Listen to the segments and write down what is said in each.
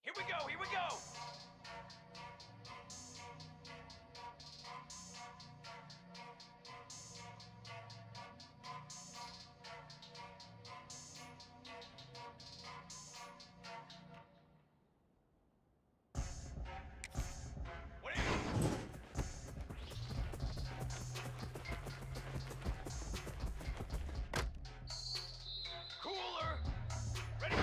Here we go, here we go! What is it? Cooler! Ready, go!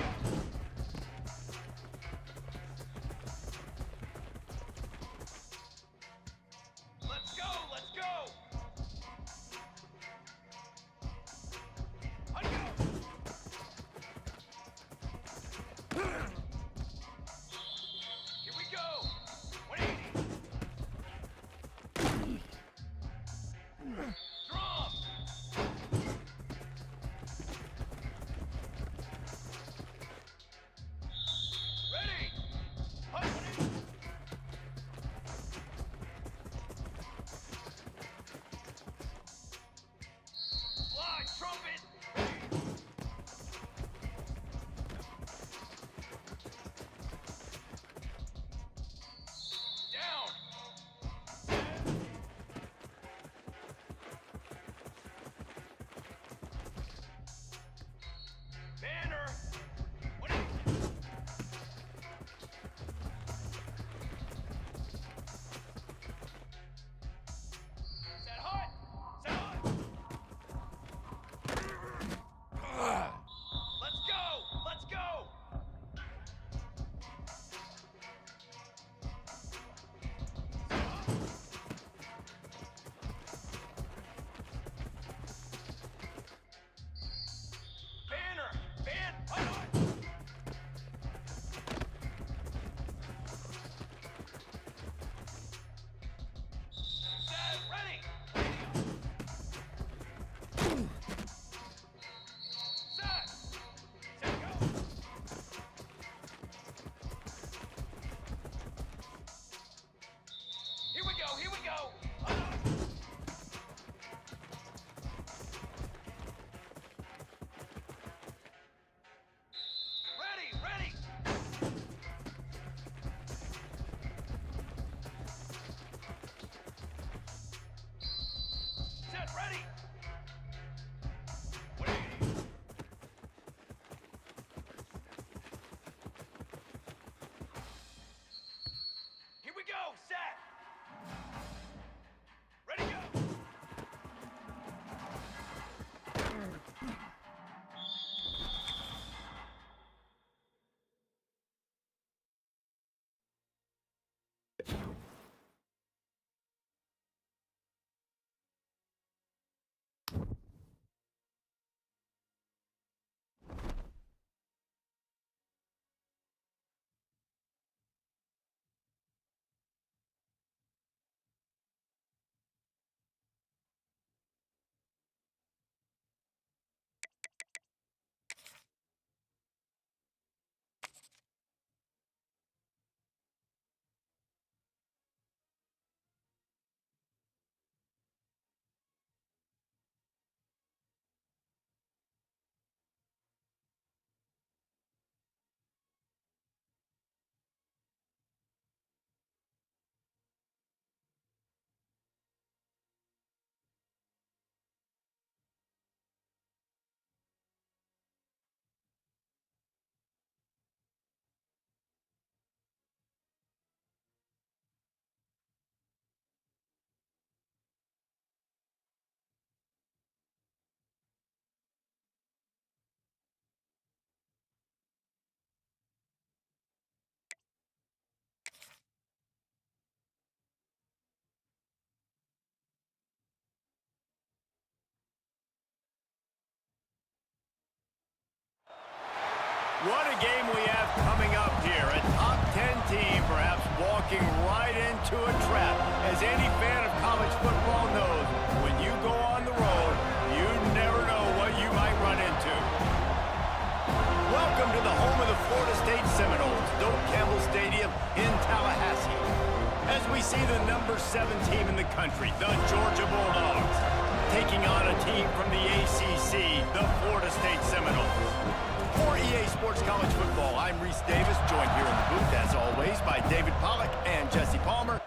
What a game we have coming up here. A top 10 team perhaps walking right into a trap. As any fan of college football knows, when you go on the road, you never know what you might run into. Welcome to the home of the Florida State Seminoles, Doak Campbell Stadium in Tallahassee. As we see the number 7 team in the country, the Georgia Bulldogs, taking on a team from the ACC, the Florida State Seminoles. For EA Sports College Football, I'm Reese Davis, joined here in the booth, as always, by David Pollack and Jesse Palmer.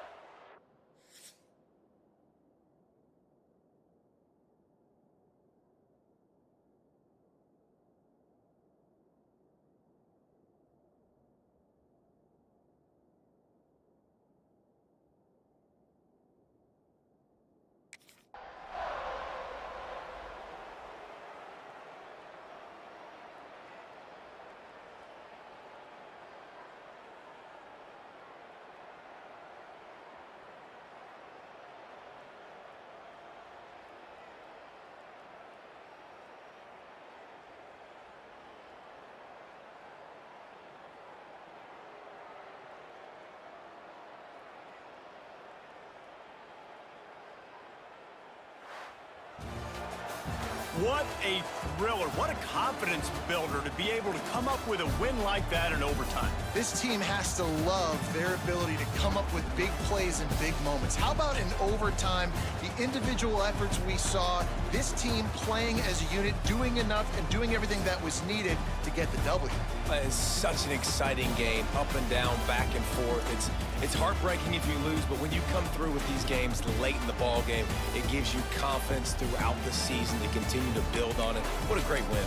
What a thriller. What a confidence builder to be able to come up with a win like that in overtime. This team has to love their ability to come up with big plays in big moments. How about in overtime, the individual efforts we saw, this team playing as a unit, doing enough and doing everything that was needed to get the W. It's such an exciting game, up and down, back and forth. It's heartbreaking if you lose, but when you come through with these games late in the ball game, it gives you confidence throughout the season to continue to build on it. What a great win.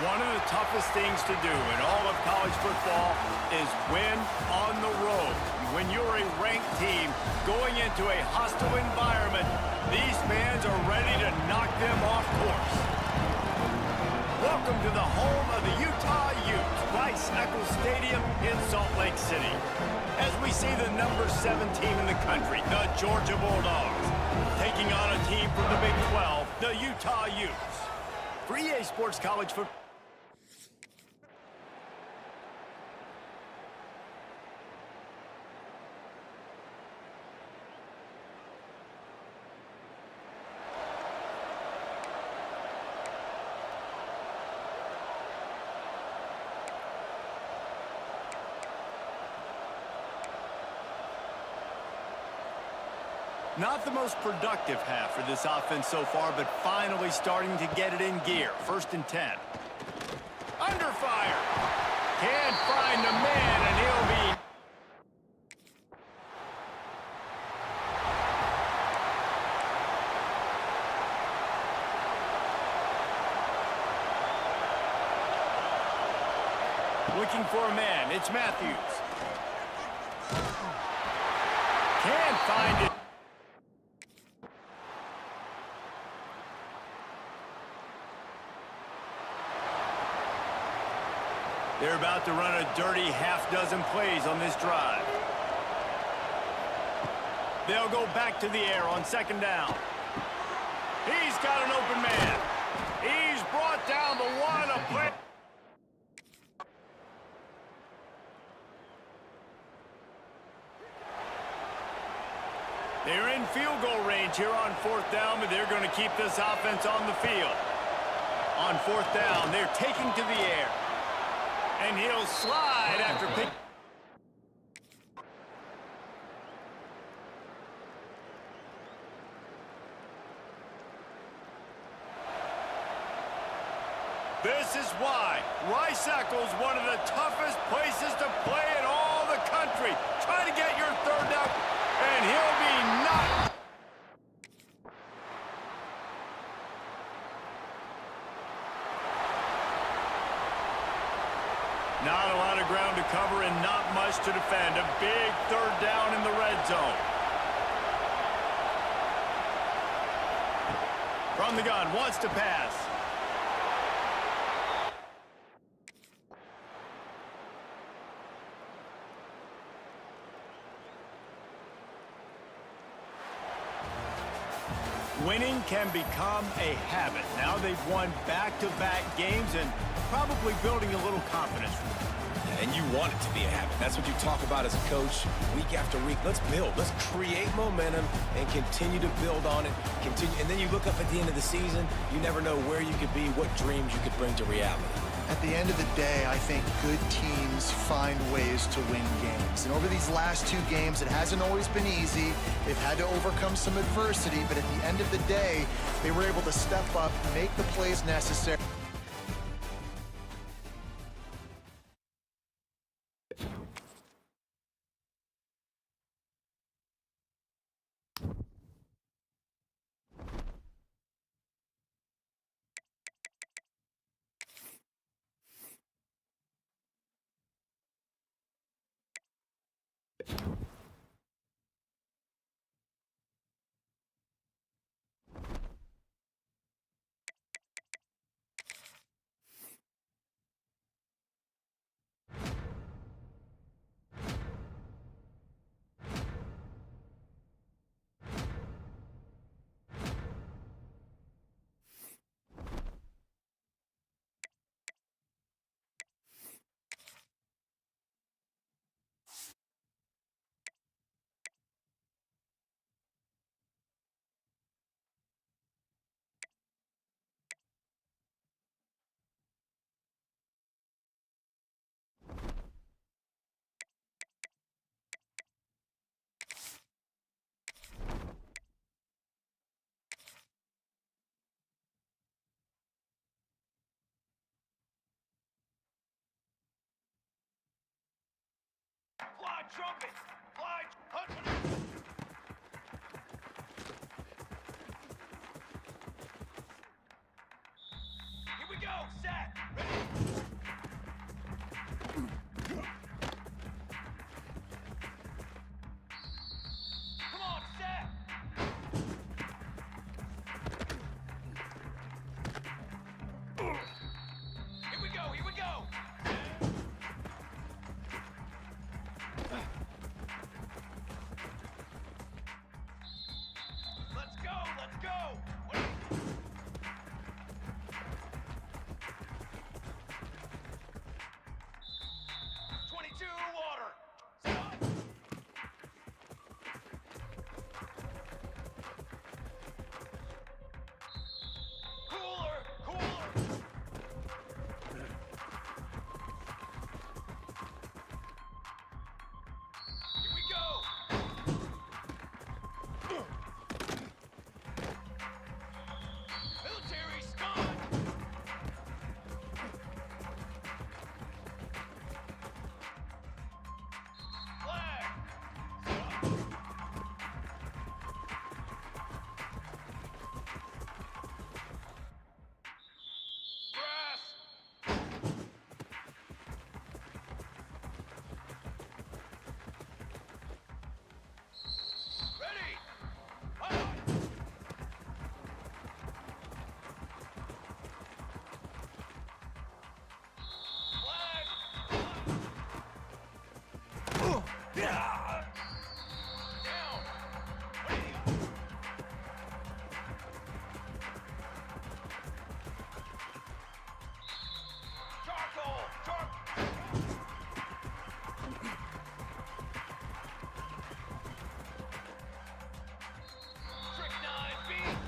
One of the toughest things to do in all of college football is win on the road. When you're a ranked team going into a hostile environment, these fans are ready to knock them off course. Welcome to the home of the Utah Utes, Rice-Eccles Stadium in Salt Lake City. As we see the number 7 team in the country, the Georgia Bulldogs, taking on a team from the Big 12, the Utah Utes. For EA Sports College Football. Not the most productive half for this offense so far, but finally starting to get it in gear. 1st and 10. Under fire. Can't find the man, and he'll be... looking for a man. It's Matthews. Can't find it. They're about to run a dirty half-dozen plays on this drive. They'll go back to the air on 2nd down. He's got an open man. He's brought down the one. A play. They're in field goal range here on 4th down, but they're going to keep this offense on the field. On 4th down, they're taking to the air. And he'll slide after pick. This is why Rice-Eccles, one of the toughest places to play in all the country. Try to get your 3rd down, and he'll be knocked. Not a lot of ground to cover and not much to defend. A big 3rd down in the red zone. From the gun, wants to pass. Winning can become a habit. Now they've won back-to-back games and probably building a little confidence. And you want it to be a habit. That's what you talk about as a coach week after week. Let's build. Let's create momentum and continue to build on it. And then you look up at the end of the season, you never know where you could be, what dreams you could bring to reality. At the end of the day, I think good teams find ways to win games. And over these last 2 games, it hasn't always been easy. They've had to overcome some adversity, but at the end of the day, they were able to step up, make the plays necessary. trumpet! Fly, hunt! Here we go, set! Ready? Come on, set! Here we go, here we go! Let's go, let's go! Water! Stop! Cooler! Cooler! Here we go! Military stun! Flag! Brass! Ready! Hot! Flag! Down! Charcoal! Strychnine beat!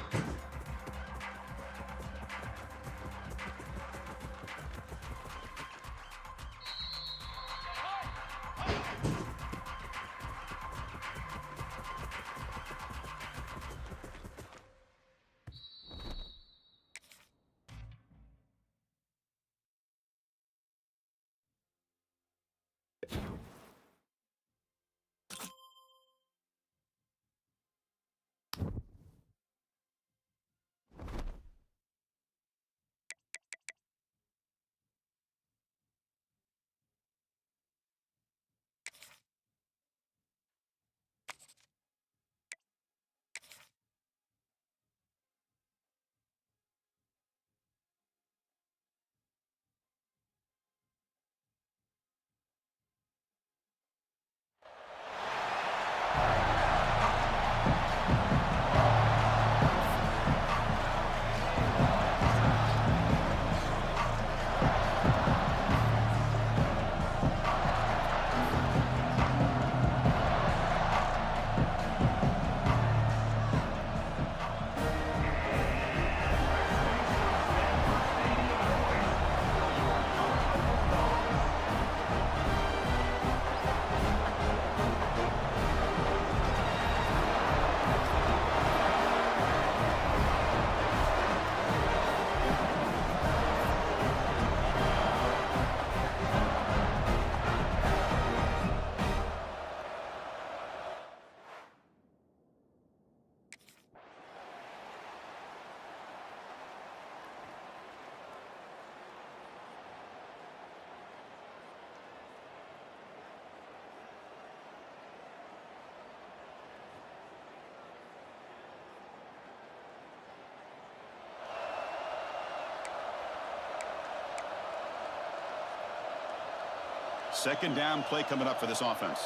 Second down play coming up for this offense.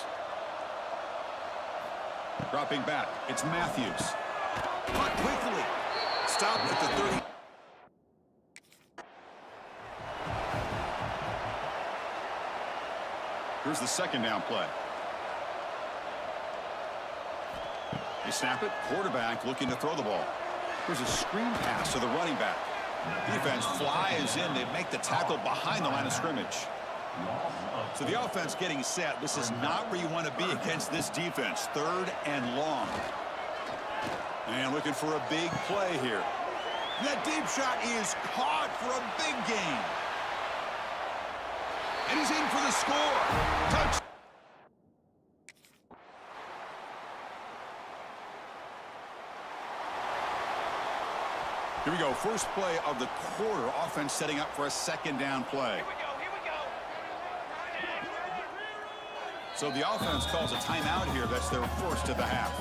Dropping back, it's Matthews. Caught quickly. Stop at the 30. Here's the second down play. They snap it, quarterback looking to throw the ball. Here's a screen pass to the running back. Defense flies in. They make the tackle behind the line of scrimmage. So the offense getting set. This is not where you want to be against this defense. Third and long. And looking for a big play here. That deep shot is caught for a big gain. And he's in for the score. Touch. Here we go. First play of the quarter. Offense setting up for a second down play. Here we go. So the offense calls a timeout here. That's their first of the half.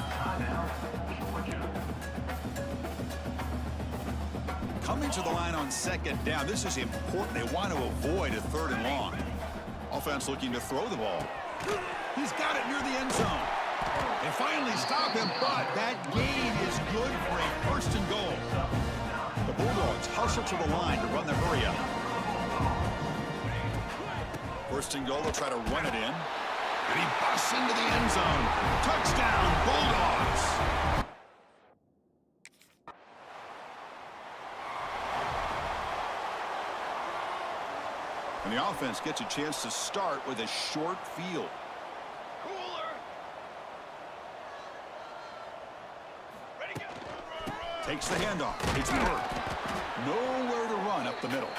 Coming to the line on second down. This is important. They want to avoid a third and long. Offense looking to throw the ball. He's got it near the end zone. They finally stop him, but that gain is good for a first and goal. The Bulldogs hustle to the line to run the hurry up. First and goal, they'll try to run it in. And he busts into the end zone. Touchdown, Bulldogs. And the offense gets a chance to start with a short field. Cooler. Ready, go. Takes the handoff. It's Burke. Nowhere to run up the middle.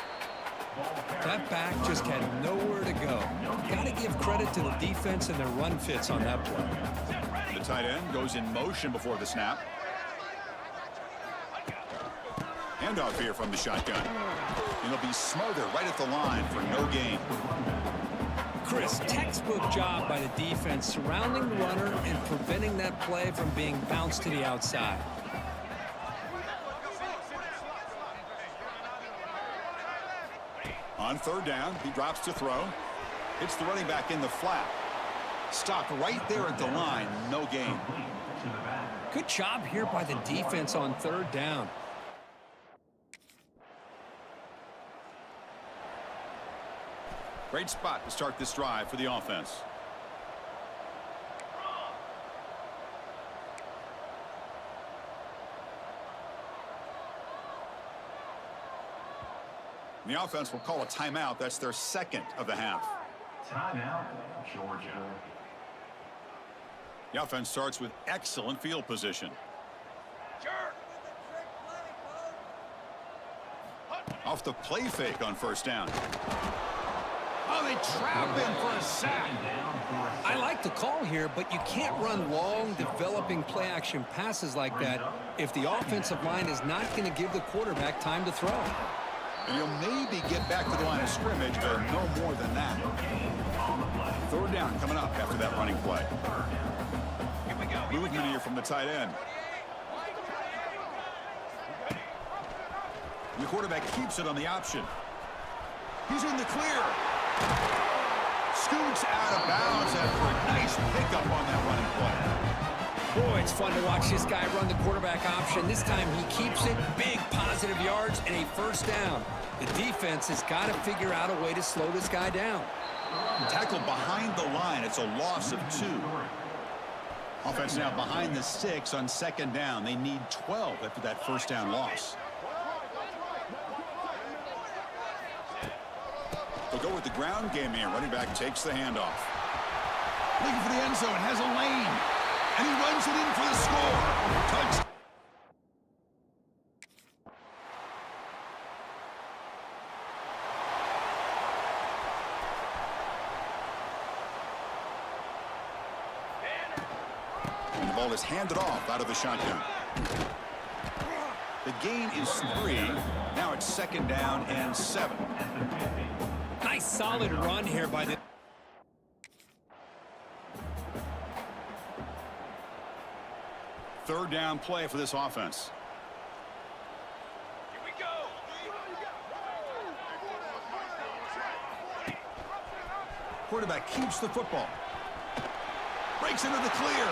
That back just had nowhere to go. Got to give credit to the defense and their run fits on that play. The tight end goes in motion before the snap. Handoff here from the shotgun. And he'll be smothered right at the line for no gain. Chris, textbook job by the defense surrounding the runner and preventing that play from being bounced to the outside. On third down, he drops to throw. Hits the running back in the flat. Stopped right there at the line, no gain. Good job here by the defense on third down. Great spot to start this drive for the offense. And the offense will call a timeout. That's their second of the half. Timeout, Georgia. The offense starts with excellent field position. Jerk. Off the play fake on first down. Oh, they trap him for a sack. I like the call here, but you can't run long, developing play-action passes like that if the offensive line is not going to give the quarterback time to throw. And he'll maybe get back to the line of scrimmage, but no more than that. Third down coming up after that running play. Here we go. Movement here from the tight end. And the quarterback keeps it on the option. He's in the clear. Scoots out of bounds after a nice pickup on that running play. Boy, it's fun to watch this guy run the quarterback option. This time he keeps it, big positive yards, and a first down. The defense has got to figure out a way to slow this guy down. Tackled behind the line. It's a loss of 2. Offense now behind the 6 on second down. They need 12 after that first down loss. They'll go with the ground game here. Running back takes the handoff. Looking for the end zone. Has a lane. And he runs it in for the score. Touchdown. And the ball is handed off out of the shotgun. The gain is 3. Now it's second down and 7. Nice solid run here by the... Third down play for this offense. Here we go. Quarterback keeps the football. Breaks into the clear.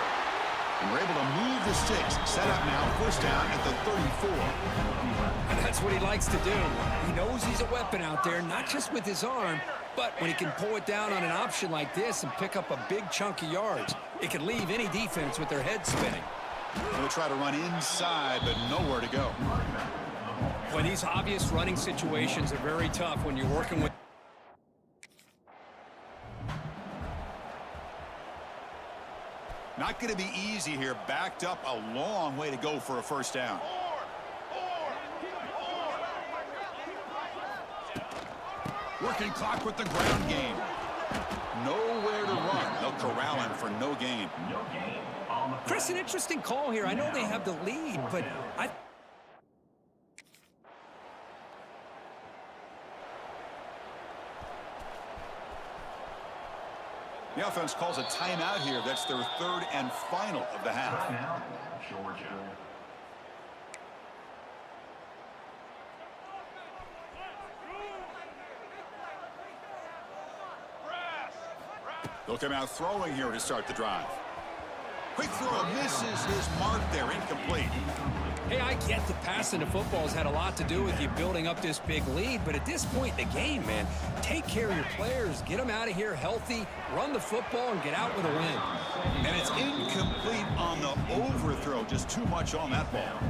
And we're able to move the sticks. Set up now, first down at the 34. That's what he likes to do. He knows he's a weapon out there, not just with his arm, but when he can pull it down on an option like this and pick up a big chunk of yards, it can leave any defense with their head spinning. They'll try to run inside, but nowhere to go. Well, these obvious running situations are very tough when you're working with... Not going to be easy here. Backed up a long way to go for a first down. Working clock with the ground game. Nowhere to run. They'll corral him for no gain. Chris, an interesting call here. I know they have the lead, but The offense calls a timeout here. That's their third and final of the half. Timeout, Georgia. They'll come out throwing here to start the drive. Quick throw misses his mark there, incomplete. Hey, I get that passing the football has had a lot to do with you building up this big lead, but at this point in the game, man, take care of your players, get them out of here healthy, run the football, and get out with a win. And it's incomplete on the overthrow, just too much on that ball.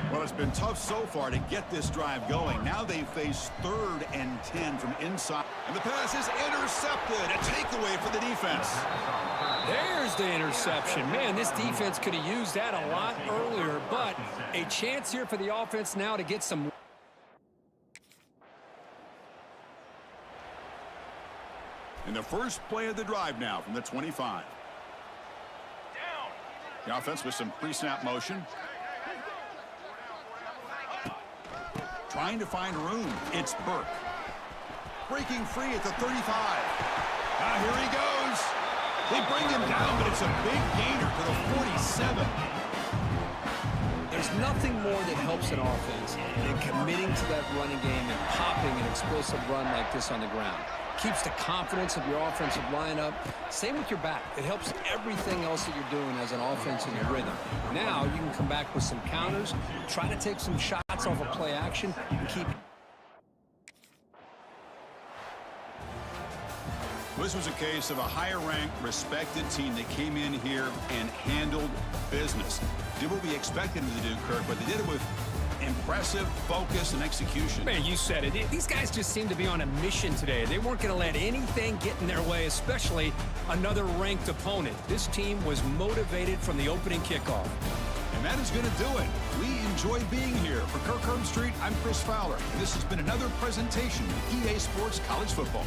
Well, it's been tough so far to get this drive going. Now they face 3rd and 10 from inside. And the pass is intercepted, a takeaway for the defense. There's the interception. Man, this defense could have used that a lot earlier, but a chance here for the offense now to get some. In the first play of the drive now from the 25. The offense with some pre-snap motion. Trying to find room. It's Burke. Breaking free at the 35. Here he goes. They bring him down, but it's a big gainer to the 47. There's nothing more that helps an offense than committing to that running game and popping an explosive run like this on the ground. Keeps the confidence of your offensive lineup. Same with your back. It helps everything else that you're doing as an offense in your rhythm. Now you can come back with some counters, try to take some shots off of play action, and keep. This was a case of a higher-ranked, respected team that came in here and handled business. Did what we expected them to do, Kirk, but they did it with impressive focus and execution. Man, you said it. These guys just seem to be on a mission today. They weren't going to let anything get in their way, especially another ranked opponent. This team was motivated from the opening kickoff. And that is going to do it. We enjoy being here. For Kirk Herbstreit, I'm Chris Fowler. And this has been another presentation of EA Sports College Football.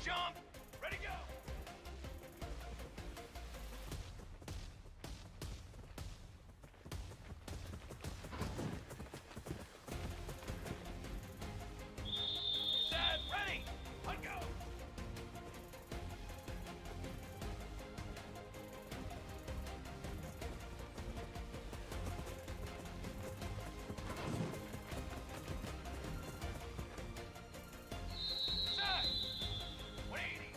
Jump! Ready, go! Set, ready! Let go! Set! 180!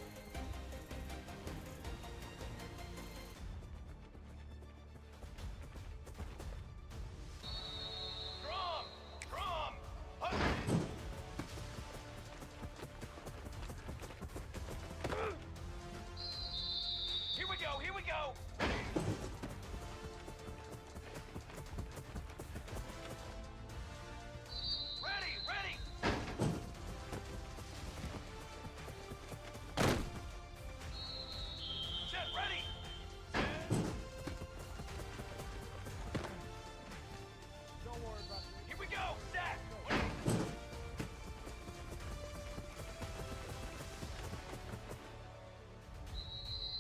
Drum! Drum! 100! Here we go, here we go! Ready, ready! Set, ready! Set. Don't worry about it. Here we go, set!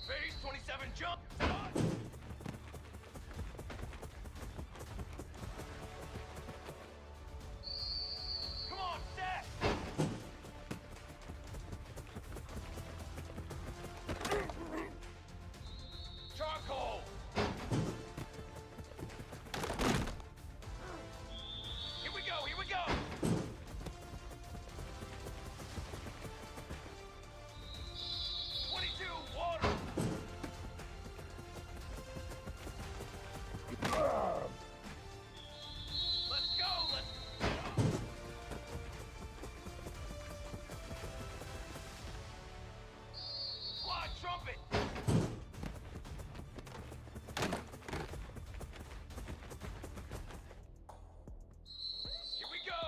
Phase 27, jump! Start. Come on, set! Charcoal! Here we go, here we go! Water! Let's go! Let's go! Squad trumpet! Here we go!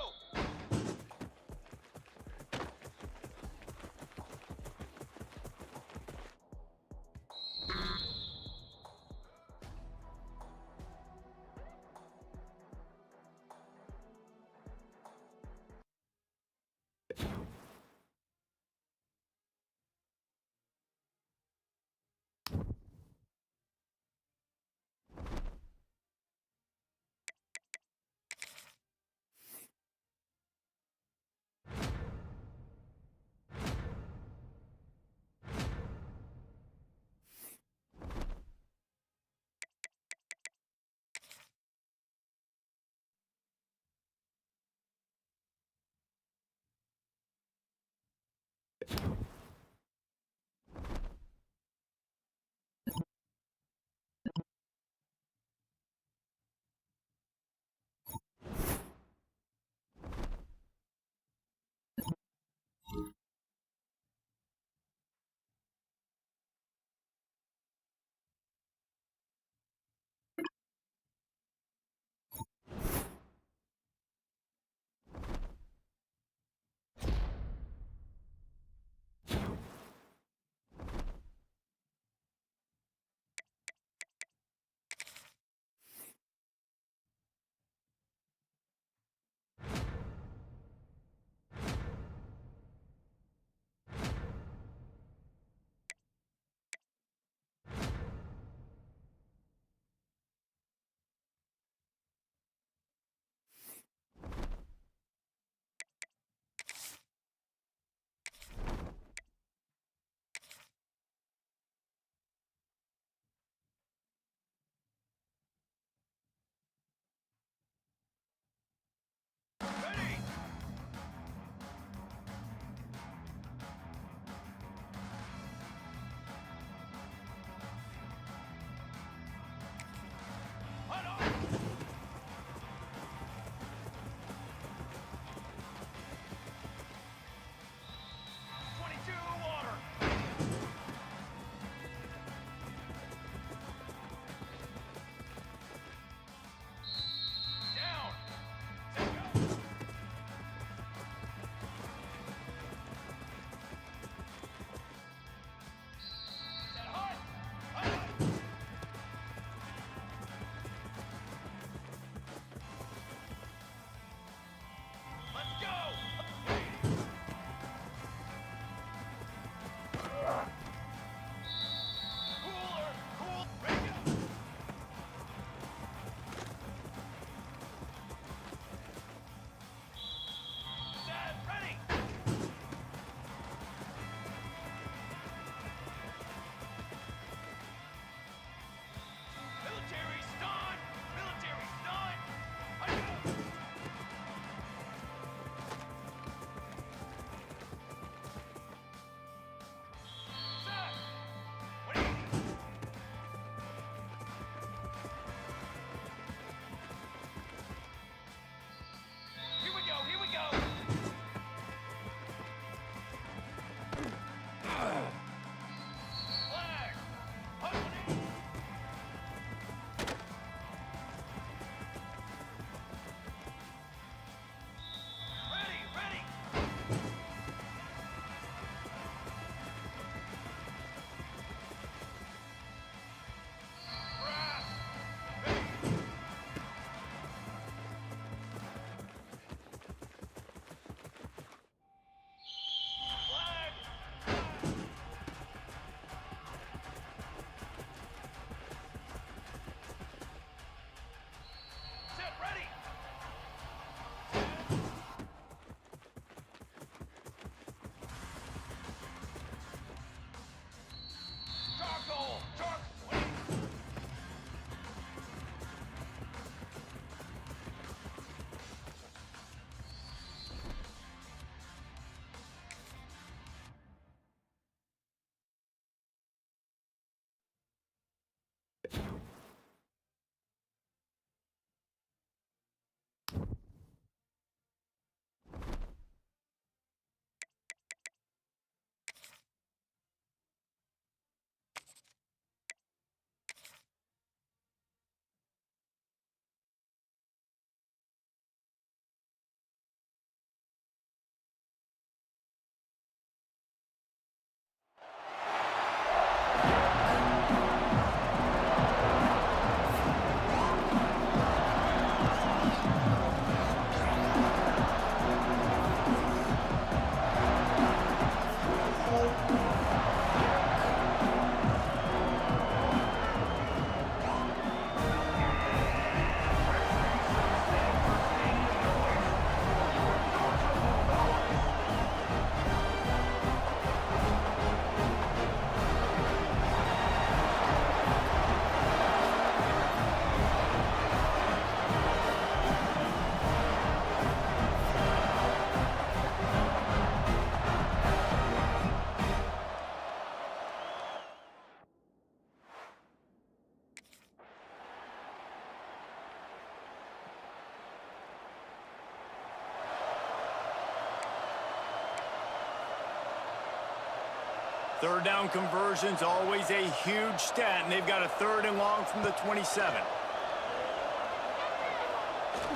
Third down conversion's always a huge stat, and they've got a 3rd and long from the 27.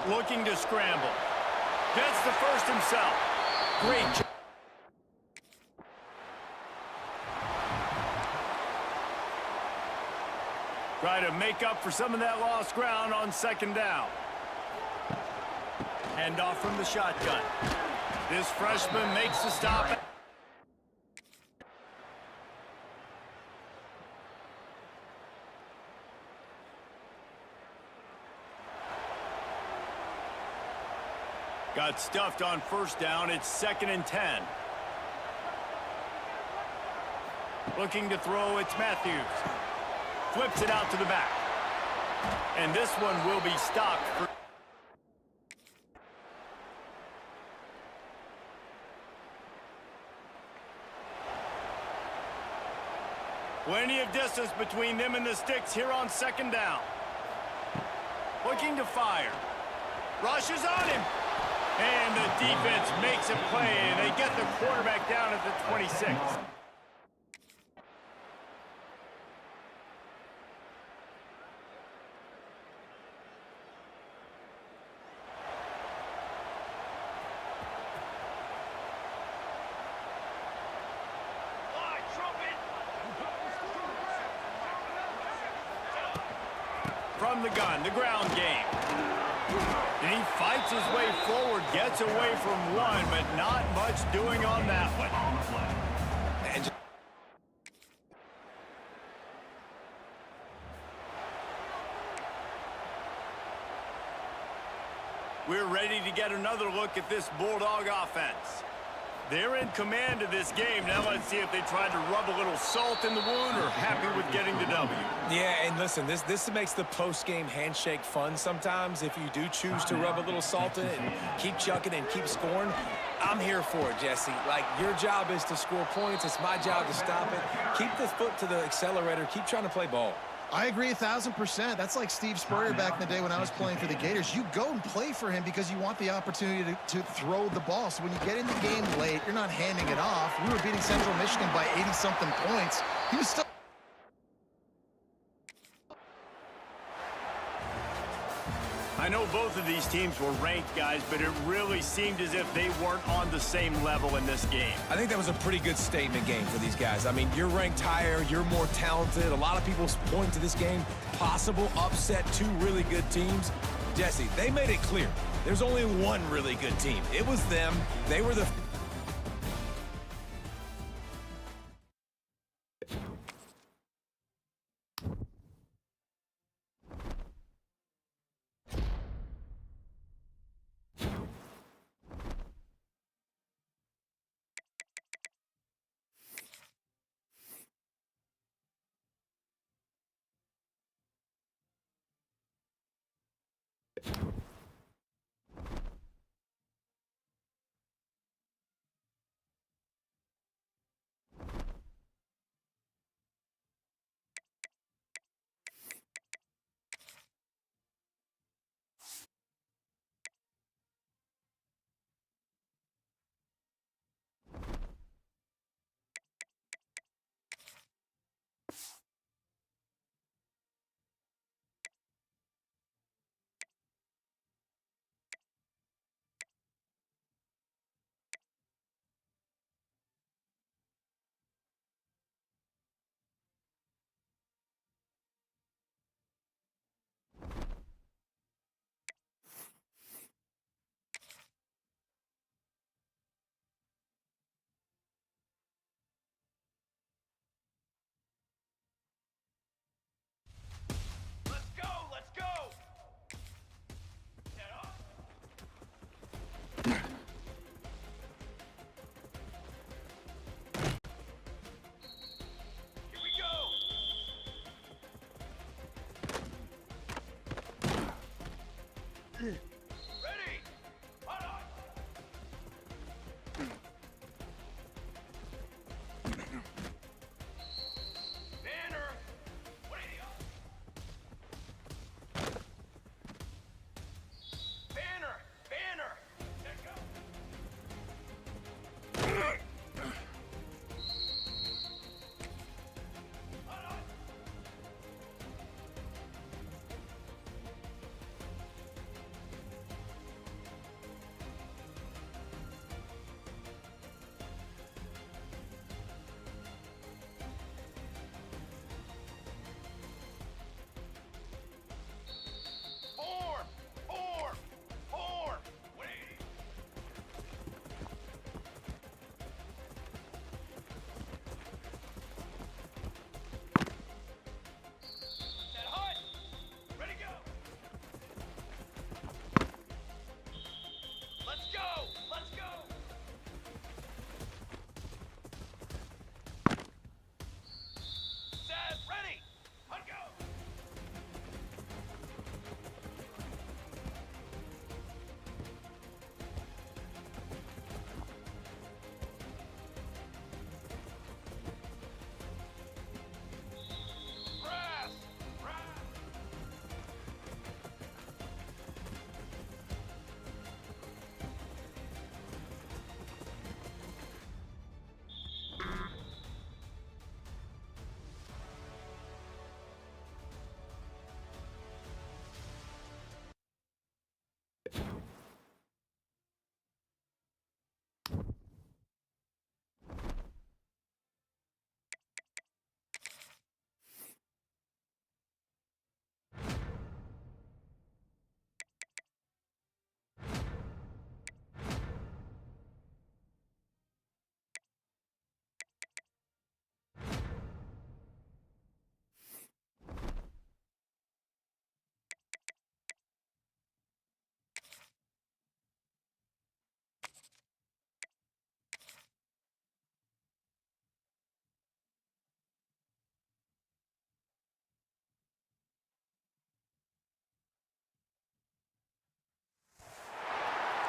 Looking to scramble. Gets the first himself. Great job. Try to make up for some of that lost ground on 2nd down. Hand off from the shotgun. This freshman makes the stop. Got stuffed on 1st down. It's 2nd and 10. Looking to throw, it's Matthews. Flips it out to the back. And this one will be stopped. Plenty of distance between them and the sticks here on 2nd down. Looking to fire. Rushes on him. And the defense makes a play, and they get the quarterback down at the 26. From the gun, the ground game. And he fights his way forward, gets away from one, but not much doing on that one. And we're ready to get another look at this Bulldog offense. They're in command of this game. Now let's see if they tried to rub a little salt in the wound or happy with getting the W. Yeah, and listen, this makes the post-game handshake fun sometimes. If you do choose to rub a little salt in it and keep chucking and keep scoring, I'm here for it, Jesse. Like, your job is to score points. It's my job to stop it. Keep the foot to the accelerator. Keep trying to play ball. I agree 1,000%. That's like Steve Spurrier back in the day when I was playing for the Gators. You go and play for him because you want the opportunity to throw the ball. So when you get in the game late, you're not handing it off. We were beating Central Michigan by 80-something points. He was still... I know both of these teams were ranked, guys, but it really seemed as if they weren't on the same level in this game. I think that was a pretty good statement game for these guys. I mean, you're ranked higher, you're more talented. A lot of people point to this game, possible upset, 2 really good teams. Jesse, they made it clear. There's only one really good team. It was them. They were the...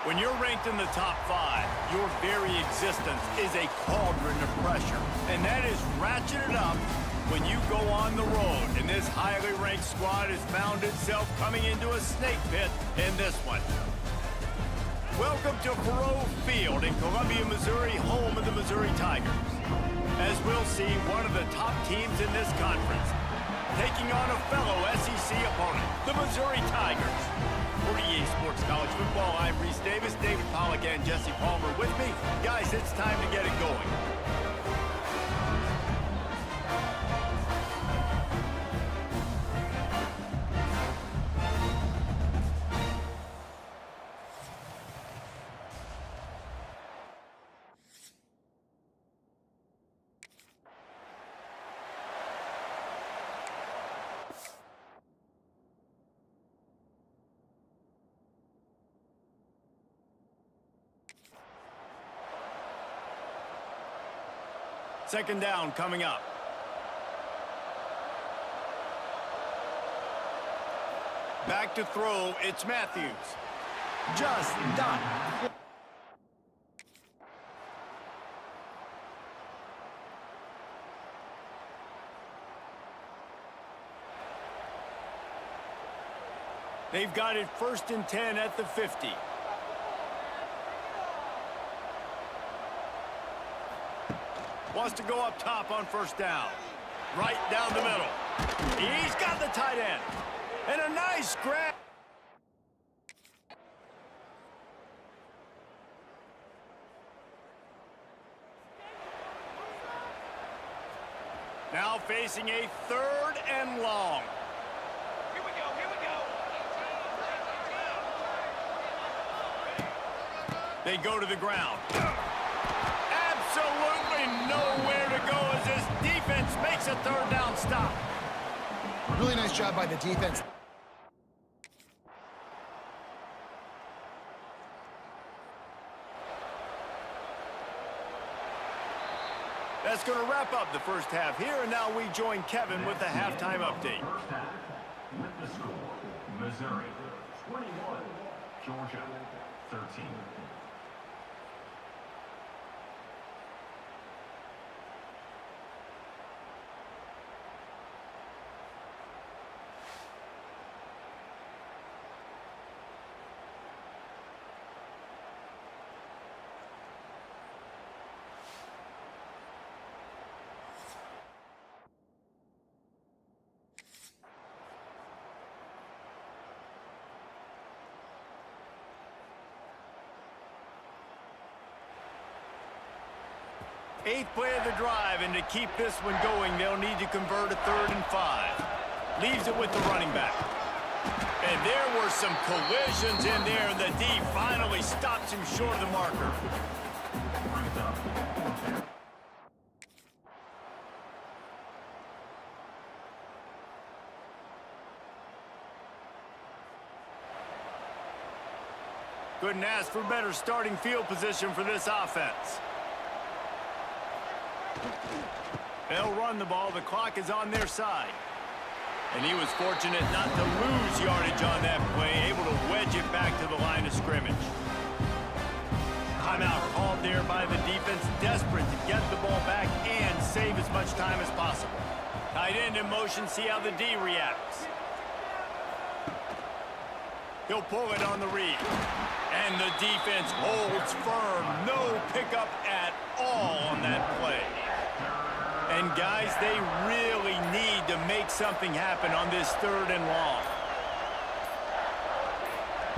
When you're ranked in the top 5, your very existence is a cauldron of pressure. And that is ratcheted up when you go on the road. And this highly ranked squad has found itself coming into a snake pit in this one. Welcome to Faurot Field in Columbia, Missouri, home of the Missouri Tigers. As we'll see, one of the top teams in this conference taking on a fellow SEC opponent, the Missouri Tigers. For EA Sports College Football, I'm Reese Davis, David Pollack, and Jesse Palmer with me. Guys, it's time to get it going. Second down coming up. Back to throw, it's Matthews. Just done. They've got it 1st and 10 at the 50. Wants to go up top on 1st down. Right down the middle. He's got the tight end. And a nice grab. Now facing a 3rd and long. Here we go, here we go. They go to the ground. Absolutely nowhere to go as this defense makes a 3rd down stop. Really nice job by the defense. That's going to wrap up the first half here, and now we join Kevin with the halftime update. First half, with the score, Missouri 21, Georgia 13. Eighth play of the drive, and to keep this one going, they'll need to convert a 3rd and 5. Leaves it with the running back. And there were some collisions in there, and the D finally stops him short of the marker. Couldn't ask for better starting field position for this offense. They'll run the ball. The clock is on their side. And he was fortunate not to lose yardage on that play, able to wedge it back to the line of scrimmage. Timeout called there by the defense, desperate to get the ball back and save as much time as possible. Tight end in motion, see how the D reacts. He'll pull it on the read. And the defense holds firm. No pickup at all on that play. And guys, they really need to make something happen on this 3rd and long.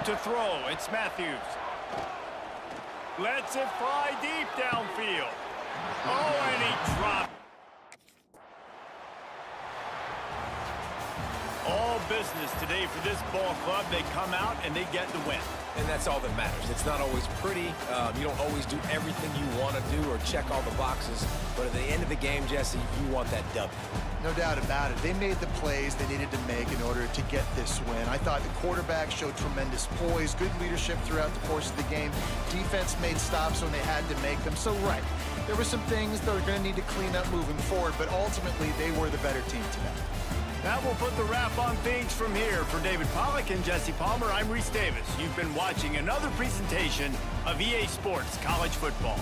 To throw, it's Matthews. Lets it fly deep downfield. Oh, and he dropped. All business today for this ball club. They come out and they get the win. And that's all that matters. It's not always pretty. You don't always do everything you want to do or check all the boxes. But at the end of the game, Jesse, you want that W. No doubt about it. They made the plays they needed to make in order to get this win. I thought the quarterback showed tremendous poise, good leadership throughout the course of the game. Defense made stops when they had to make them. So, right, there were some things that were going to need to clean up moving forward, but ultimately they were the better team today. That will put the wrap on things from here. For David Pollack and Jesse Palmer, I'm Reese Davis. You've been watching another presentation of EA Sports College Football.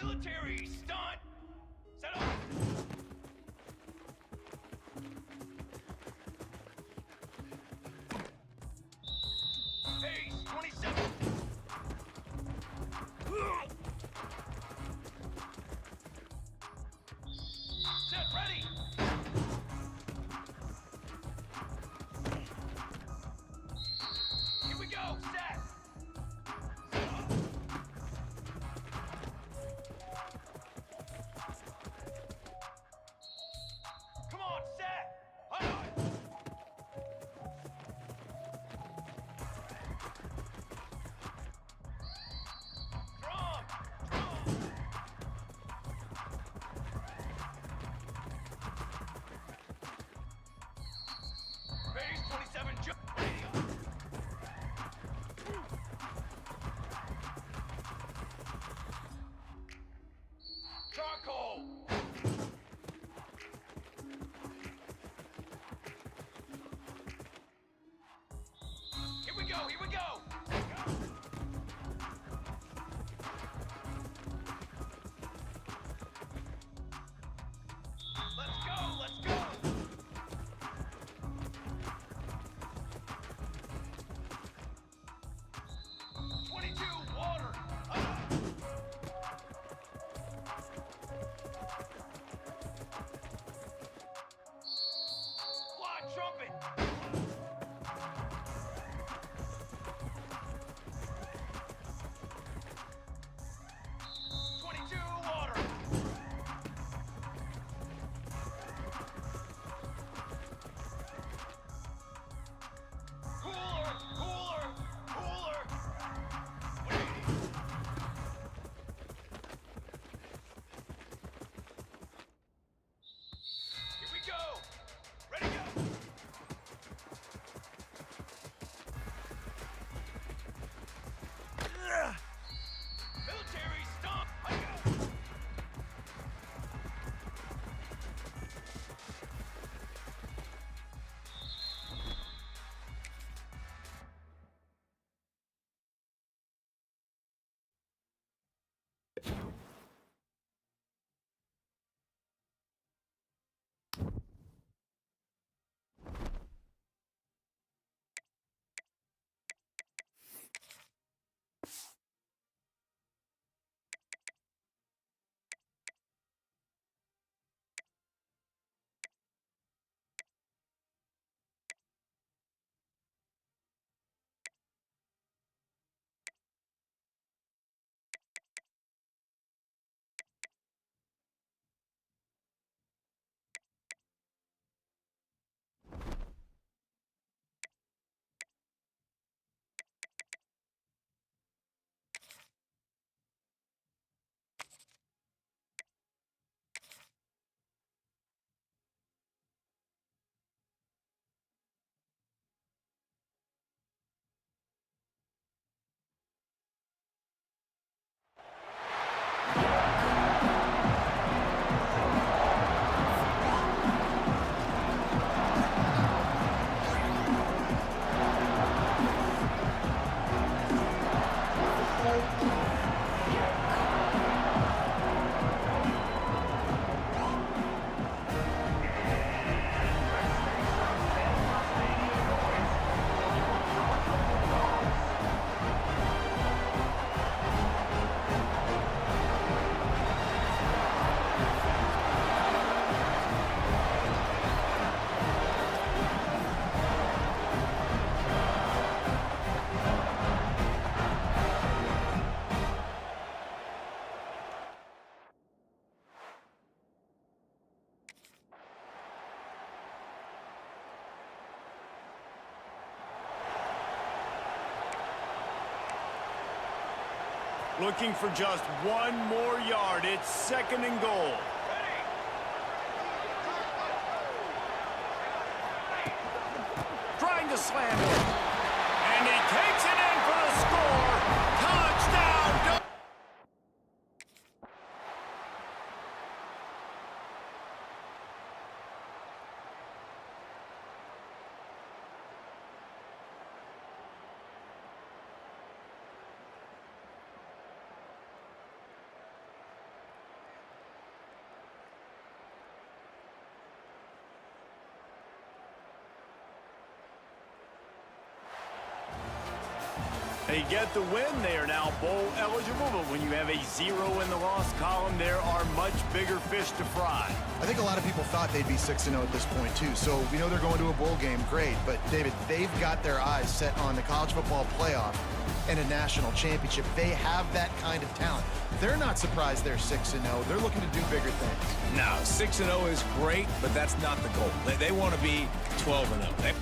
Military stunt! Set up! Pace 27! Set ready! Here we go, set! Looking for just one more yard. It's 2nd and goal. Trying to slam it. And he takes it in for the score. Touchdown. They get the win. They are now bowl eligible, but when you have a 0 in the loss column, there are much bigger fish to fry. I think a lot of people thought they'd be 6-0 at this point, too. So we know they're going to a bowl game. Great. But, David, they've got their eyes set on the college football playoff and a national championship. They have that kind of talent. They're not surprised they're 6-0. They're looking to do bigger things. No, 6-0 is great, but that's not the goal. They want to be 12-0.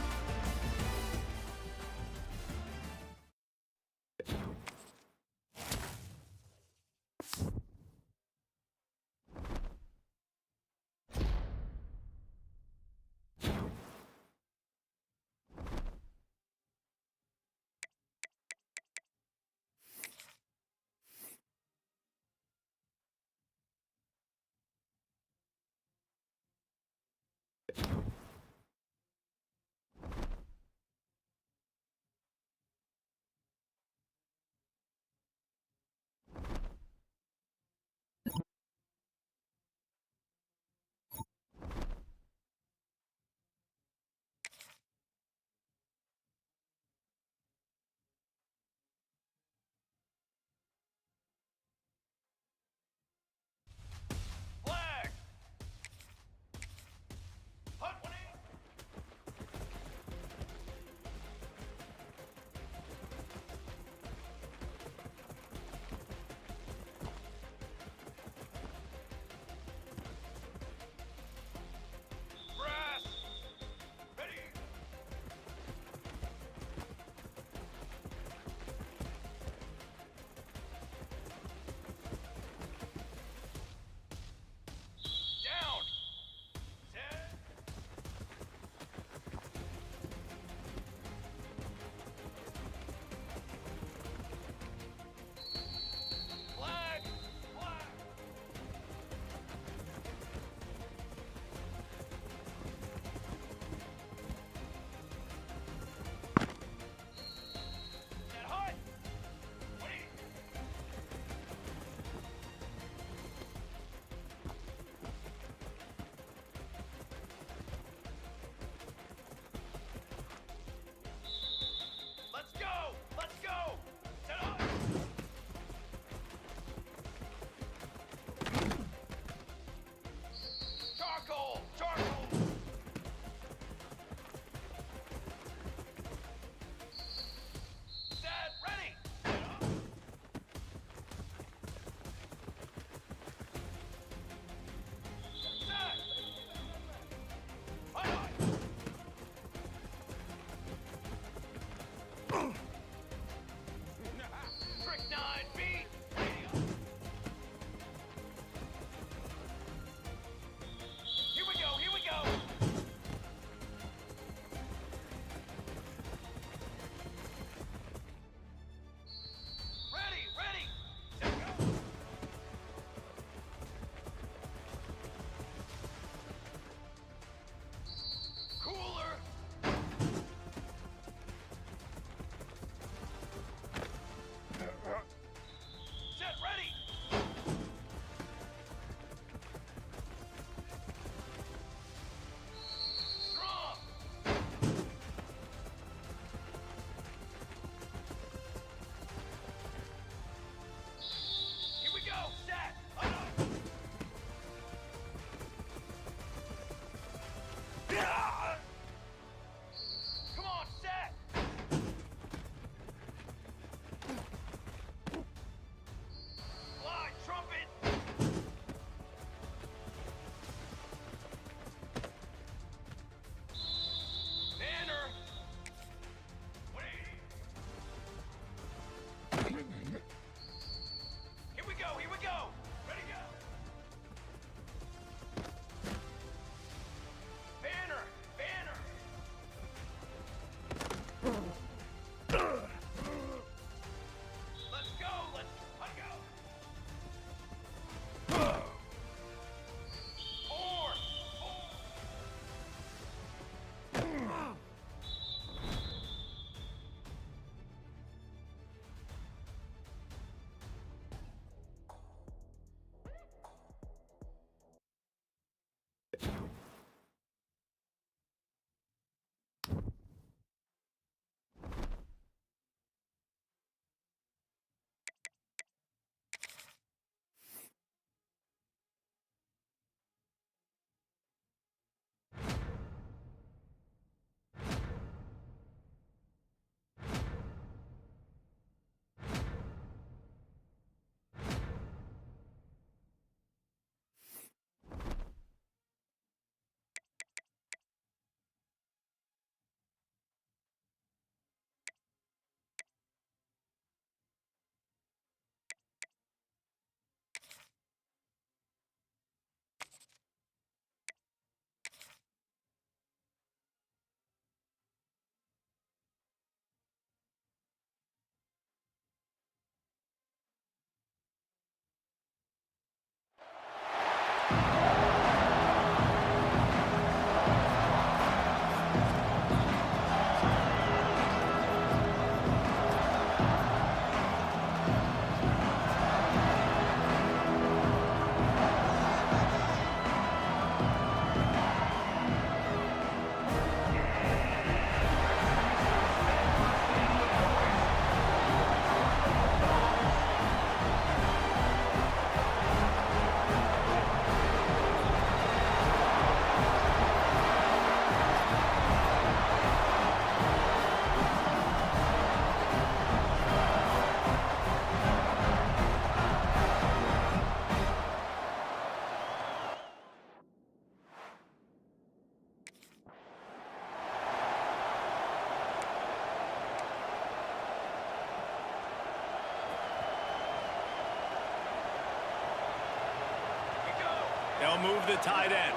They'll move the tight end.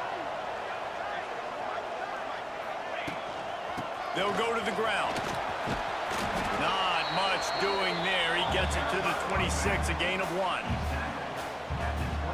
They'll go to the ground. Not much doing there. He gets it to the 26, a gain of 1.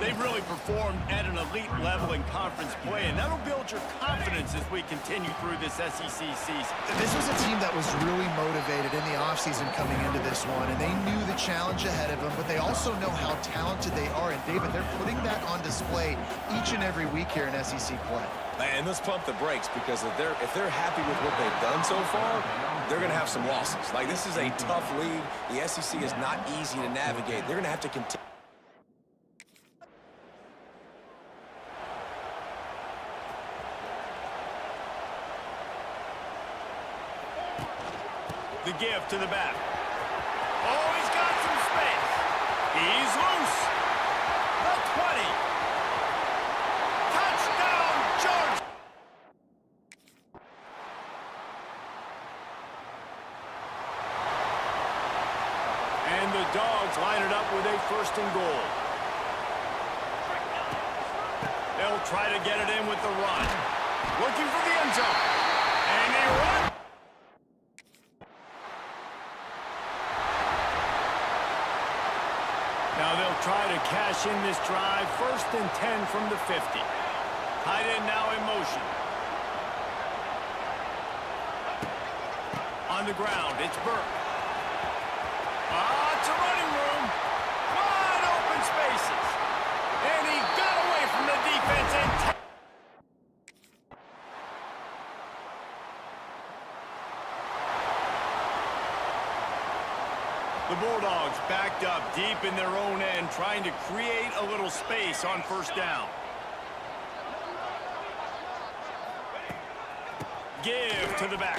They've really performed at an elite level in conference play, and that'll build your confidence as we continue through this SEC season. This was a team that was really motivated in the offseason coming into this one, and they knew the challenge ahead of them, but they also know how talented they are. And, David, they're putting that on display each and every week here in SEC play. And let's pump the brakes, because if they're happy with what they've done so far, they're going to have some losses. Like, this is a tough league. The SEC is not easy to navigate. They're going to have to continue. The give to the back. Oh, he's got some space. He's loose. The 20. Touchdown, Georgia. And the Dogs line it up with a 1st and goal. They'll try to get it in with the run. Looking for the end zone. And they run. Now they'll try to cash in this drive. 1st and 10 from the 50. Tight end now in motion. On the ground, it's Burke. It's a running room. Wide open spaces. And he got away from the defense and the Bulldogs backed up deep in their own end, trying to create a little space on 1st down. Give to the back.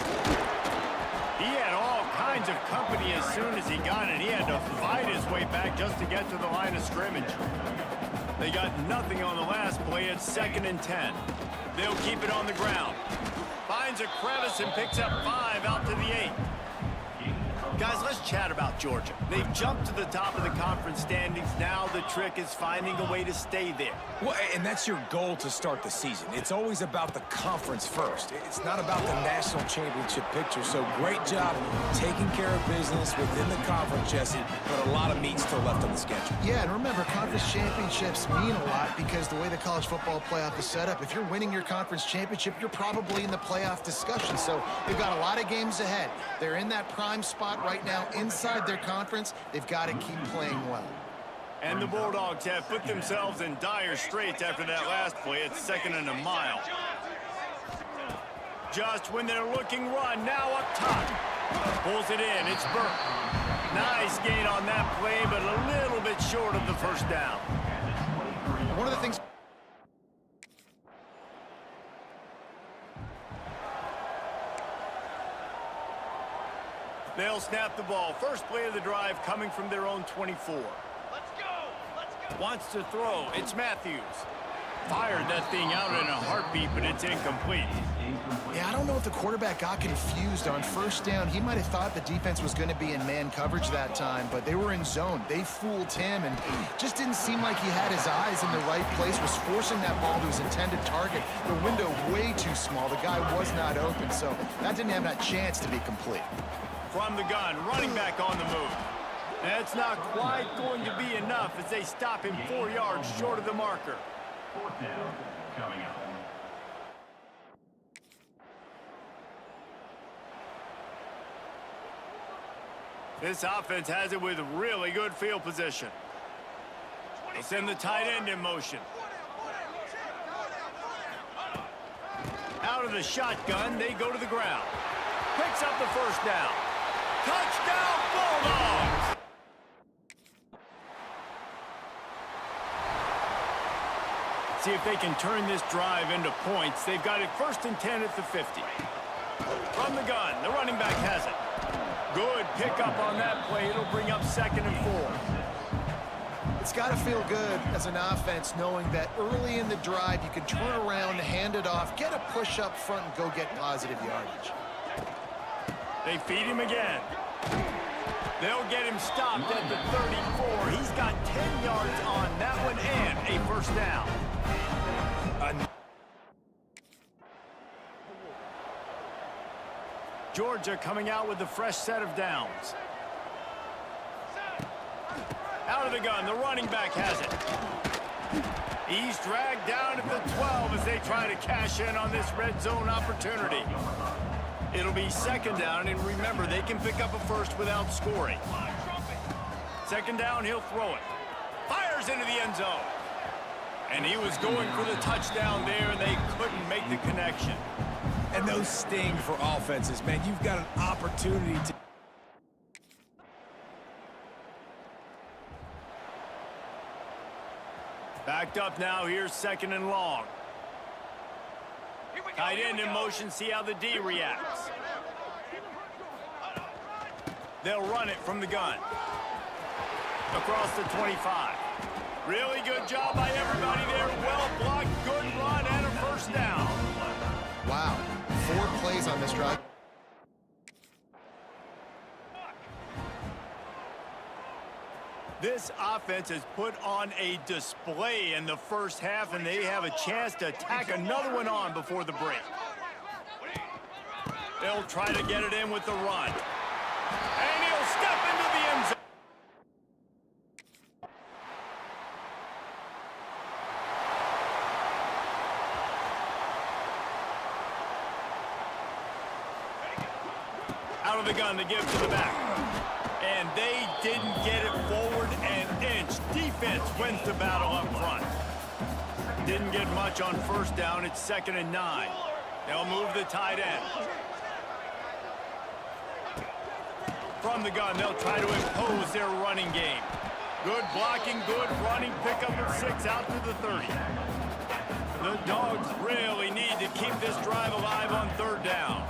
He had all kinds of company as soon as he got it. He had to fight his way back just to get to the line of scrimmage. They got nothing on the last play. It's 2nd and 10. They'll keep it on the ground. Finds a crevice and picks up 5 out to the 8. Guys, let's chat about Georgia. They've jumped to the top of the conference standings. Now the trick is finding a way to stay there. Well, and that's your goal to start the season. It's always about the conference first. It's not about the national championship picture. So great job taking care of business within the conference, Jesse, but a lot of meat still left on the schedule. Yeah, and remember, conference championships mean a lot because the way the college football playoff is set up, if you're winning your conference championship, you're probably in the playoff discussion. So they've got a lot of games ahead. They're in that prime spot right now inside their conference. They've got to keep playing well. And the Bulldogs have put themselves in dire straits after that last play. It's 2nd and a mile. Just when they're looking run, now up top. Pulls it in, it's Burke. Nice gain on that play, but a little bit short of the first down. One of the things... They'll snap the ball. First play of the drive coming from their own 24. Let's go! Let's go! Wants to throw. It's Matthews. Fired that thing out in a heartbeat, but it's incomplete. Yeah, I don't know if the quarterback got confused on first down. He might have thought the defense was going to be in man coverage that time, but they were in zone. They fooled him, and just didn't seem like he had his eyes in the right place, was forcing that ball to his intended target. The window way too small. The guy was not open, so that didn't have that chance to be complete. From the gun, running back on the move. That's not quite going to be enough as they stop him 4 yards short of the marker. 4th down coming up. This offense has it with really good field position. They send the tight end in motion. Out of the shotgun, they go to the ground. Picks up the first down. Touchdown, Bulldogs! See if they can turn this drive into points. They've got it 1st and 10 at the 50. From the gun, the running back has it. Good pickup on that play. It'll bring up 2nd and 4. It's got to feel good as an offense knowing that early in the drive you can turn around, hand it off, get a push up front, and go get positive yardage. They feed him again. They'll get him stopped at the 34. He's got 10 yards on that one and a first down. Georgia coming out with a fresh set of downs. Out of the gun, the running back has it. He's dragged down at the 12 as they try to cash in on this red zone opportunity. It'll be 2nd down, and remember, they can pick up a first without scoring. 2nd down, he'll throw it. Fires into the end zone. And he was going for the touchdown there, and they couldn't make the connection. And those sting for offenses, man. You've got an opportunity to... Backed up now, here's 2nd and long. Tight end in motion, see how the D reacts. They'll run it from the gun. Across the 25. Really good job by everybody there. Well blocked, good run, and a first down. Wow, 4 plays on this drive. This offense has put on a display in the first half, and they have a chance to tack another one on before the break. They'll try to get it in with the run. And he'll step into the end zone. Out of the gun to give to the back. And they didn't get it forward an inch. Defense wins the battle up front. Didn't get much on first down. It's 2nd and 9. They'll move the tight end. From the gun, they'll try to impose their running game. Good blocking, good running. Pickup of 6 out to the 30. The Dogs really need to keep this drive alive on 3rd down.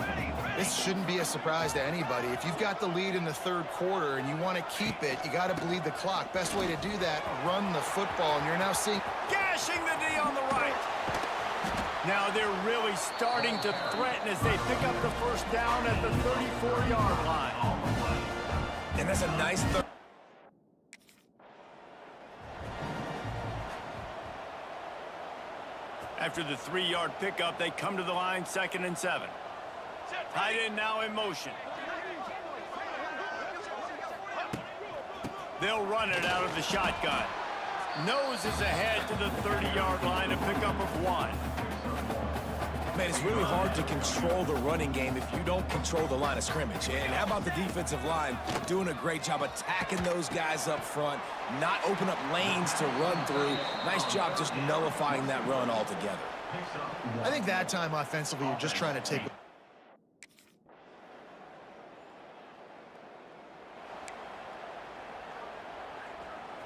This shouldn't be a surprise to anybody. If you've got the lead in the 3rd quarter and you want to keep it, you got to bleed the clock. Best way to do that, run the football, and you're now seeing... Gashing the D on the right. Now they're really starting to threaten as they pick up the first down at the 34-yard line. And that's a nice third. After the 3-yard pickup, they come to the line, 2nd and 7. Tight end now in motion. They'll run it out of the shotgun. Nose is ahead to the 30-yard line, a pickup of 1. Man, it's really hard to control the running game if you don't control the line of scrimmage. And how about the defensive line doing a great job attacking those guys up front, not open up lanes to run through. Nice job just nullifying that run altogether. I think that time offensively, you're just trying to take...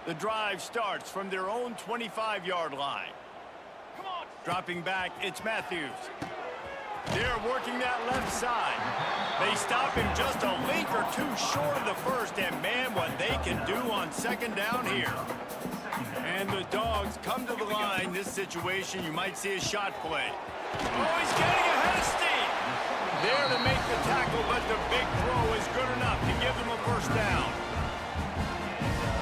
The drive starts from their own 25-yard line. Dropping back, it's Matthews. They're working that left side. They stop him just a length or two short of the first, and man, what they can do on second down here. And the Dogs come to the line. This situation, you might see a shot play. Oh, he's getting ahead of steam. There to make the tackle, but the big throw is good enough to give them a first down.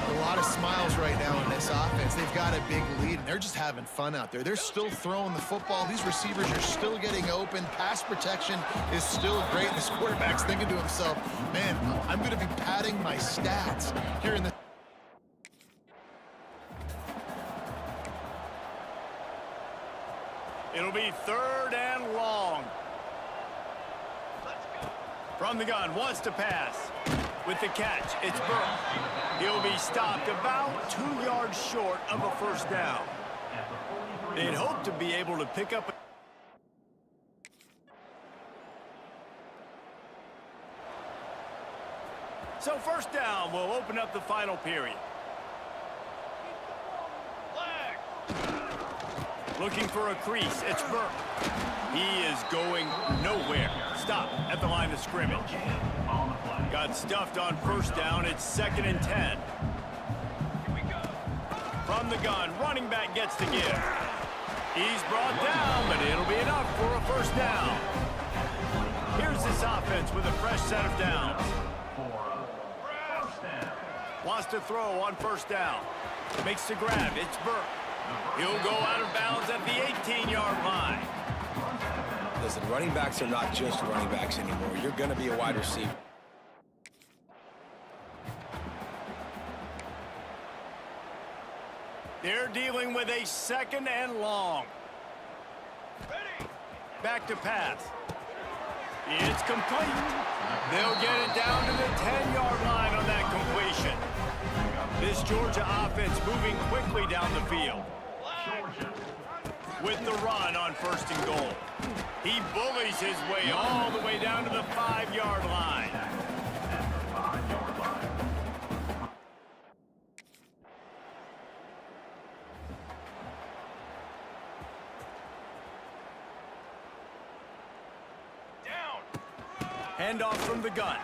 A lot of smiles right now in this offense. They've got a big lead, and they're just having fun out there. They're still throwing the football. These receivers are still getting open. Pass protection is still great. This quarterback's thinking to himself, man, I'm going to be padding my stats here in the... It'll be 3rd and long. From the gun, wants to pass. With the catch, it's Burke. He'll be stopped about 2 yards short of a first down. They'd hope to be able to pick up... So first down will open up the final period. Looking for a crease, it's Burke. He is going nowhere. Stop at the line of scrimmage. Got stuffed on first down. It's 2nd and 10. From the gun, running back gets the give. He's brought down, but it'll be enough for a first down. Here's this offense with a fresh set of downs. Wants to throw on first down. Makes the grab. It's Burke. He'll go out of bounds at the 18-yard line. Listen, running backs are not just running backs anymore. You're going to be a wide receiver. They're dealing with a 2nd and long. Back to pass. It's complete. They'll get it down to the 10-yard line on that completion. This Georgia offense moving quickly down the field. With the run on 1st and goal. He bullies his way all the way down to the 5-yard line. Handoff from the gun.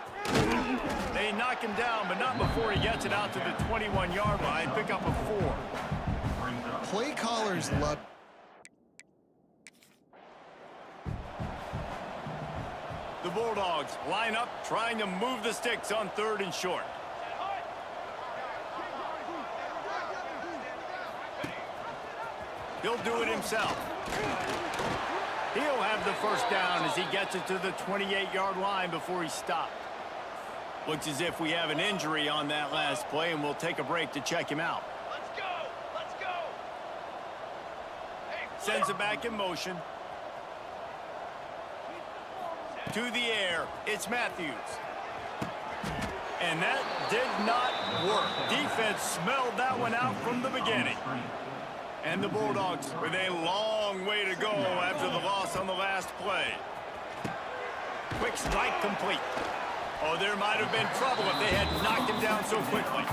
They knock him down, but not before he gets it out to the 21-yard line. Pick up a 4. Play callers love... The Bulldogs line up, trying to move the sticks on 3rd and short. He'll do it himself. He'll have the first down as he gets it to the 28-yard line before he's stopped. Looks as if we have an injury on that last play, and we'll take a break to check him out. Let's go! Let's go! Hey, Sends it back in motion. To the air, it's Matthews. And that did not work. Defense smelled that one out from the beginning. And the Bulldogs with a long way to go after the loss on the last play. Quick strike complete. Oh, there might have been trouble if they had knocked him down so quickly.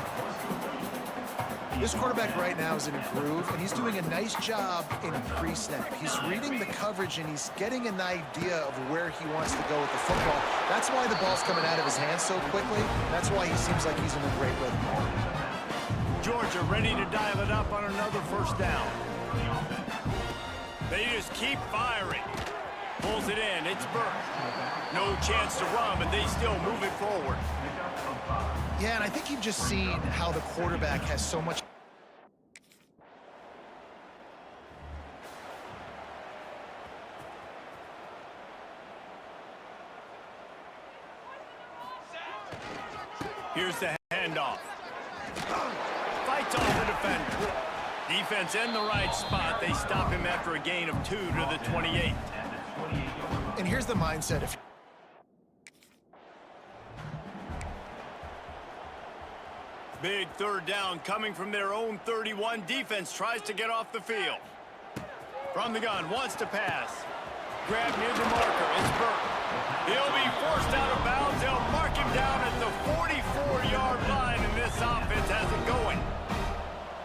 This quarterback right now is in a groove, and he's doing a nice job in pre-snap. He's reading the coverage, and he's getting an idea of where he wants to go with the football. That's why the ball's coming out of his hands so quickly. That's why he seems like he's in a great rhythm. Georgia ready to dial it up on another first down. They just keep firing. Pulls it in. It's Burke. No chance to run, but they still move it forward. Yeah, and I think you've just seen how the quarterback has so much... Here's the handoff. Fights off the defender. Defense in the right spot. They stop him after a gain of 2 to the 28. And here's the mindset of Big third down coming from their own 31. Defense tries to get off the field. From the gun, wants to pass. Grab near the marker, it's Burke. He'll be forced out of bounds. They'll mark him down at the 44-yard line, and this offense has it going.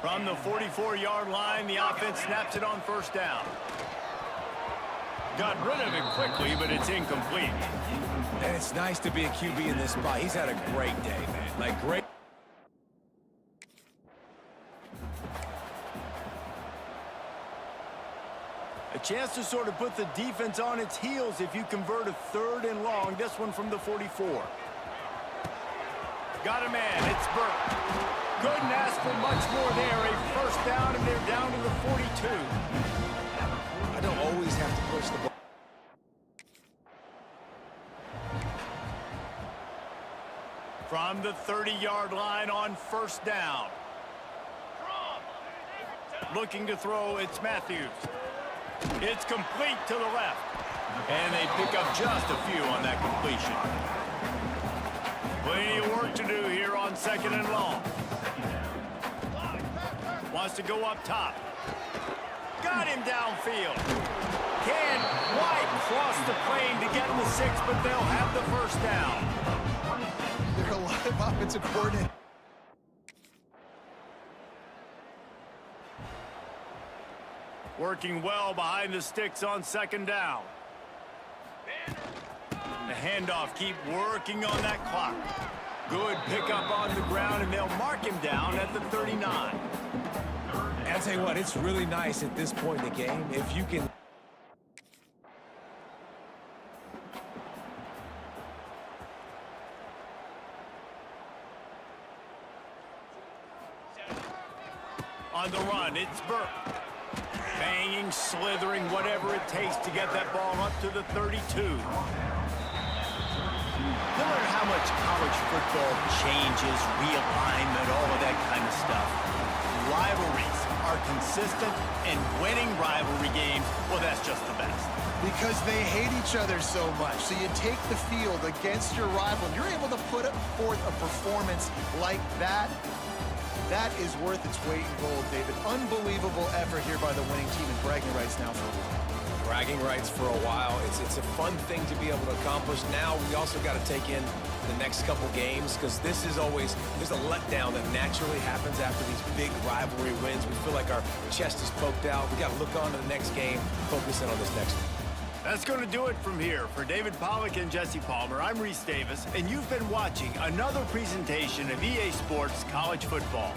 From the 44-yard line, the offense snaps it on first down. Got rid of it quickly, but it's incomplete. And it's nice to be a QB in this spot. He's had a great day, man. Like, great. A chance to sort of put the defense on its heels if you convert a third and long. This one from the 44. Got a man. It's Burke. Couldn't ask for much more there. A first down, and they're down to the 42. I don't always have to push the ball. From the 30-yard line on first down. Looking to throw, it's Matthews. It's complete to the left. And they pick up just a few on that completion. Plenty of work to do here on second and long. Wants to go up top. Got him downfield. Can White cross the plane to get the 6, but they'll have the first down. there are a lot of offensive coordinators. Working well behind the sticks on second down. The handoff, keep working on that clock. Good pickup on the ground, and they'll mark him down at the 39. And I'll tell you what, it's really nice at this point in the game if you can. On the run, it's Burke. Banging, slithering, whatever it takes to get that ball up to the 32. No matter how much college football changes, realignment, all of that kind of stuff, rivalries are consistent, and winning rivalry games, well, that's just the best. Because they hate each other so much. So you take the field against your rival, and you're able to put forth a performance like that. That is worth its weight in gold, David. Unbelievable effort here by the winning team, and bragging rights now for a while. Bragging rights for a while. It's a fun thing to be able to accomplish. Now we also got to take in the next couple games, because this is always, there's a letdown that naturally happens after these big rivalry wins. We feel like our chest is poked out. We got to look on to the next game, focus in on this next one. That's going to do it from here. For David Pollack and Jesse Palmer, I'm Reese Davis, and you've been watching another presentation of EA Sports College Football.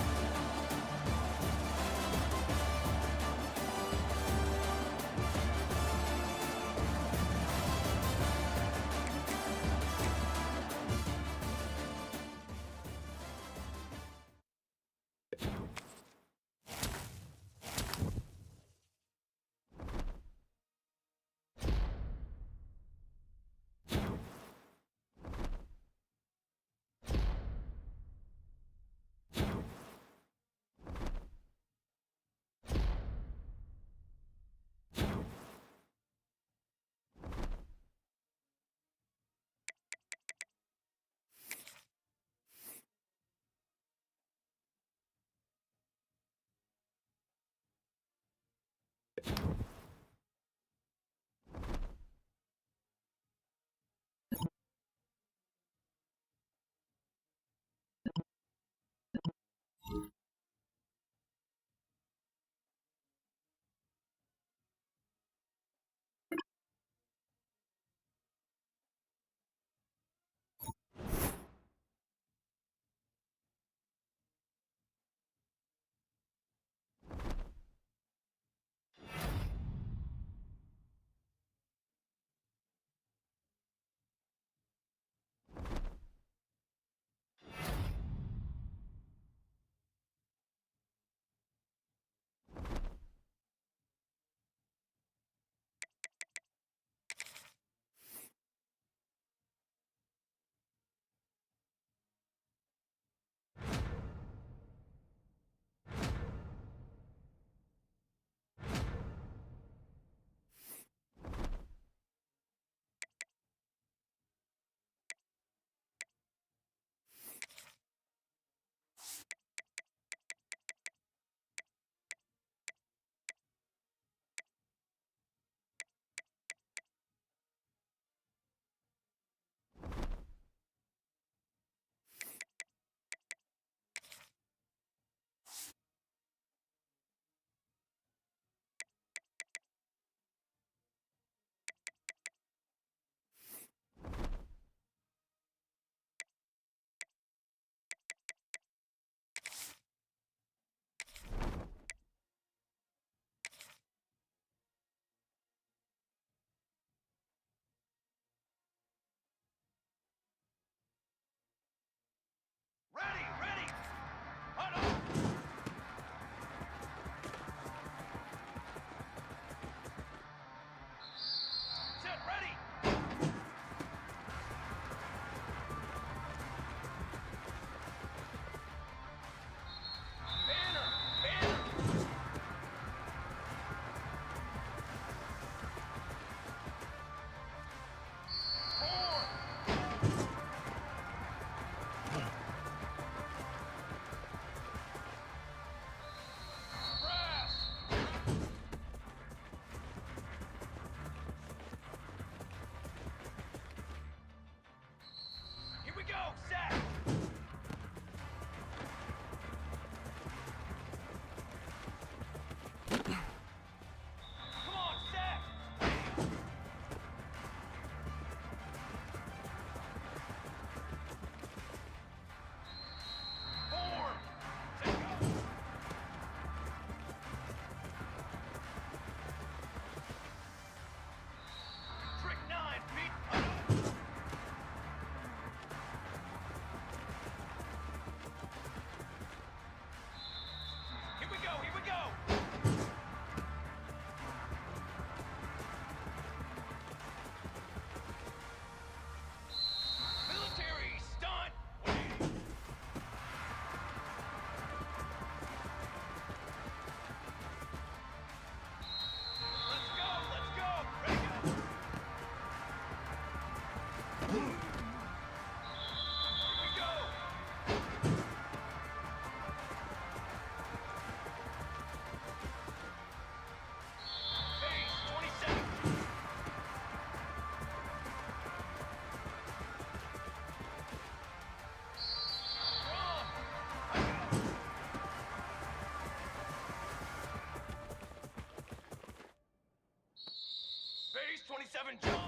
627 John.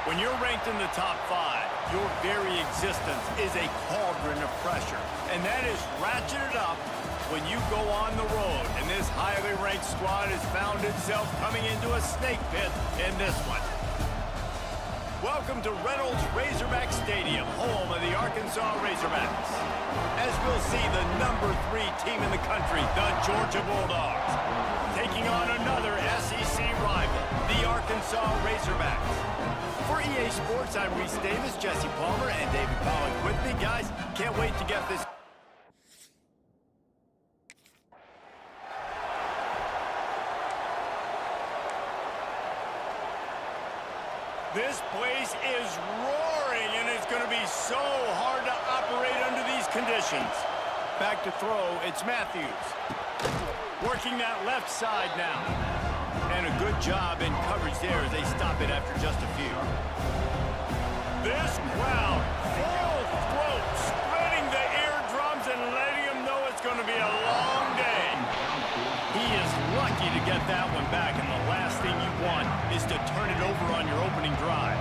When you're ranked in the top 5, your very existence is a cauldron of pressure. And that is ratcheted up when you go on the road. And this highly ranked squad has found itself coming into a snake pit in this one. Welcome to Reynolds Razorback Stadium, home of the Arkansas Razorbacks. As we'll see the number 3 team in the country, the Georgia Bulldogs, taking on another SEC rival, the Arkansas Razorbacks. For EA Sports, I'm Reese Davis, Jesse Palmer, and David Pollock with me. Guys, can't wait to get this. This place is roaring, and it's going to be so hard to operate under these conditions. Back to throw, it's Matthews. Working that left side now. And a good job in coverage there as they stop it after just a few. This crowd, full throat, spreading the eardrums and letting them know it's going to be a long day. He is lucky to get that one back, and the last thing you want is to turn it over on your opening drive.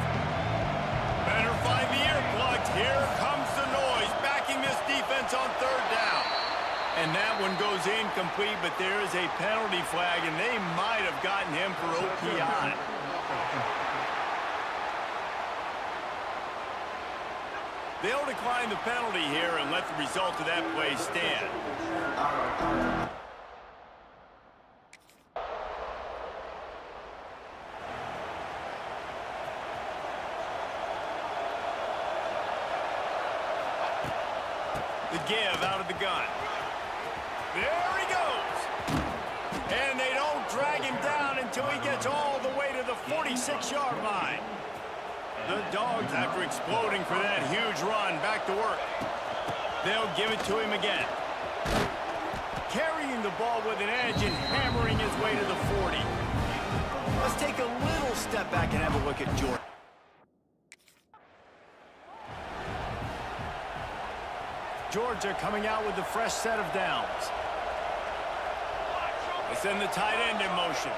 Better find the earplugs. Here comes the noise, backing this defense on third down. And that one goes incomplete, but there is a penalty flag, and they might have gotten him for OPI. They'll decline the penalty here and let the result of that play stand. The give out of the gun. There he goes. And they don't drag him down until he gets all the way to the 46-yard line. The Dogs, after exploding for that huge run, back to work. They'll give it to him again. Carrying the ball with an edge and hammering his way to the 40. Let's take a little step back and have a look at Jordan. Georgia coming out with a fresh set of downs. They send the tight end in motion.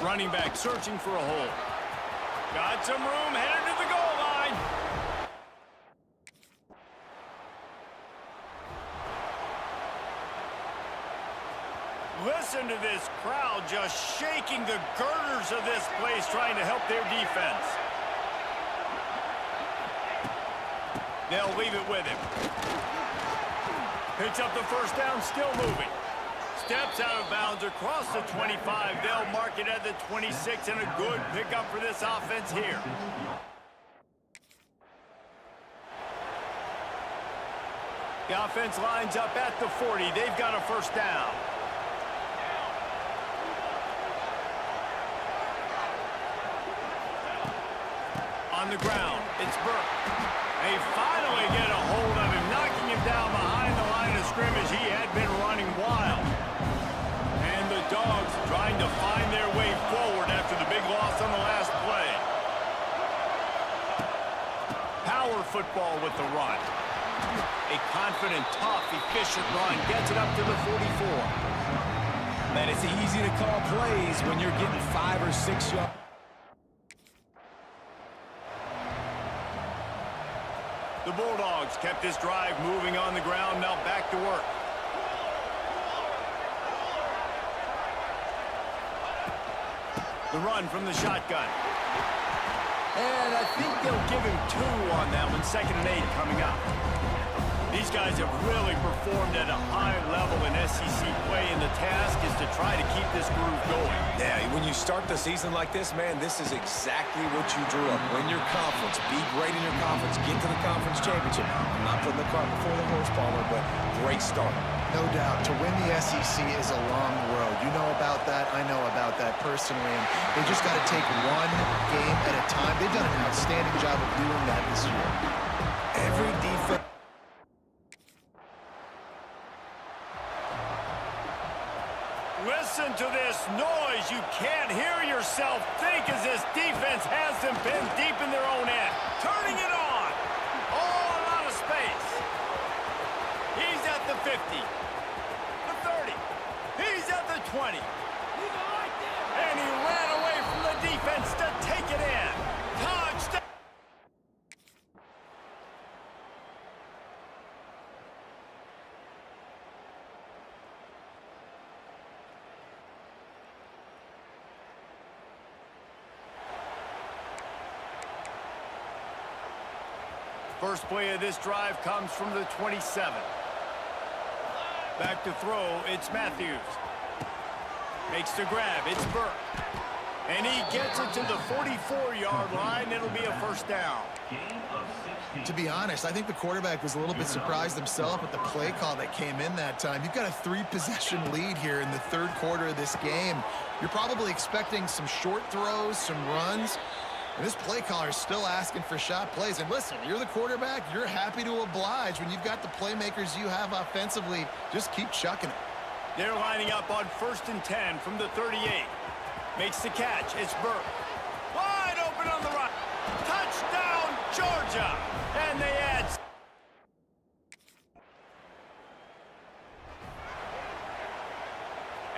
Running back searching for a hole. Got some room, headed to the goal line. Listen to this crowd just shaking the girders of this place, trying to help their defense. They'll leave it with him. Picks up the first down, still moving. Steps out of bounds across the 25. They'll mark it at the 26, and a good pickup for this offense here. The offense lines up at the 40. They've got a first down. On the ground, it's Burke. They finally get a hold of him, knocking him down behind the line of scrimmage. He had been running wild. And the Dogs trying to find their way forward after the big loss on the last play. power football with the run. A confident, tough, efficient run gets it up to the 44. Man, it's easy to call plays when you're getting 5 or 6 yards. The Bulldogs kept this drive moving on the ground, now back to work. The run from the shotgun. And I think they'll give him 2 on that one. 2nd and 8 coming up. These guys have really performed at a high level in SEC play, and the task is to try to keep this groove going. Yeah, when you start the season like this, man, this is exactly what you drew up. Win your conference, be great in your conference, get to the conference championship. I'm not putting the cart before the horse, Palmer, but great start. No doubt. To win the SEC is a long road. You know about that. I know about that personally. And they just got to take one game at a time. They've done an outstanding job of doing that this year. Every defense. Listen to this noise. You can't hear yourself think as this defense has them pinned deep in their own end. Turning it on. All out of space. He's at the 50. The 30. He's at the 20. And he ran away from the defense to take it in. Touchdown. First play of this drive comes from the 27. Back to throw, it's Matthews. Makes the grab, it's Burke. And he gets it to the 44-yard line. It'll be a first down. To be honest, I think the quarterback was a little bit surprised himself with the play call that came in that time. You've got a 3-possession lead here in the 3rd quarter of this game. You're probably expecting some short throws, some runs. And this play caller is still asking for shot plays. And listen, you're the quarterback. You're happy to oblige. When you've got the playmakers you have offensively, just keep chucking it. They're lining up on 1st and 10 from the 38. Makes the catch. It's Burke. Wide open on the right. Touchdown, Georgia. And they add.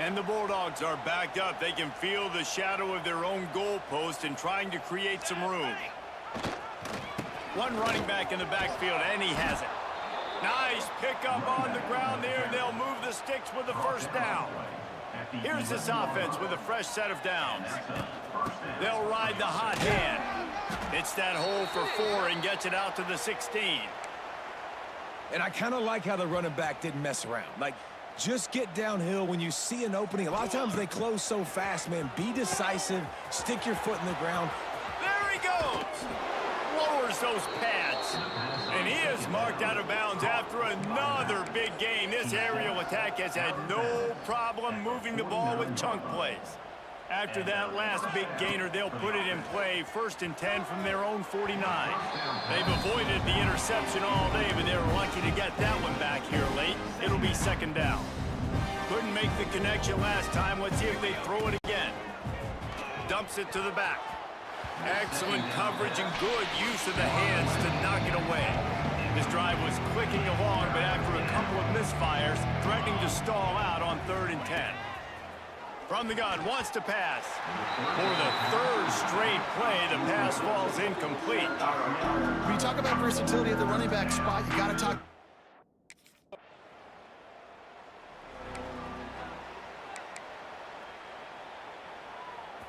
And the Bulldogs are backed up. They can feel the shadow of their own goalpost and trying to create some room. One running back in the backfield, and he has it. Nice pickup on the ground there. They'll move the sticks with the first down. Here's this offense with a fresh set of downs. They'll ride the hot hand. It's that hole for 4 and gets it out to the 16. And I kind of like how the running back didn't mess around. Like, just get downhill when you see an opening. A lot of times they close so fast, man. Be decisive. Stick your foot in the ground. There he goes. Lowers those pads. And he is marked out of bounds after another big gain. This aerial attack has had no problem moving the ball with chunk plays. After that last big gainer, they'll put it in play. 1st and 10 from their own 49. They've avoided the interception all day, but they're lucky to get that one back here late. It'll be 2nd down. Couldn't make the connection last time. Let's see if they throw it again. Dumps it to the back. Excellent coverage and good use of the hands to knock it away. This drive was clicking along, but after a couple of misfires, threatening to stall out on 3rd and 10. From the gun, wants to pass. For the 3rd straight play, the pass falls incomplete. When you talk about versatility at the running back spot, you got to talk.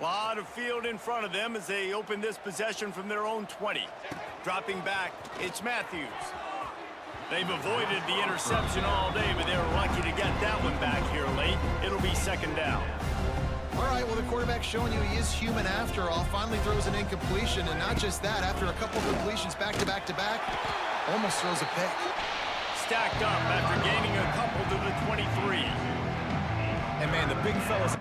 Lot of field in front of them as they open this possession from their own 20. Dropping back, it's Matthews. They've avoided the interception all day, but they're lucky to get that one back here late. It'll be 2nd down. All right, well, the quarterback's showing you he is human after all. Finally throws an incompletion, and not just that, after a couple completions back-to-back-to-back, almost throws a pick. Stacked up after gaining a couple to the 23. And, man, the big fellas.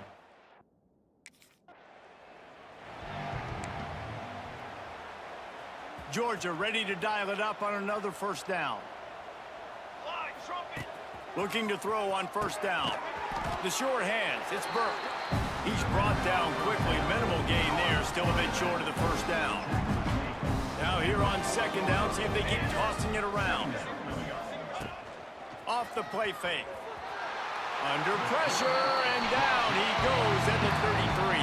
Georgia ready to dial it up on another 1st down. Looking to throw on 1st down. The short hands, it's Burke. He's brought down quickly. Minimal gain there, still a bit short of the 1st down. Now here on second down. See if they keep tossing it around. Off the play fake. Under pressure, and down he goes at the 33.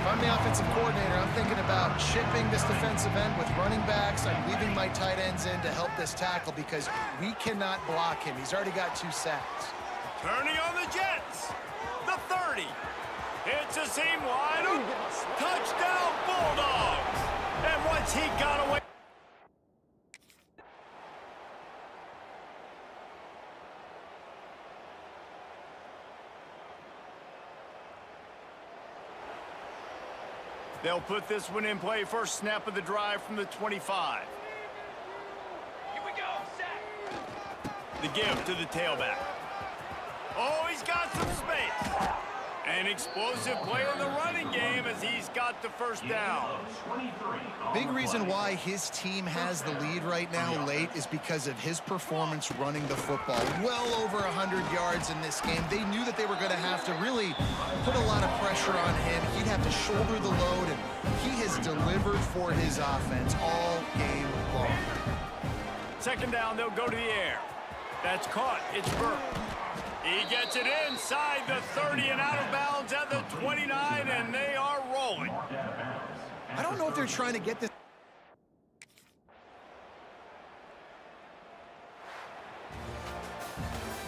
If I'm the offensive coordinator, I'm thinking about chipping this defensive end with running backs. I'm leaving my tight ends in to help this tackle because we cannot block him. He's already got 2 sacks. Turning on the Jets. The 30. It's a seam wide. Touchdown Bulldogs. And once he got away. They'll put this one in play. First snap of the drive from the 25. Here we go, set. The give to the tailback. Oh, he's got some space. An explosive play in the running game as he's got the first down. Big reason why his team has the lead right now late is because of his performance running the football. Well over 100 yards in this game. They knew that they were going to have to really put a lot of pressure on him. He'd have to shoulder the load, and he has delivered for his offense all game long. Second down, they'll go to the air. That's caught. It's Burke. He gets it inside the 30 and out of bounds at the 29, and they are rolling. I don't know if they're trying to get this.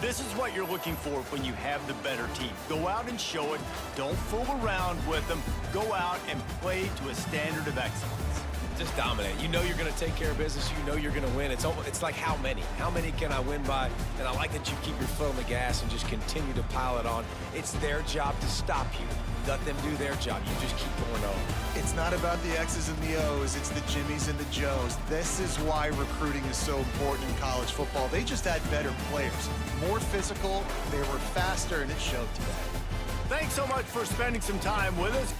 This is what you're looking for when you have the better team. Go out and show it. Don't fool around with them. Go out and play to a standard of excellence. Just dominate. You know you're going to take care of business. You know you're going to win. It's like how many? How many can I win by? And I like that you keep your foot on the gas and just continue to pile it on. It's their job to stop you. Let them do their job. You just keep going on. It's not about the X's and the O's. It's the Jimmies and the Joes. This is why recruiting is so important in college football. They just had better players. More physical, they were faster, and it showed today. Thanks so much for spending some time with us.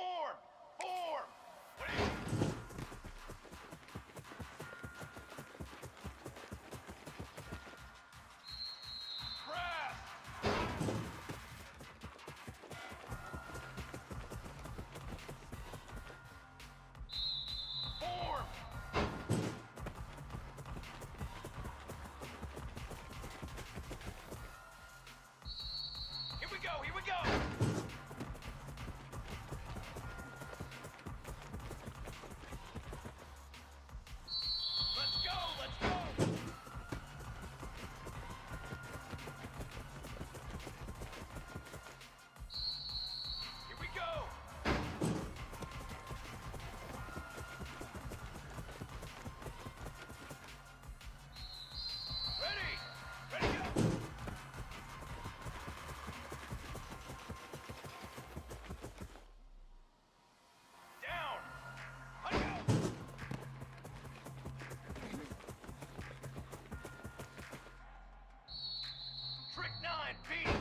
Form! Form! Press! Form! Here we go, here we go! Let's go, let's go! Here we go! Ready! Ready, go! Down! Hurry up! Trick 9, beat!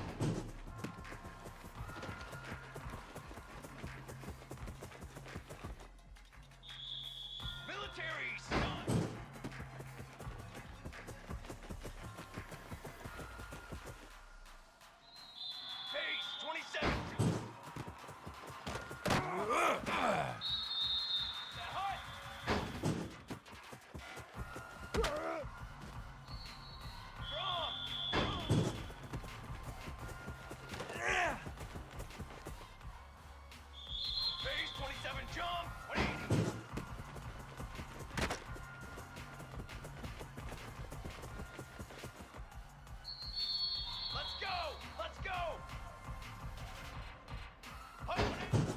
Military stun! Pace 27. That hot? Strong! Pace 27, jump! 180. Let's go! Let's go! 180.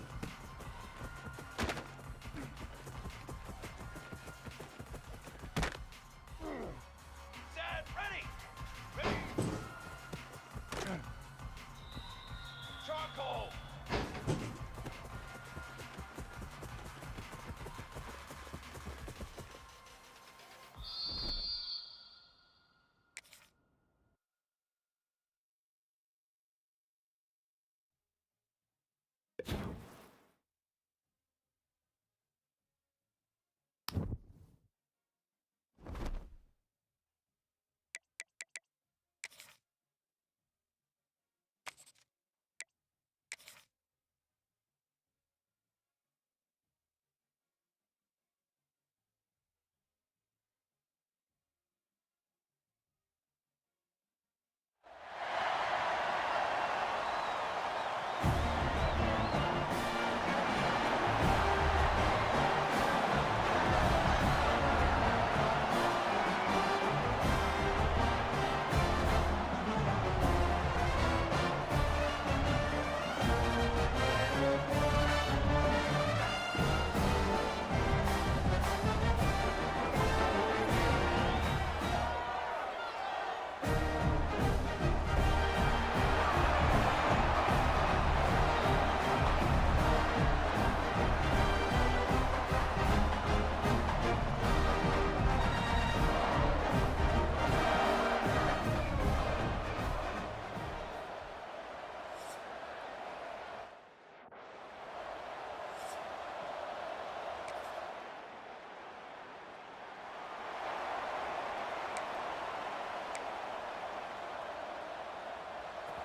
Set, ready! Ready! Charcoal!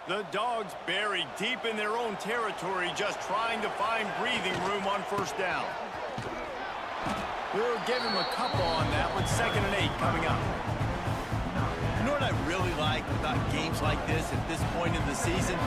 The Dogs buried deep in their own territory, just trying to find breathing room on first down. We'll give him a couple on that with 2nd and 8 coming up. You know what I really like about games like this at this point in the season?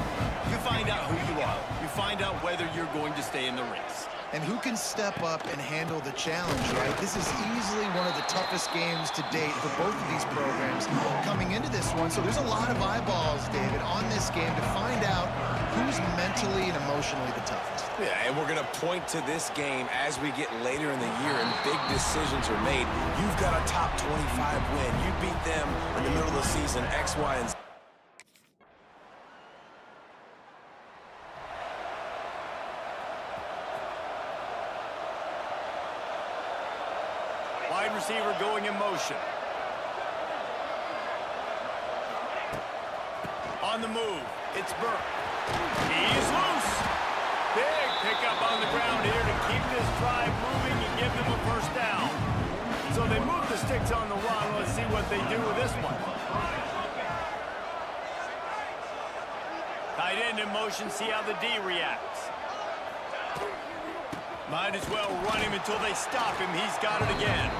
You find out who you are. You find out whether you're going to stay in the race. And who can step up and handle the challenge, right? This is easily one of the toughest games to date for both of these programs coming into this one. So there's a lot of eyeballs, David, on this game to find out who's mentally and emotionally the toughest. Yeah, and we're going to point to this game as we get later in the year and big decisions are made. You've got a top 25 win. You beat them in the middle of the season, X, Y, and Z. Wide receiver going in motion. On the move, it's Burke. He's loose. Big pickup on the ground here to keep this drive moving and give them a first down. So they move the sticks on the run. Let's see what they do with this one. Tight end in motion, see how the D reacts. Might as well run him until they stop him. He's got it again.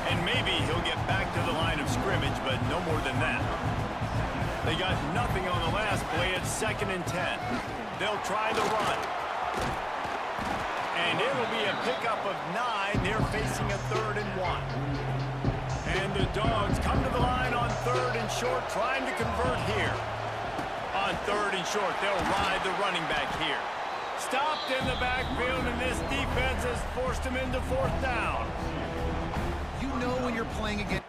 And maybe he'll get back to the line of scrimmage, but no more than that. They got nothing on the last play. It's 2nd and 10. They'll try the run. And it'll be a pickup of 9. They're facing a 3rd and 1. And the Dogs come to the line on 3rd and short, trying to convert here. On 3rd and short, they'll ride the running back here. Stopped in the backfield, and this defense has forced him into 4th down. You know when you're playing against...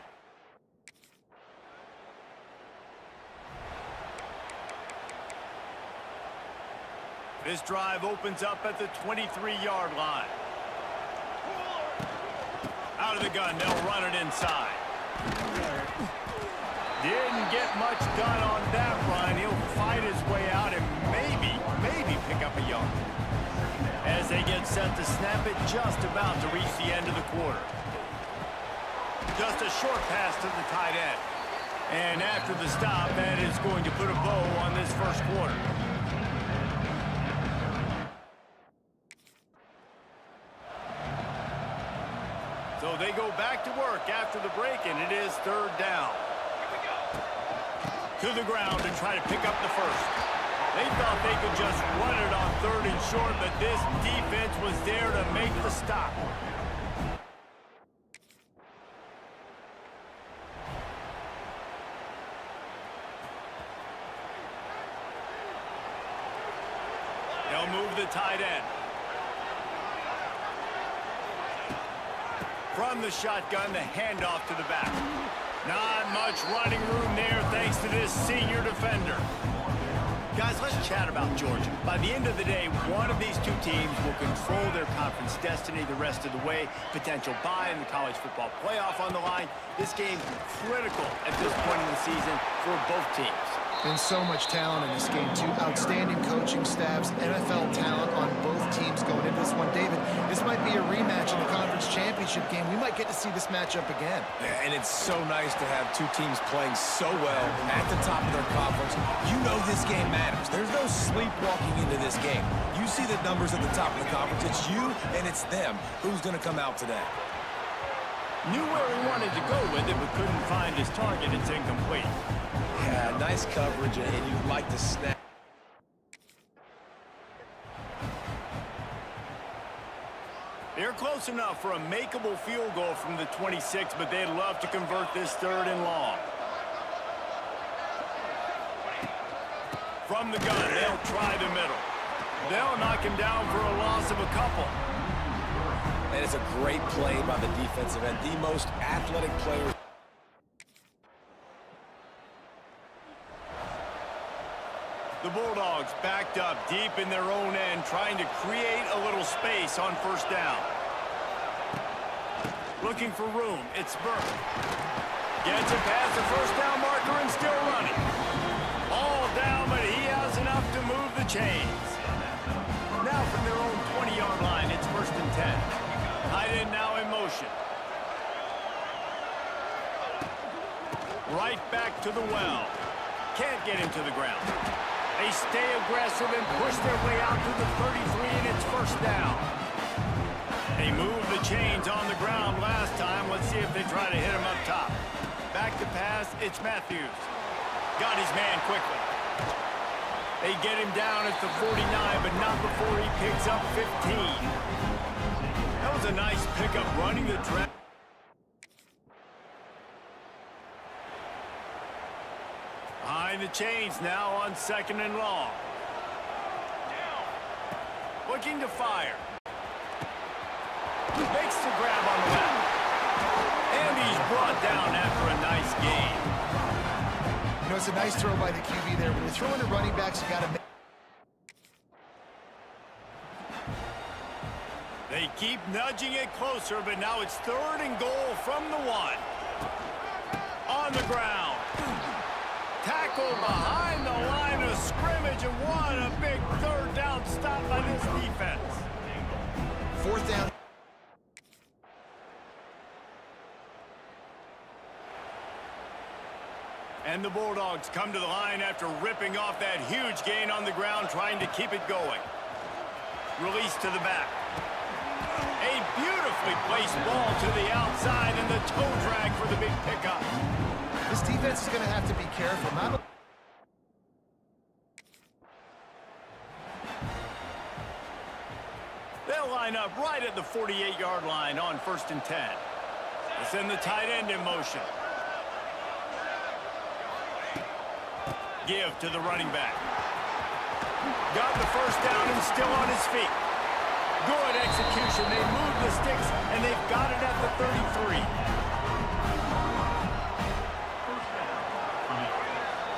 This drive opens up at the 23-yard line. Out of the gun, they'll run it inside. Didn't get much done on that run. He'll fight his way out and maybe pick up a yard. As they get set to snap it, just about to reach the end of the quarter. Just a short pass to the tight end. And after the stop, that is going to put a bow on this first quarter. So they go back to work after the break, and it is 3rd down. To the ground and try to pick up the first. They thought they could just run it on 3rd and short, but this defense was there to make the stop. They'll move the tight end. From the shotgun, the handoff to the back. Not much running room there thanks to this senior defender. Guys, let's chat about Georgia. By the end of the day, one of these two teams will control their conference destiny the rest of the way. Potential bye in the college football playoff on the line. This game critical at this point in the season for both teams. And so much talent in this game, too. Outstanding coaching staffs, NFL talent on both teams going into this one. David, this might be a rematch in the conference championship game. We might get to see this matchup again. And it's so nice to have two teams playing so well at the top of their conference. You know this game matters. There's no sleepwalking into this game. You see the numbers at the top of the conference. It's you and it's them. Who's going to come out today? Knew where he wanted to go with it, but couldn't find his target. It's incomplete. Yeah, nice coverage, and you'd like to snap. They're close enough for a makeable field goal from the 26, but they'd love to convert this 3rd and long. From the gun, they'll try the middle. They'll knock him down for a loss of a couple. And it's a great play by the defensive end, the most athletic player. The Bulldogs backed up deep in their own end, trying to create a little space on 1st down. Looking for room, it's Burke. Gets it past the 1st down marker and still running. All down, but he has enough to move the chains. Now from their own 20-yard line, it's 1st and 10. Tight end now in motion. Right back to the well. Can't get him to the ground. They stay aggressive and push their way out to the 33, and it's 1st down. They moved the chains on the ground last time. Let's see if they try to hit him up top. Back to pass, it's Matthews. Got his man quickly. They get him down at the 49, but not before he picks up 15. That was a nice pickup running the track. Behind the chains now on 2nd and long. Looking to fire. Makes the grab on the left. And he's brought down after a nice gain. You know, it's a nice throw by the QB there. When you're throwing to running backs, you got to make... They keep nudging it closer, but now it's 3rd and goal from the 1. On the ground. Tackle behind the line of scrimmage, and what a big 3rd down Good stop by this defense. Fourth down. And the Bulldogs come to the line after ripping off that huge gain on the ground, trying to keep it going. Release to the back. A beautifully placed ball to the outside, and the toe drag for the big pickup. This defense is going to have to be careful. They'll line up right at the 48-yard line on 1st and 10. They send the tight end in motion. Give to the running back. Got the first down and still on his feet. Good execution. They move the sticks, and they've got it at the 33.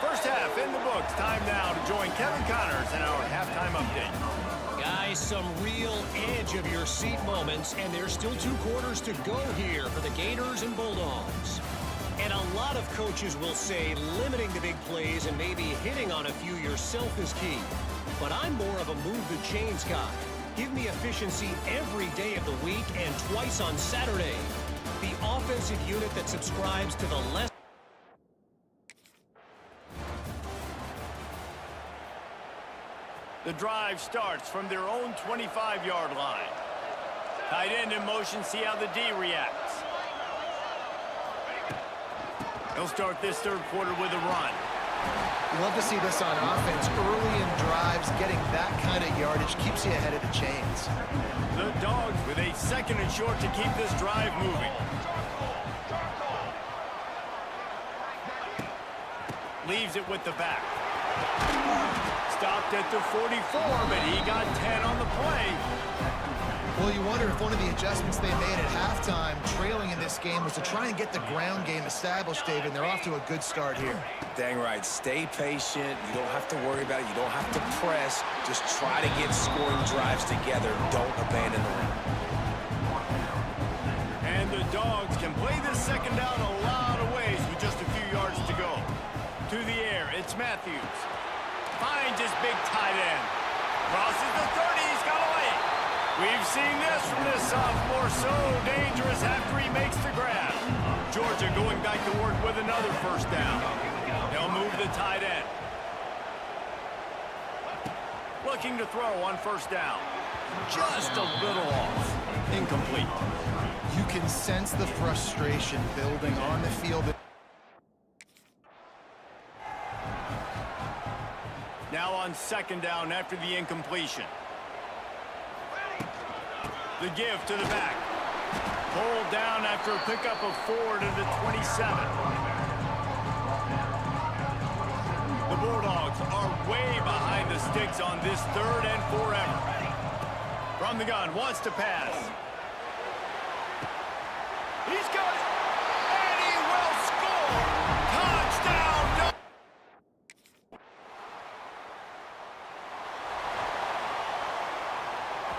First half in the books. Time now to join Kevin Connors in our halftime update. Guys, some real edge of your seat moments, and there's still 2 quarters to go here for the Gators and Bulldogs. And a lot of coaches will say limiting the big plays and maybe hitting on a few yourself is key. But I'm more of a move the chains guy. Give me efficiency every day of the week and twice on Saturday. The offensive unit that subscribes to the less. The drive starts from their own 25-yard line. Tight end in motion, see how the D reacts. He'll start this third quarter with a run. You love to see this on offense. Early in drives, getting that kind of yardage keeps you ahead of the chains. The Dogs with a 2nd and short to keep this drive moving. Leaves it with the back. Stopped at the 44, but he got 10 on the play. Well, you wonder if one of the adjustments they made at halftime, trailing in this game, was to try and get the ground game established, David, and they're off to a good start here. Dang right. Stay patient. You don't have to worry about it. You don't have to press. Just try to get scoring drives together. Don't abandon the run. And the Dogs can play this 2nd down a lot of ways with just a few yards to go. To the air, it's Matthews. Finds his big tight end. Crosses the 30, he's got away. We've seen this from this sophomore, so dangerous after he makes the grab. Georgia going back to work with another 1st down. They'll move the tight end. Looking to throw on 1st down. Just a little off. Incomplete. You can sense the frustration building on the field. Now on 2nd down after the incompletion. The give to the back. Pulled down after a pickup of 4 to the 27. The Bulldogs are way behind the sticks on this 3rd and forever. From the gun, wants to pass. He's got it! And he will score! Touchdown!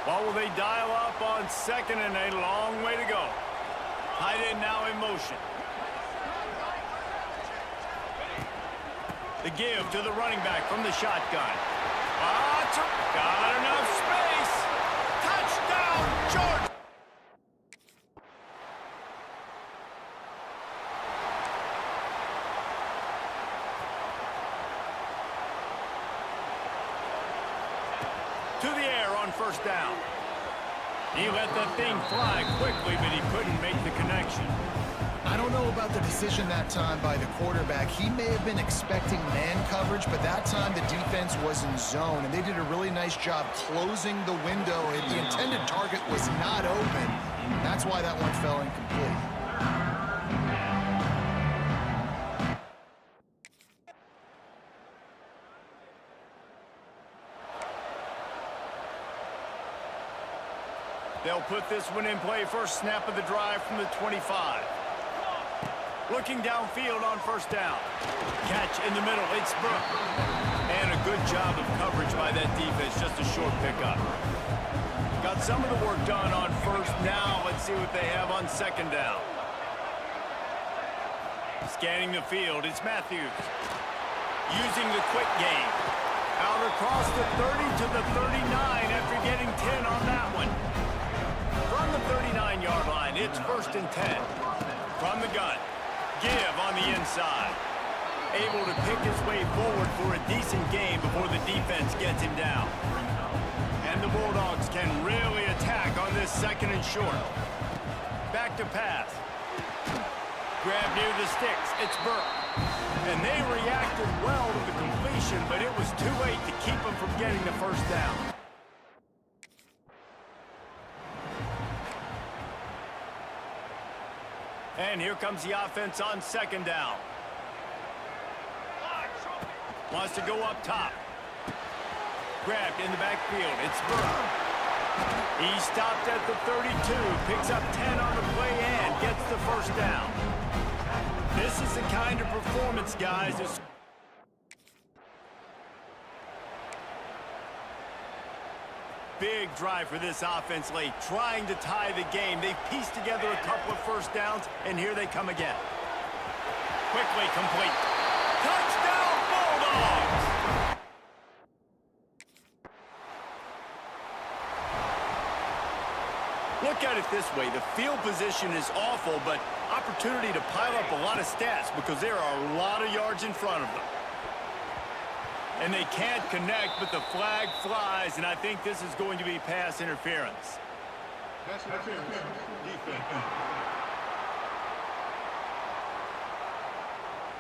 What will they dial up on 2nd and a long way to go? Tight end now in motion. The give to the running back from the shotgun. Got enough space. Touchdown, Georgia! To the air on 1st down. He let that thing fly quickly, but he couldn't make the connection. I don't know about the decision that time by the quarterback. He may have been expecting man coverage, but that time the defense was in zone, and they did a really nice job closing the window. The intended target was not open. That's why that one fell incomplete. They'll put this one in play. First snap of the drive from the 25. Looking downfield on 1st down. Catch in the middle. It's Brooke. And a good job of coverage by that defense. Just a short pickup. Got some of the work done on 1st. Now let's see what they have on 2nd down. Scanning the field. It's Matthews. Using the quick game. Out across the 30 to the 39 after getting 10 on that one. From the 39-yard line, it's 1st and 10. From the gun, give on the inside. Able to pick his way forward for a decent game before the defense gets him down. And the Bulldogs can really attack on this 2nd and short. Back to pass. Grab near the sticks. It's Burke. And they reacted well to the completion, but it was too late to keep them from getting the 1st down. And here comes the offense on 2nd down. Wants to go up top. Grabbed in the backfield. It's Burke. He stopped at the 32, picks up 10 on the play and gets the 1st down. This is the kind of performance, guys. Big drive for this offense late, trying to tie the game. They've pieced together a couple of 1st downs, and here they come again. Quickly complete. Touchdown, Bulldogs! Look at it this way. The field position is awful, but opportunity to pile up a lot of stats because there are a lot of yards in front of them. And they can't connect, but the flag flies, and I think this is going to be pass interference. Pass interference. Defense.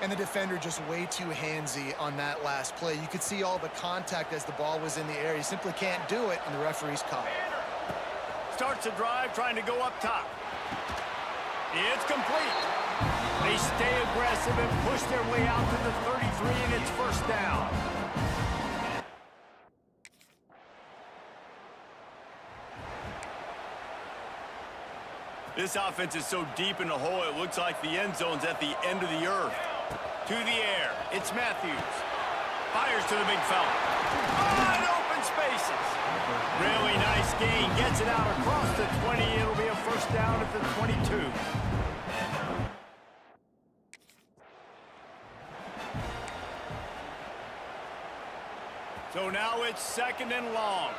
And the defender just way too handsy on that last play. You could see all the contact as the ball was in the air. He simply can't do it, and the referee's caught it. Starts a drive, trying to go up top. It's complete. They stay aggressive and push their way out to the 33, and it's 1st down. This offense is so deep in the hole, it looks like the end zone's at the end of the earth. To the air, it's Matthews. Fires to the big fella. Wide open spaces. Really nice gain. Gets it out across the 20. It'll be a 1st down at the 22. So now it's 2nd and long.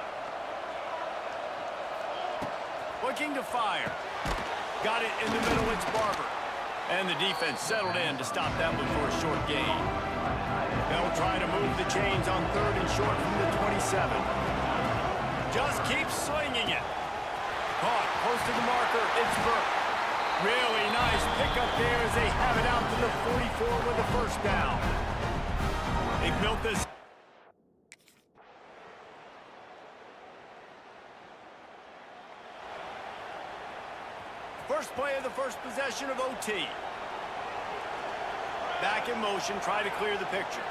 Looking to fire. Got it in the middle. It's Barber. And the defense settled in to stop that one for a short gain. They'll try to move the chains on 3rd and short from the 27. Just keep slinging it. Caught close to the marker. It's Burke. Really nice pickup there as they have it out to the 44 with a 1st down. They built this. First play of the first possession of OT. Back in motion, try to clear the picture.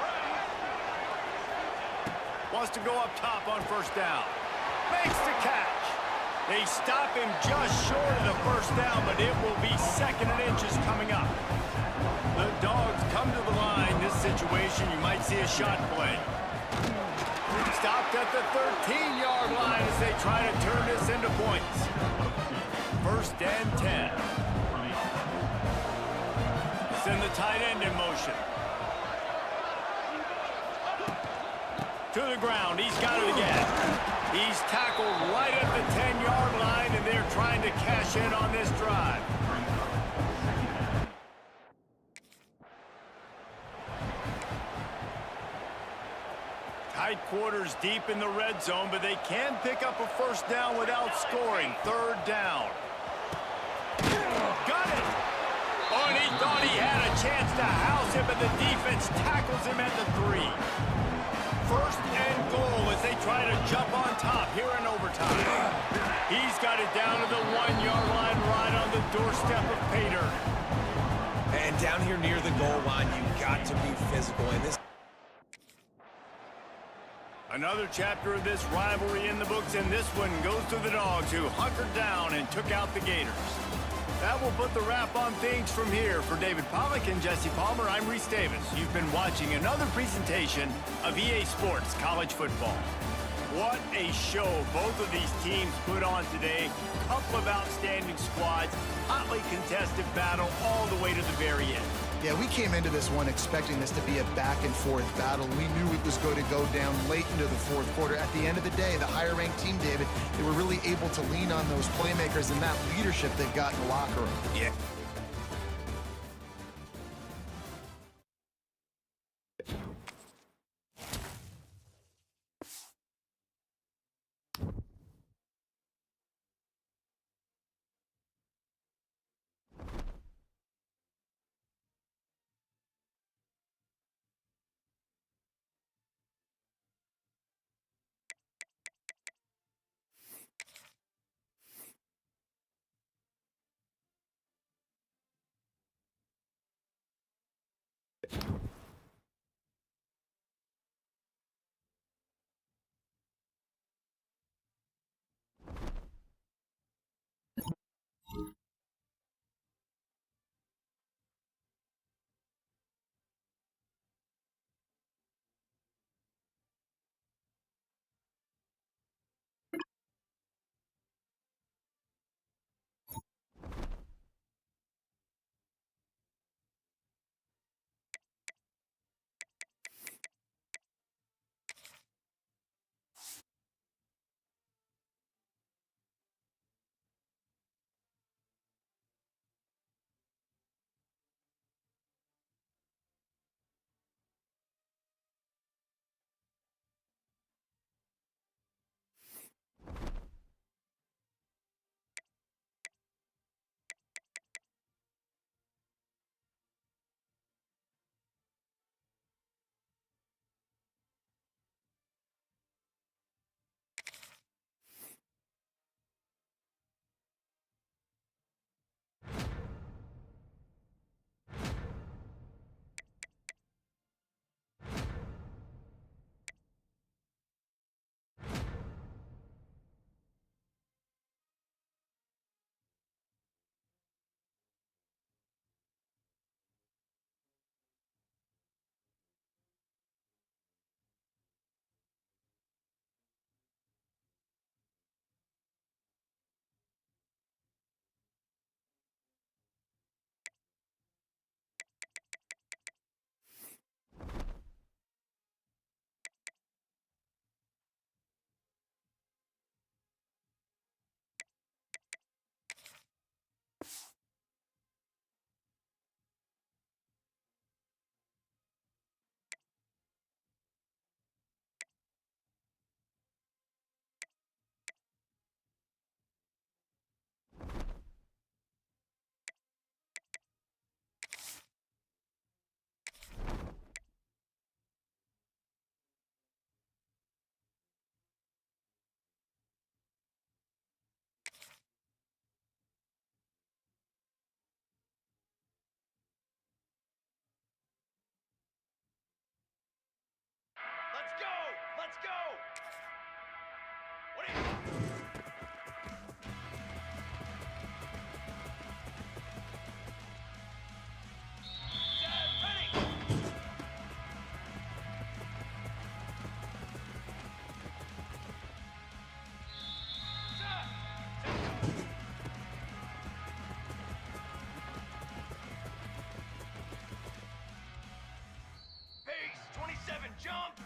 Wants to go up top on 1st down. Makes the catch. They stop him just short of the 1st down, but it will be 2nd and inches coming up. The Dogs come to the line. This situation, you might see a shot play. Stopped at the 13-yard line as they try to turn this into points. 1st and 10. Send the tight end in motion. To the ground. He's got it again. He's tackled right at the 10-yard line, and they're trying to cash in on this drive. Tight quarters deep in the red zone, but they can pick up a 1st down without scoring. 3rd down. Got it! Oh, and he thought he had a chance to house him, but the defense tackles him at the 3. 1st and goal as they try to jump on top here in overtime. He's got it down to the 1-yard line right on the doorstep of Pater. And down here near the goal line, you've got to be physical in this. Another chapter of this rivalry in the books, and this one goes to the Dogs, who hunkered down and took out the Gators. That will put the wrap on things from here. For David Pollack and Jesse Palmer, I'm Reese Davis. You've been watching another presentation of EA Sports College Football. What a show both of these teams put on today. Couple of outstanding squads, hotly contested battle all the way to the very end. Yeah, we came into this one expecting this to be a back-and-forth battle. We knew it was going to go down late into the fourth quarter. At the end of the day, the higher-ranked team, David, they were really able to lean on those playmakers and that leadership they've got in the locker room. Yeah. Let's go! Let's go! What do you... Set, ready! Pace, 27, jump!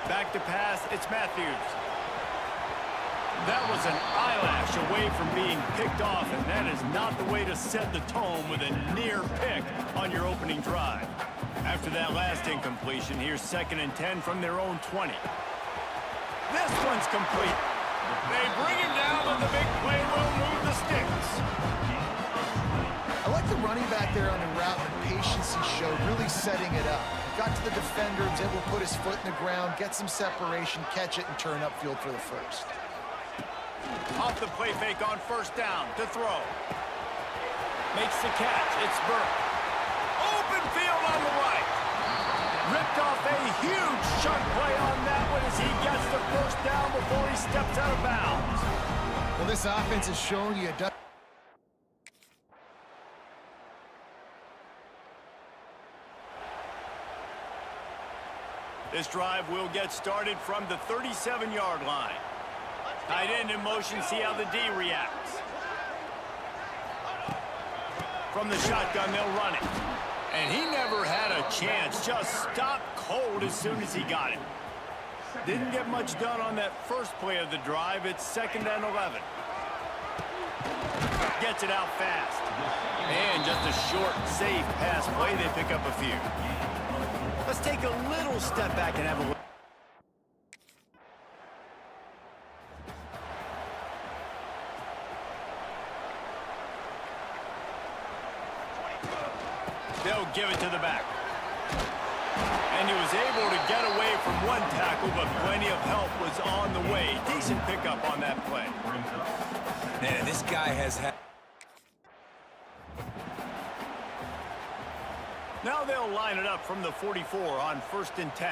Back to pass, it's Matthews. That was an eyelash away from being picked off, and that is not the way to set the tone with a near pick on your opening drive. After that last incompletion, here's 2nd and 10 from their own 20. This one's complete. They bring him down, but the big play will move the sticks. I like the running back there on the route, the patience he showed, really setting it up. Got to the defender, was able to put his foot in the ground, get some separation, catch it, and turn upfield for the first. Off the play fake on 1st down to throw. Makes the catch. It's Burke. Open field on the right. Ripped off a huge chunk play on that one as he gets the 1st down before he steps out of bounds. Well, this offense is showing you it does. This drive will get started from the 37-yard line. Tight end in motion, see how the D reacts. From the shotgun, they'll run it. And he never had a chance, just stopped cold as soon as he got it. Didn't get much done on that first play of the drive. It's 2nd and 11. Gets it out fast. And just a short, safe pass play, they pick up a few. Let's take a little step back and have a look. They'll give it to the back. And he was able to get away from one tackle, but plenty of help was on the way. Decent pickup on that play. Man, this guy has had... Now they'll line it up from the 44 on 1st and 10.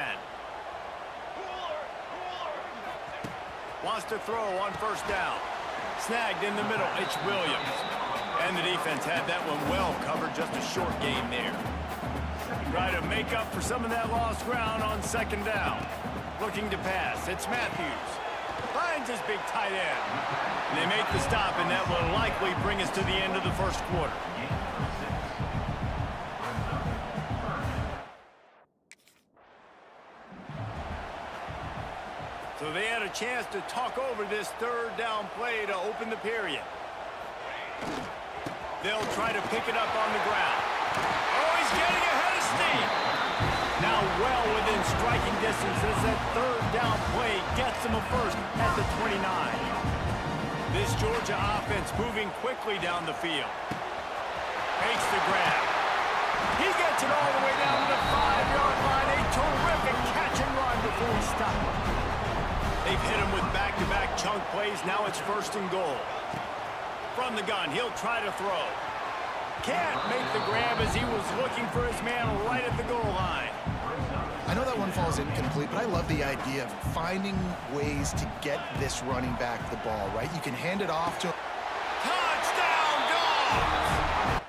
Wants to throw on 1st down. Snagged in the middle, it's Williams. And the defense had that one well covered, just a short gain there. Try to make up for some of that lost ground on 2nd down. Looking to pass, it's Matthews. Finds his big tight end. And they make the stop, and that will likely bring us to the end of the 1st quarter. So they had a chance to talk over this 3rd down play to open the period. They'll try to pick it up on the ground. Oh, he's getting ahead of steam. Now well within striking distance as that 3rd down play gets him a first at the 29. This Georgia offense moving quickly down the field. Makes the grab. He gets it all the way down to the 5-yard line. A terrific catch and run before he stopped. They've hit him with back-to-back chunk plays. Now it's 1st and goal. From the gun, he'll try to throw. Can't make the grab as he was looking for his man right at the goal line. I know that one falls incomplete, but I love the idea of finding ways to get this running back the ball, right? You can hand it off to... Touchdown, Dogs!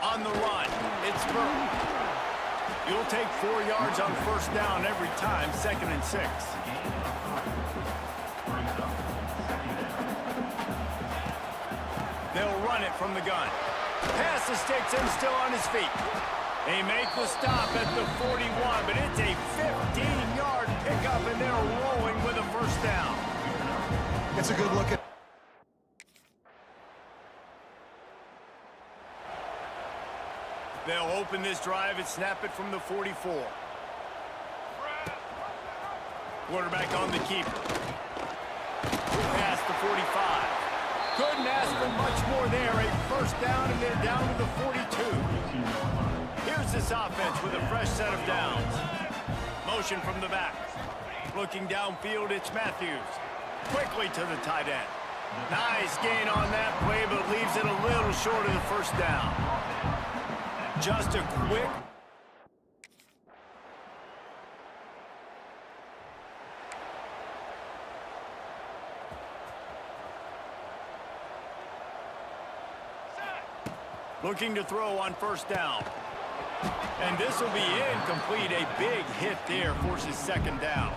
On the run, it's Burke. You'll take 4 yards on 1st down every time, 2nd and 6. They'll run it from the gun. Pass the sticks and still on his feet. They make the stop at the 41, but it's a 15-yard pickup, and they're rolling with a 1st down. It's a good look at... They'll open this drive and snap it from the 44. Quarterback on the keeper. Past the 45. Couldn't ask for much more there. A 1st down, and they're down to the 42. Here's this offense with a fresh set of downs. Motion from the back. Looking downfield, it's Matthews. Quickly to the tight end. Nice gain on that play, but leaves it a little short of the 1st down. Just a quick... Looking to throw on 1st down. And this will be incomplete. A big hit there forces 2nd down.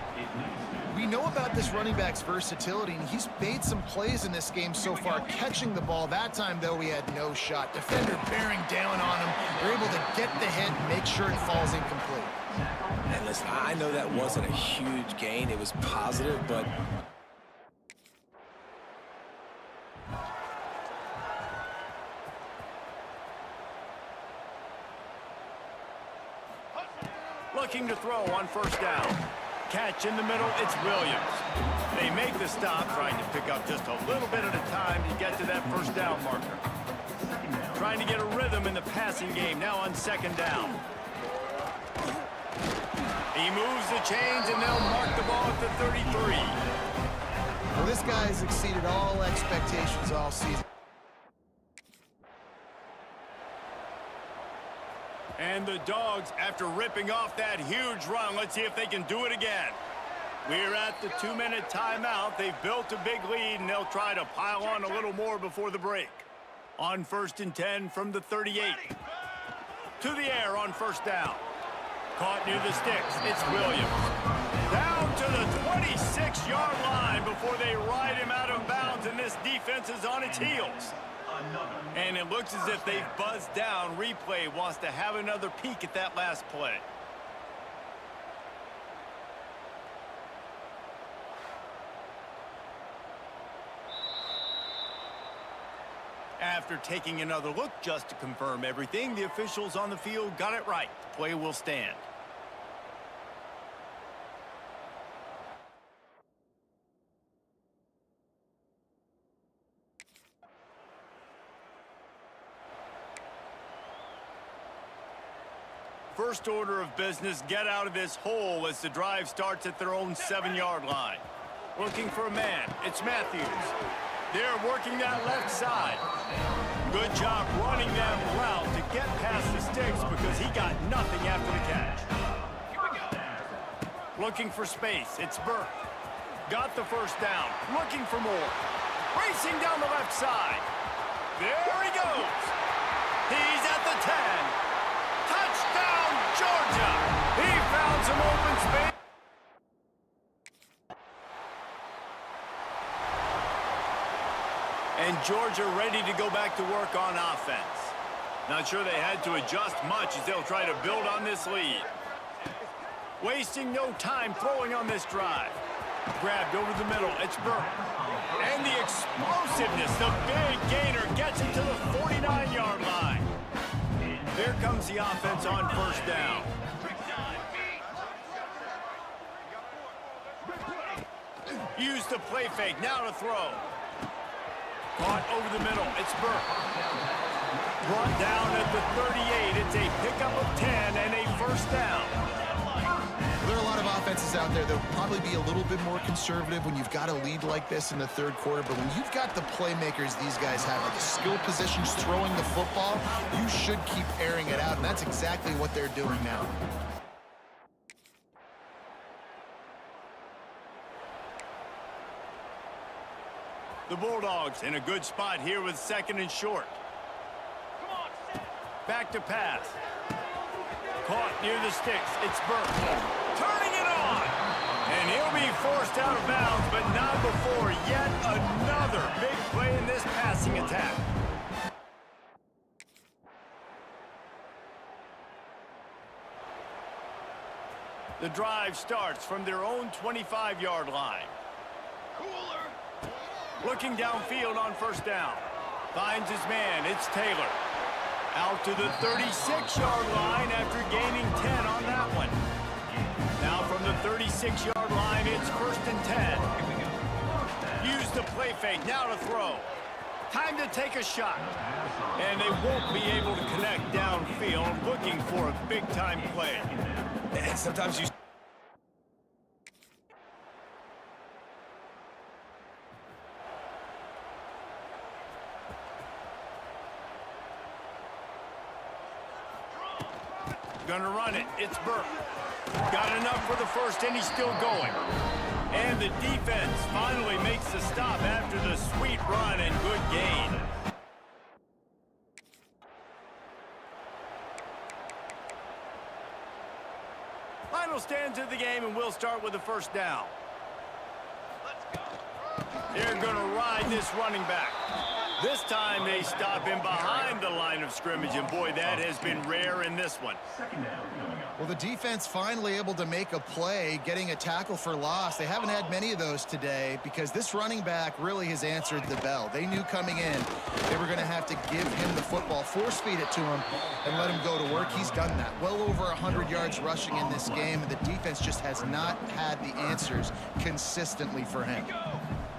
We know about this running back's versatility, and he's made some plays in this game so far, catching the ball. That time, though, he had no shot. Defender bearing down on him. They're able to get the hit and make sure it falls incomplete. And listen, I know that wasn't a huge gain. It was positive, but... Looking to throw on first down. Catch in the middle, it's Williams. They make the stop, trying to pick up just a little bit at a time to get to that first down marker. Trying to get a rhythm in the passing game, now on second down. He moves the chains, and they'll mark the ball at the 33. Well, this guy has exceeded all expectations all season. And the Dogs, after ripping off that huge run, let's see if they can do it again. We're at the 2-minute timeout. They've built a big lead, and they'll try to pile on a little more before the break. On 1st and 10 from the 38. To the air on first down. Caught near the sticks. It's Williams. Down to the 26-yard line before they ride him out of bounds, and this defense is on its heels. And it looks as if they've buzzed down. Replay wants to have another peek at that last play. After taking another look just to confirm everything, the officials on the field got it right. The play will stand. First order of business, get out of this hole as the drive starts at their own 7-yard line. Looking for a man, it's Matthews. They're working that left side. Good job running that route to get past the sticks because he got nothing after the catch. Looking for space, it's Burke. Got the first down, looking for more. Racing down the left side. There he goes. He's at the 10. Touchdown, Georgia! He found some open space. And Georgia ready to go back to work on offense. Not sure they had to adjust much as they'll try to build on this lead. Wasting no time throwing on this drive. Grabbed over the middle, it's Burke. And the explosiveness, the big gainer gets him to the 49-yard line. Here comes the offense on first down. Use the play fake, now to throw. Caught over the middle, it's Burke. Brought down at the 38, it's a pickup of 10 and a first down. There are a lot of offenses out there that will probably be a little bit more conservative when you've got a lead like this in the third quarter, but when you've got the playmakers these guys have at the skill positions throwing the football, you should keep airing it out, and that's exactly what they're doing now. The Bulldogs in a good spot here with 2nd and short. Back to pass. Caught near the sticks, it's Burke. Turning it on! And he'll be forced out of bounds, but not before yet another big play in this passing attack. The drive starts from their own 25-yard line. Looking downfield on first down. Finds his man, it's Taylor. Out to the 36-yard line after gaining 10 on that one. Now from the 36-yard line, it's 1st and 10. Use the play fake, now to throw. Time to take a shot. And they won't be able to connect downfield, looking for a big-time play. And sometimes you... Gonna run it, it's Burke. Got enough for the first, and he's still going. And the defense finally makes the stop after the sweet run and good gain. Final stands of the game, and we'll start with the first down. They're going to ride this running back. This time they stop him behind the line of scrimmage, and boy, that has been rare in this one. Well, the defense finally able to make a play, getting a tackle for loss. They haven't had many of those today because this running back really has answered the bell. They knew coming in they were going to have to give him the football, force feed it to him, and let him go to work. He's done that. Well over 100 yards rushing in this game, and the defense just has not had the answers consistently for him.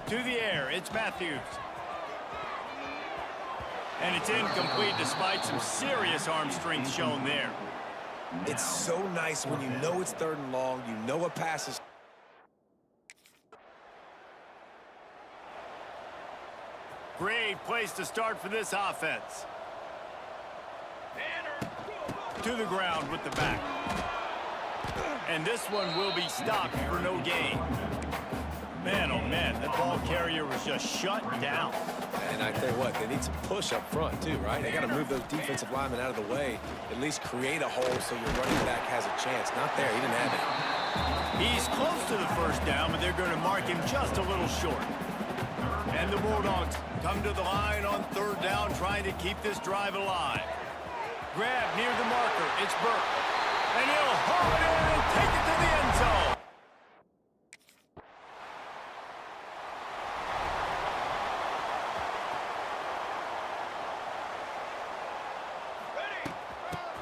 To the air, it's Matthews. And it's incomplete despite some serious arm strength shown there. It's so nice when you know it's 3rd and long, you know a pass is... Great place to start for this offense. To the ground with the back. And this one will be stopped for no gain. Man, oh man, that ball carrier was just shut down. And I tell you what, they need some push up front too, right? They got to move those defensive linemen out of the way, at least create a hole so your running back has a chance. Not there, he didn't have it. He's close to the first down, but they're going to mark him just a little short. And the Bulldogs come to the line on 3rd down, trying to keep this drive alive. Grab near the marker, it's Burke. And he'll haul it in and take it to the end zone.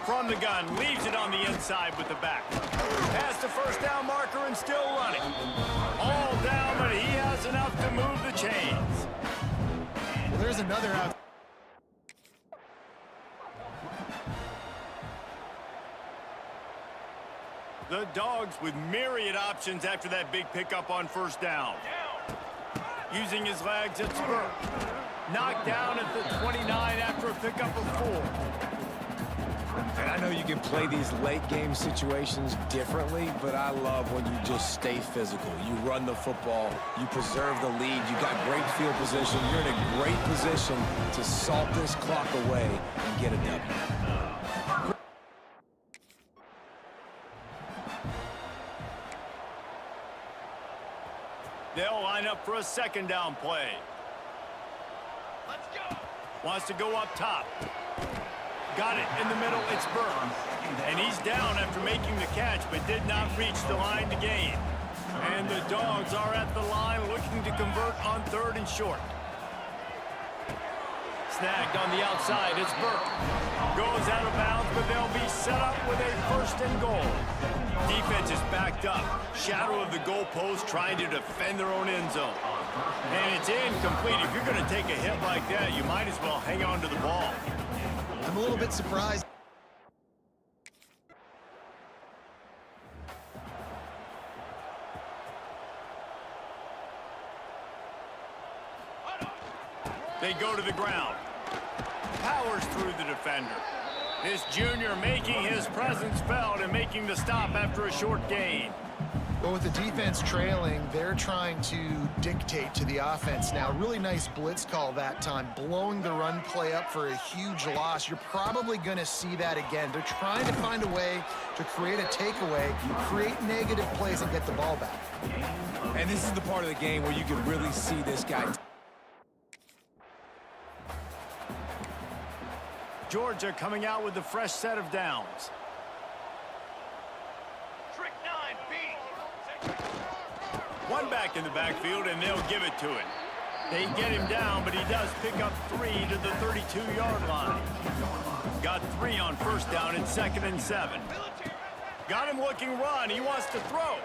From the gun, leaves it on the inside with the back. Past the first down marker and still running. All down, but he has enough to move the chains. Well, there's another out. The Dogs with myriad options after that big pickup on 1st down. Using his legs, it's Burke. Knocked down at the 29 after a pickup of 4. And I know you can play these late game situations differently, but I love when you just stay physical. You run the football, you preserve the lead, you got great field position, you're in a great position to salt this clock away and get a W. They'll line up for a 2nd down play. Let's go. Wants to go up top. Got it in the middle, it's Burke. And he's down after making the catch, but did not reach the line to gain. And the Dogs are at the line looking to convert on 3rd and short. Snagged on the outside, it's Burke. Goes out of bounds, but they'll be set up with a 1st and goal. Defense is backed up. Shadow of the goalpost trying to defend their own end zone. And it's incomplete. If you're going to take a hit like that, you might as well hang on to the ball. I'm a little bit surprised. They go to the ground. Powers through the defender. This junior making his presence felt and making the stop after a short gain. Well, with the defense trailing, they're trying to dictate to the offense now. Really nice blitz call that time, blowing the run play up for a huge loss. You're probably going to see that again. They're trying to find a way to create a takeaway, create negative plays, and get the ball back. And this is the part of the game where you can really see this guy. Georgia coming out with a fresh set of downs. Trick 9, beat. One back in the backfield, and they'll give it to it. They get him down, but he does pick up 3 to the 32-yard line. Got 3 on 1st down and 2nd and 7. Got him looking run. He wants to throw.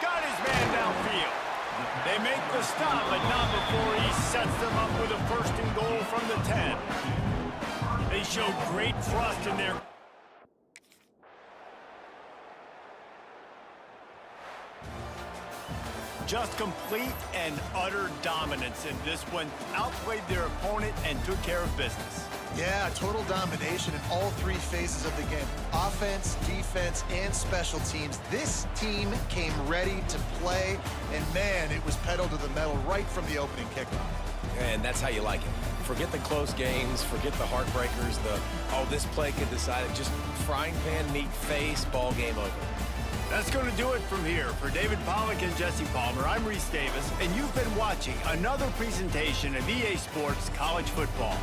Got his man downfield. They make the stop, but not before he sets them up with a 1st and goal from the 10. They show great thrust in their... Just complete and utter dominance in this one. Outplayed their opponent and took care of business. Yeah, total domination in all 3 phases of the game. Offense, defense, and special teams. This team came ready to play, and man, it was pedal to the metal right from the opening kickoff. And that's how you like it. Forget the close games, forget the heartbreakers, oh, this play could decide it. Just frying pan, meat face, ball game over. That's going to do it from here. For David Pollack and Jesse Palmer, I'm Reese Davis, and you've been watching another presentation of EA Sports College Football.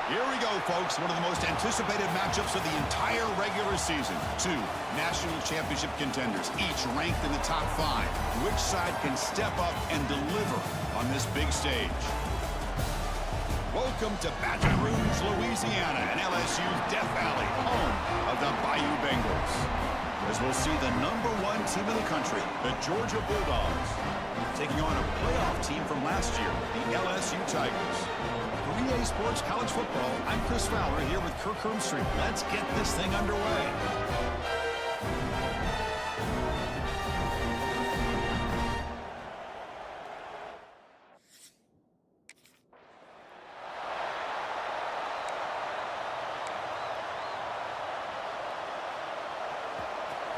Here we go, folks. One of the most anticipated matchups of the entire regular season. Two national championship contenders, each ranked in the top 5. Which side can step up and deliver on this big stage? Welcome to Baton Rouge, Louisiana, and LSU's Death Valley, home of the Bayou Bengals. As we'll see the #1 team in the country, the Georgia Bulldogs, taking on a playoff team from last year, the LSU Tigers. For EA Sports College Football, I'm Chris Fowler here with Kirk Hermstreet. Let's get this thing underway.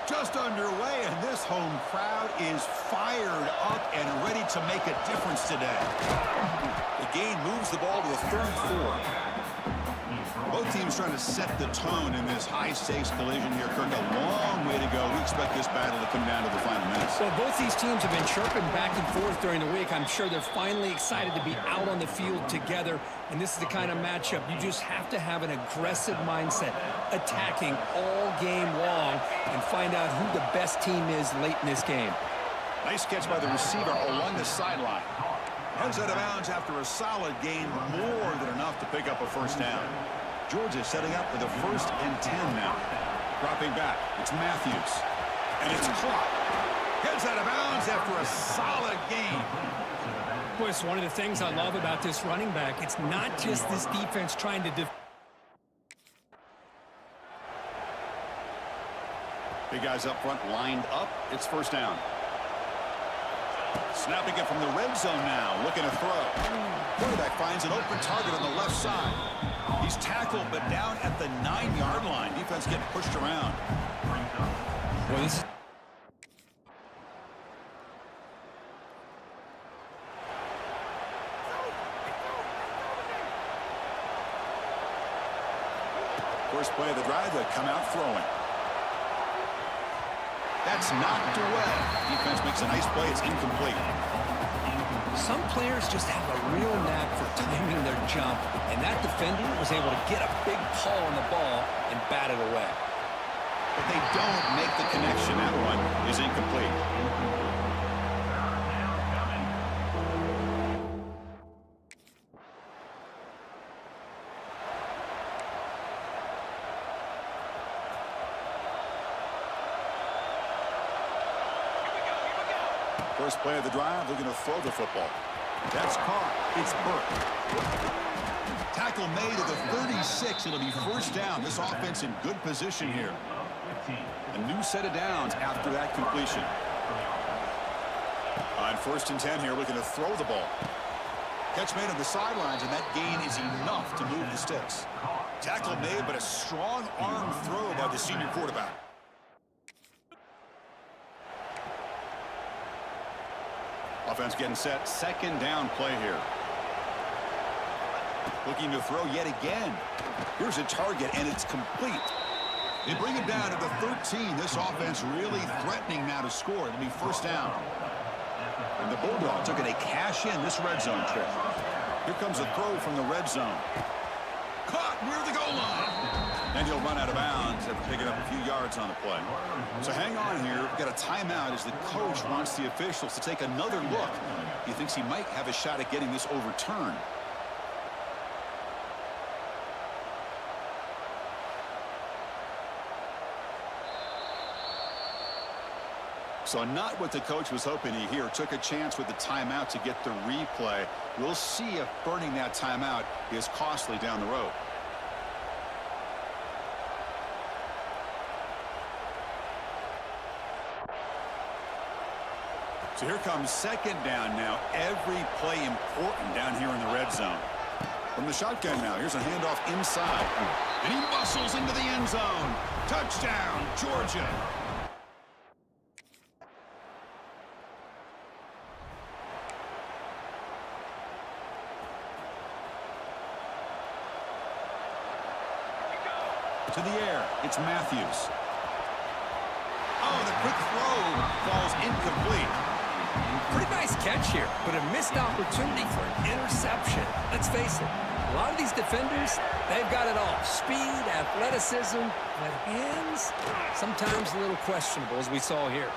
Just underway, and this home crowd is fired up and ready to make a difference today. The gain moves the ball to the 3rd and 4. Both teams trying to set the tone in this high-stakes collision here. Kirk, a long way to go. We expect this battle to come down to the final minutes. Well, both these teams have been chirping back and forth during the week. I'm sure they're finally excited to be out on the field together, and this is the kind of matchup you just have to have an aggressive mindset, attacking all game long, and find out who the best team is late in this game. Nice catch by the receiver along the sideline. Heads out of bounds after a solid gain, more than enough to pick up a first down. Georgia setting up for the 1st and 10 now. Dropping back, it's Matthews. And it's caught. Heads out of bounds after a solid gain. Boy, it's one of the things I love about this running back. It's not just this defense trying to Big guys up front lined up. It's first down. Snapping it from the red zone now. Looking to throw. Quarterback finds an open target on the left side. He's tackled, but down at the 9-yard line. Defense getting pushed around. Well, this First play of the drive, they come out throwing. That's knocked away. Defense makes a nice play. It's incomplete. Some players just have a real knack for timing their jump, and that defender was able to get a big paw on the ball and bat it away. But they don't make the connection. That one is incomplete. First play of the drive, looking to throw the football. That's caught. It's Burke. Tackle made at the 36. It'll be first down. This offense in good position here. A new set of downs after that completion. On 1st and 10 here, looking to throw the ball. Catch made on the sidelines, and that gain is enough to move the sticks. Tackle made, but a strong arm throw by the senior quarterback. Offense getting set. 2nd down play here. Looking to throw yet again. Here's a target, and it's complete. They bring it down to the 13. This offense really threatening now to score. It'll be first down. And the Bulldogs are going to cash in this red zone trip. Here comes a throw from the red zone. Caught near the goal line. And he'll run out of bounds after picking up a few yards on the play. So hang on here. We've got a timeout as the coach wants the officials to take another look. He thinks he might have a shot at getting this overturned. So not what the coach was hoping to hear. Took a chance with the timeout to get the replay. We'll see if burning that timeout is costly down the road. So here comes 2nd down now. Every play important down here in the red zone. From the shotgun now, here's a handoff inside. And he muscles into the end zone. Touchdown, Georgia. To the air, it's Matthews. Oh, the quick throw falls incomplete. Pretty nice catch catch here, but a missed opportunity for an interception. Let's face it, a lot of these defenders, they've got it all. Speed, athleticism, but hands, sometimes a little questionable, as we saw here.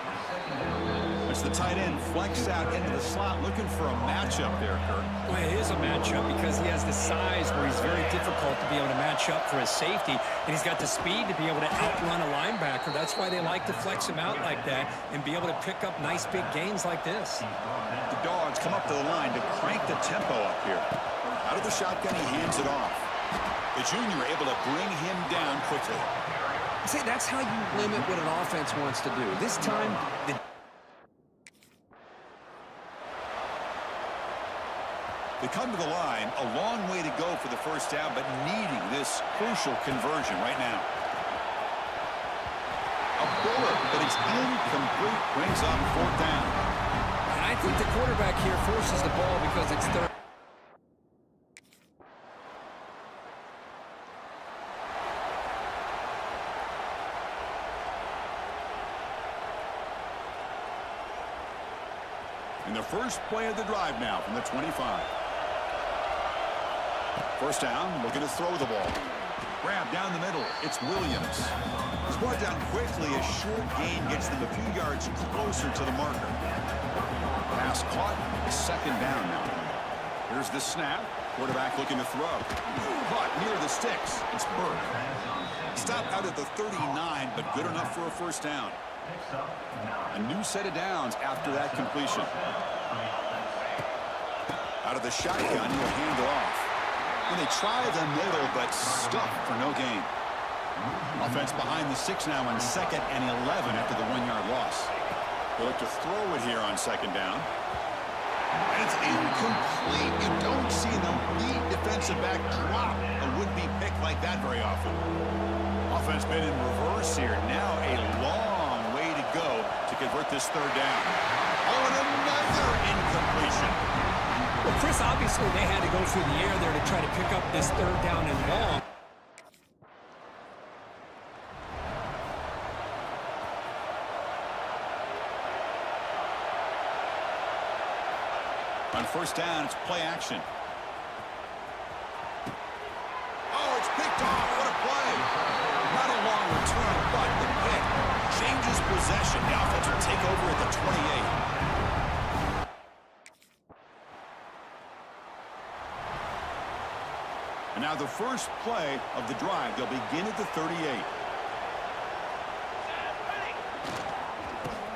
It's the tight end flexed out into the slot, looking for a matchup there, Kirk. Well, it is a matchup because he has the size where he's very difficult to be able to match up for his safety, and he's got the speed to be able to outrun a linebacker. That's why they like to flex him out like that and be able to pick up nice big gains like this. The Dogs come up to the line to crank the tempo up here. Out of the shotgun, he hands it off. The junior able to bring him down quickly. See, that's how you limit what an offense wants to do. This time, They come to the line, a long way to go for the first down, but needing this crucial conversion right now. A bullet, but it's incomplete, brings on fourth down. And I think the quarterback here forces the ball because it's third. In the first play of the drive now from the 25. First down, looking to throw the ball. Grab down the middle. It's Williams. He's brought down quickly. A short gain gets them a few yards closer to the marker. Pass caught. Second down now. Here's the snap. Quarterback looking to throw. Caught near the sticks. It's Burke. Stopped out at the 39, but good enough for a first down. A new set of downs after that completion. Out of the shotgun, he'll hand it off. And they try the middle, but stuck for no gain. Offense behind the 6 now on 2nd and 11 after the 1-yard loss. They look to throw it here on 2nd down. And it's incomplete. You don't see an elite defensive back drop a would-be pick like that very often. Offense been in reverse here. Now a long way to go to convert this third down. Oh, and another incompletion. Well, Chris, obviously they had to go through the air there to try to pick up this third down and long. On first down, it's play action. Oh, it's picked off. What a play. Not a long return, but the pick changes possession. The offense will take over at the 28. And now the first play of the drive. They'll begin at the 38.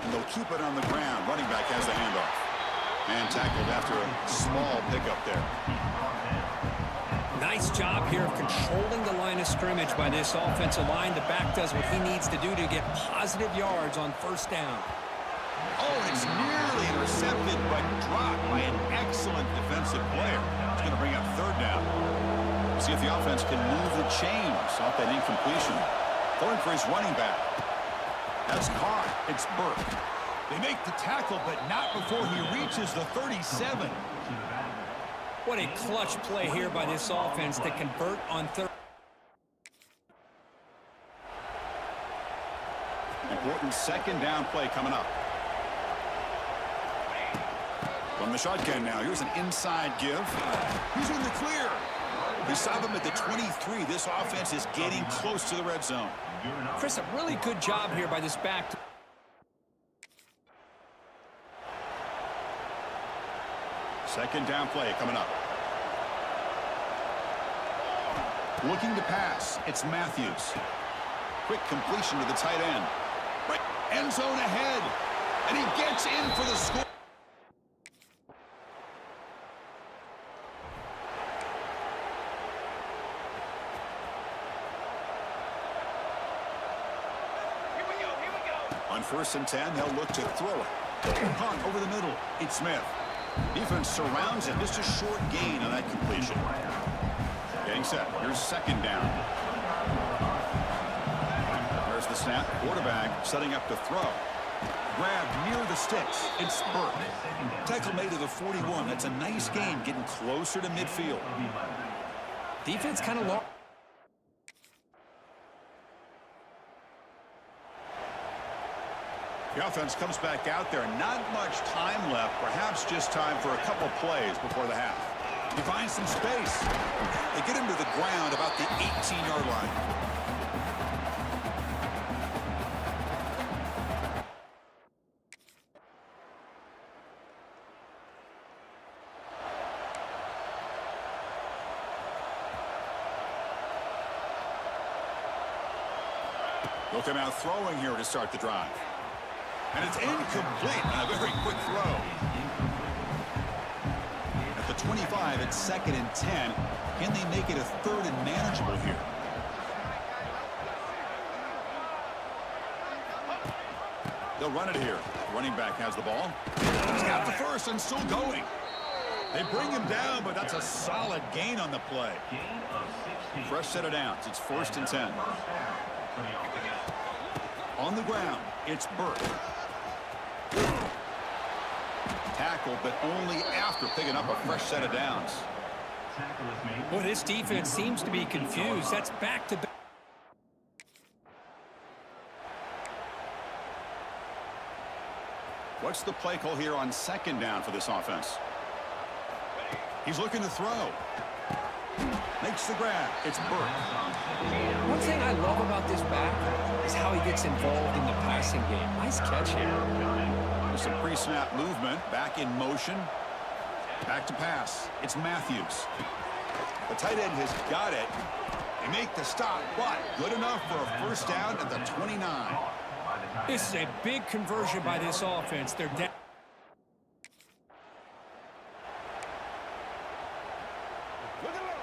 And they'll keep it on the ground. Running back has the handoff. And tackled after a small pickup there. Nice job here of controlling the line of scrimmage by this offensive line. The back does what he needs to do to get positive yards on first down. Oh, it's nearly intercepted, but dropped by an excellent defensive player. It's going to bring up third down. See if the offense can move the chains off that incompletion. Going for his running back. That's caught. It's Burke. They make the tackle, but not before he reaches the 37. What a clutch play here by this offense to convert on third. Important second down play coming up. From the shotgun now, here's an inside give. He's in the clear. They stop him at the 23. This offense is getting close to the red zone. Chris, a really good job here by this back. Second down play coming up. Looking to pass. It's Matthews. Quick completion to the tight end. Right, end zone ahead. And he gets in for the score. On 1st and 10, they'll look to throw it. Caught over the middle. It's Smith. Defense surrounds him. Just a short gain on that completion. Getting set. Here's second down. There's the snap. Quarterback setting up to throw. Grab near the sticks. It's Burke. Tackle made to the 41. That's a nice gain, getting closer to midfield. Defense kind of lost. The offense comes back out there. Not much time left. Perhaps just time for a couple plays before the half. He finds some space. They get him to the ground about the 18-yard line. They'll come out throwing here to start the drive. And it's incomplete on a very quick throw. At the 25, it's 2nd and 10. Can they make it a 3rd and manageable here? They'll run it here. Running back has the ball. He's got the first and still going. They bring him down, but that's a solid gain on the play. Fresh set of downs. It's 1st and 10. On the ground, it's Burke. Tackle, but only after picking up a fresh set of downs. Well, this defense seems to be confused. That's back-to-back. What's the play call here on 2nd down for this offense? He's looking to throw. Makes the grab. It's Burke. One thing I love about this back is how he gets involved in the passing game. Nice catch here. There's some pre-snap movement. Back in motion. Back to pass. It's Matthews. The tight end has got it. They make the stop, but good enough for a 1st down at the 29. This is a big conversion by this offense. They're down.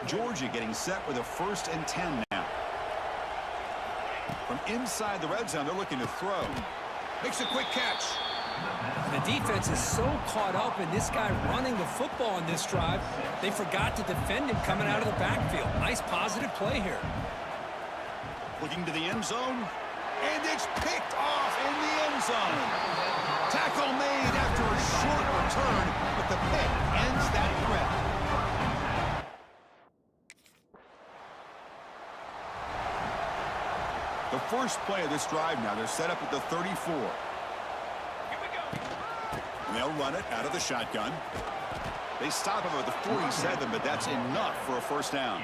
Georgia getting set with a 1st and 10 now. From inside the red zone, they're looking to throw. Makes a quick catch. The defense is so caught up in this guy running the football on this drive, they forgot to defend him coming out of the backfield. Nice positive play here. Looking to the end zone, and it's picked off in the end zone. Tackle made after a short return, but the pick ends that threat. The first play of this drive now, they're set up at the 34. And they'll run it out of the shotgun. They stop him at the 47, but that's enough for a 1st down.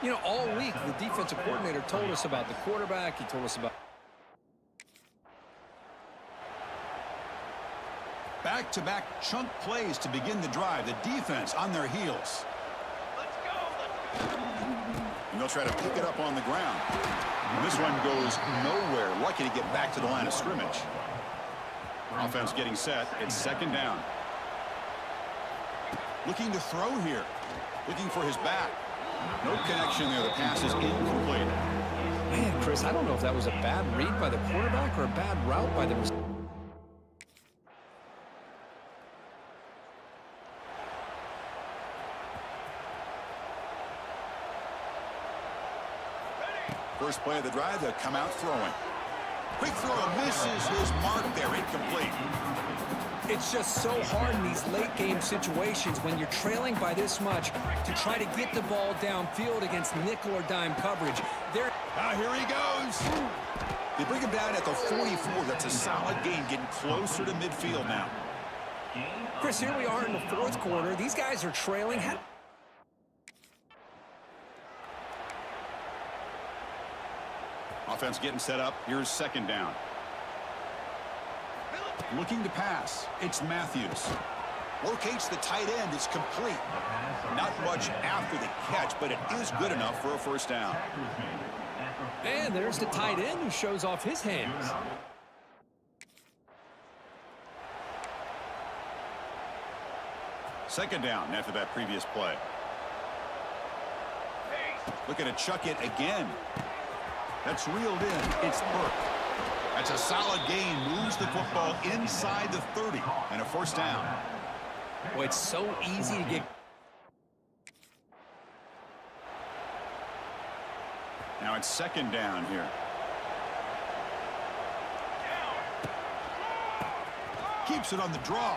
You know, all week, the defensive coordinator told us about the quarterback. He told us about... Back-to-back chunk plays to begin the drive. The defense on their heels. And they'll try to pick it up on the ground. And this one goes nowhere. Lucky to get back to the line of scrimmage. Offense getting set. It's 2nd down. Looking to throw here. Looking for his back. No connection there. The pass is incomplete. Man, Chris, I don't know if that was a bad read by the quarterback or a bad route by the receiver. First play of the drive, they'll come out throwing. Quick throw misses his mark there, incomplete. It's just so hard in these late-game situations when you're trailing by this much to try to get the ball downfield against nickel or dime coverage. Here he goes. They bring him down at the 44. That's a solid gain, getting closer to midfield now. Chris, here we are in the 4th quarter. These guys are trailing. Offense getting set up. Here's 2nd down. Looking to pass. It's Matthews. Locates the tight end. It's complete. Not much after the catch, but it is good enough for a 1st down. And there's the tight end who shows off his hands. Second down after that previous play. Looking to chuck it again. That's reeled in. It's Burke. That's a solid gain. Moves the football inside the 30 and a 1st down. Boy, it's so easy to get. Now it's 2nd down here. Keeps it on the draw.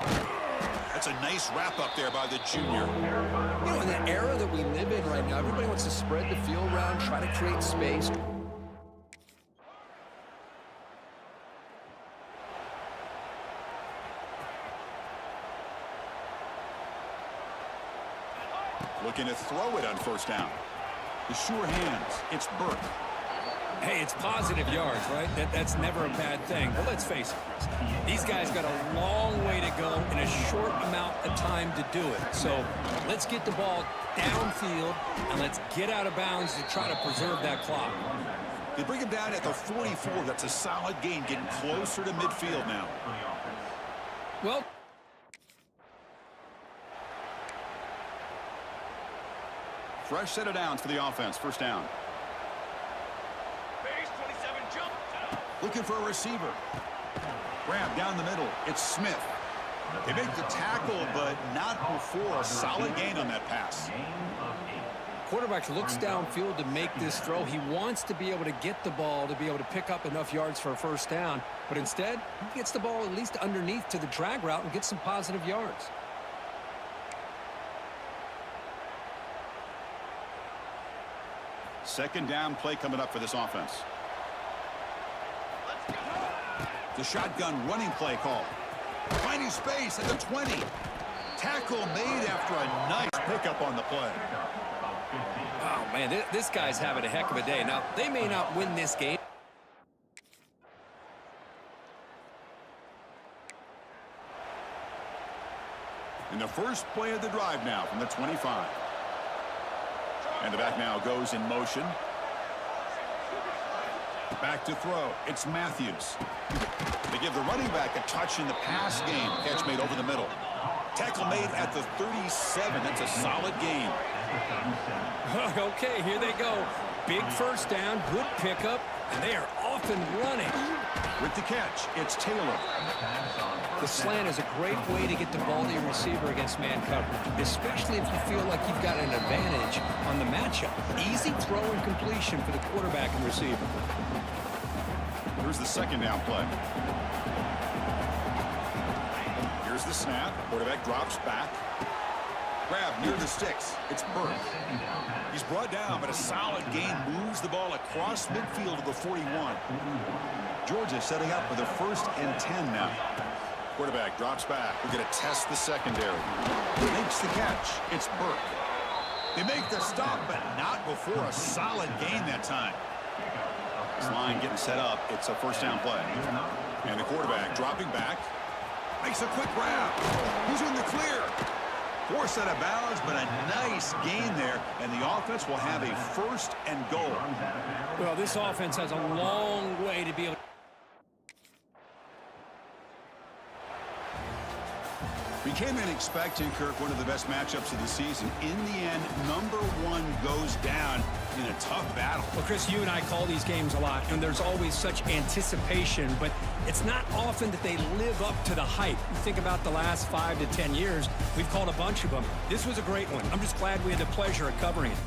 That's a nice wrap up there by the junior. You know, in the era that we live in right now, everybody wants to spread the field around, try to create space. Looking to throw it on first down. The sure hands. It's Burke. Hey, it's positive yards, right? That's never a bad thing. But let's face it, these guys got a long way to go in a short amount of time to do it. So let's get the ball downfield, and let's get out of bounds to try to preserve that clock. They bring him down at the 44. That's a solid gain, getting closer to midfield now. Well, Fresh set of downs for the offense. First down. Base 27 jump. Looking for a receiver. Grab down the middle. It's Smith. They make the tackle, but not before a solid gain on that pass. quarterback looks downfield to make this throw. He wants to be able to get the ball to be able to pick up enough yards for a first down. But instead, he gets the ball at least underneath to the drag route and gets some positive yards. Second down play coming up for this offense. The shotgun running play call. Finding space at the 20. Tackle made after a nice pickup on the play. Oh, man, this guy's having a heck of a day. Now, they may not win this game. In the first play of the drive now from the 25. And the back now goes in motion. Back to throw. It's Matthews. They give the running back a touch in the pass game. Catch made over the middle. Tackle made at the 37. That's a solid gain. Okay, here they go. Big first down, good pickup, and they are off and running. With the catch, it's Taylor. The slant is a great way to get the ball to your receiver against man coverage, especially if you feel like you've got an advantage on the matchup. Easy throw and completion for the quarterback and receiver. Here's the second down play. Here's the snap. Quarterback drops back. Grab near the sticks. It's Burke. He's brought down, but a solid gain moves the ball across midfield to the 41. Georgia setting up for the 1st and 10 now. Quarterback drops back. We're going to test the secondary. Makes the catch. It's Burke. They make the stop, but not before a solid gain that time. This line getting set up. It's a first down play. And the quarterback dropping back. Makes a quick grab. He's in the clear. Forced out of bounds, but a nice gain there. And the offense will have a 1st and goal. Well, this offense has a long way to be able to. We came in expecting, Kirk, one of the best matchups of the season. In the end, number 1 goes down in a tough battle. Well, Chris, you and I call these games a lot, and there's always such anticipation, but it's not often that they live up to the hype. You think about the last 5 to 10 years, we've called a bunch of them. This was a great one. I'm just glad we had the pleasure of covering it.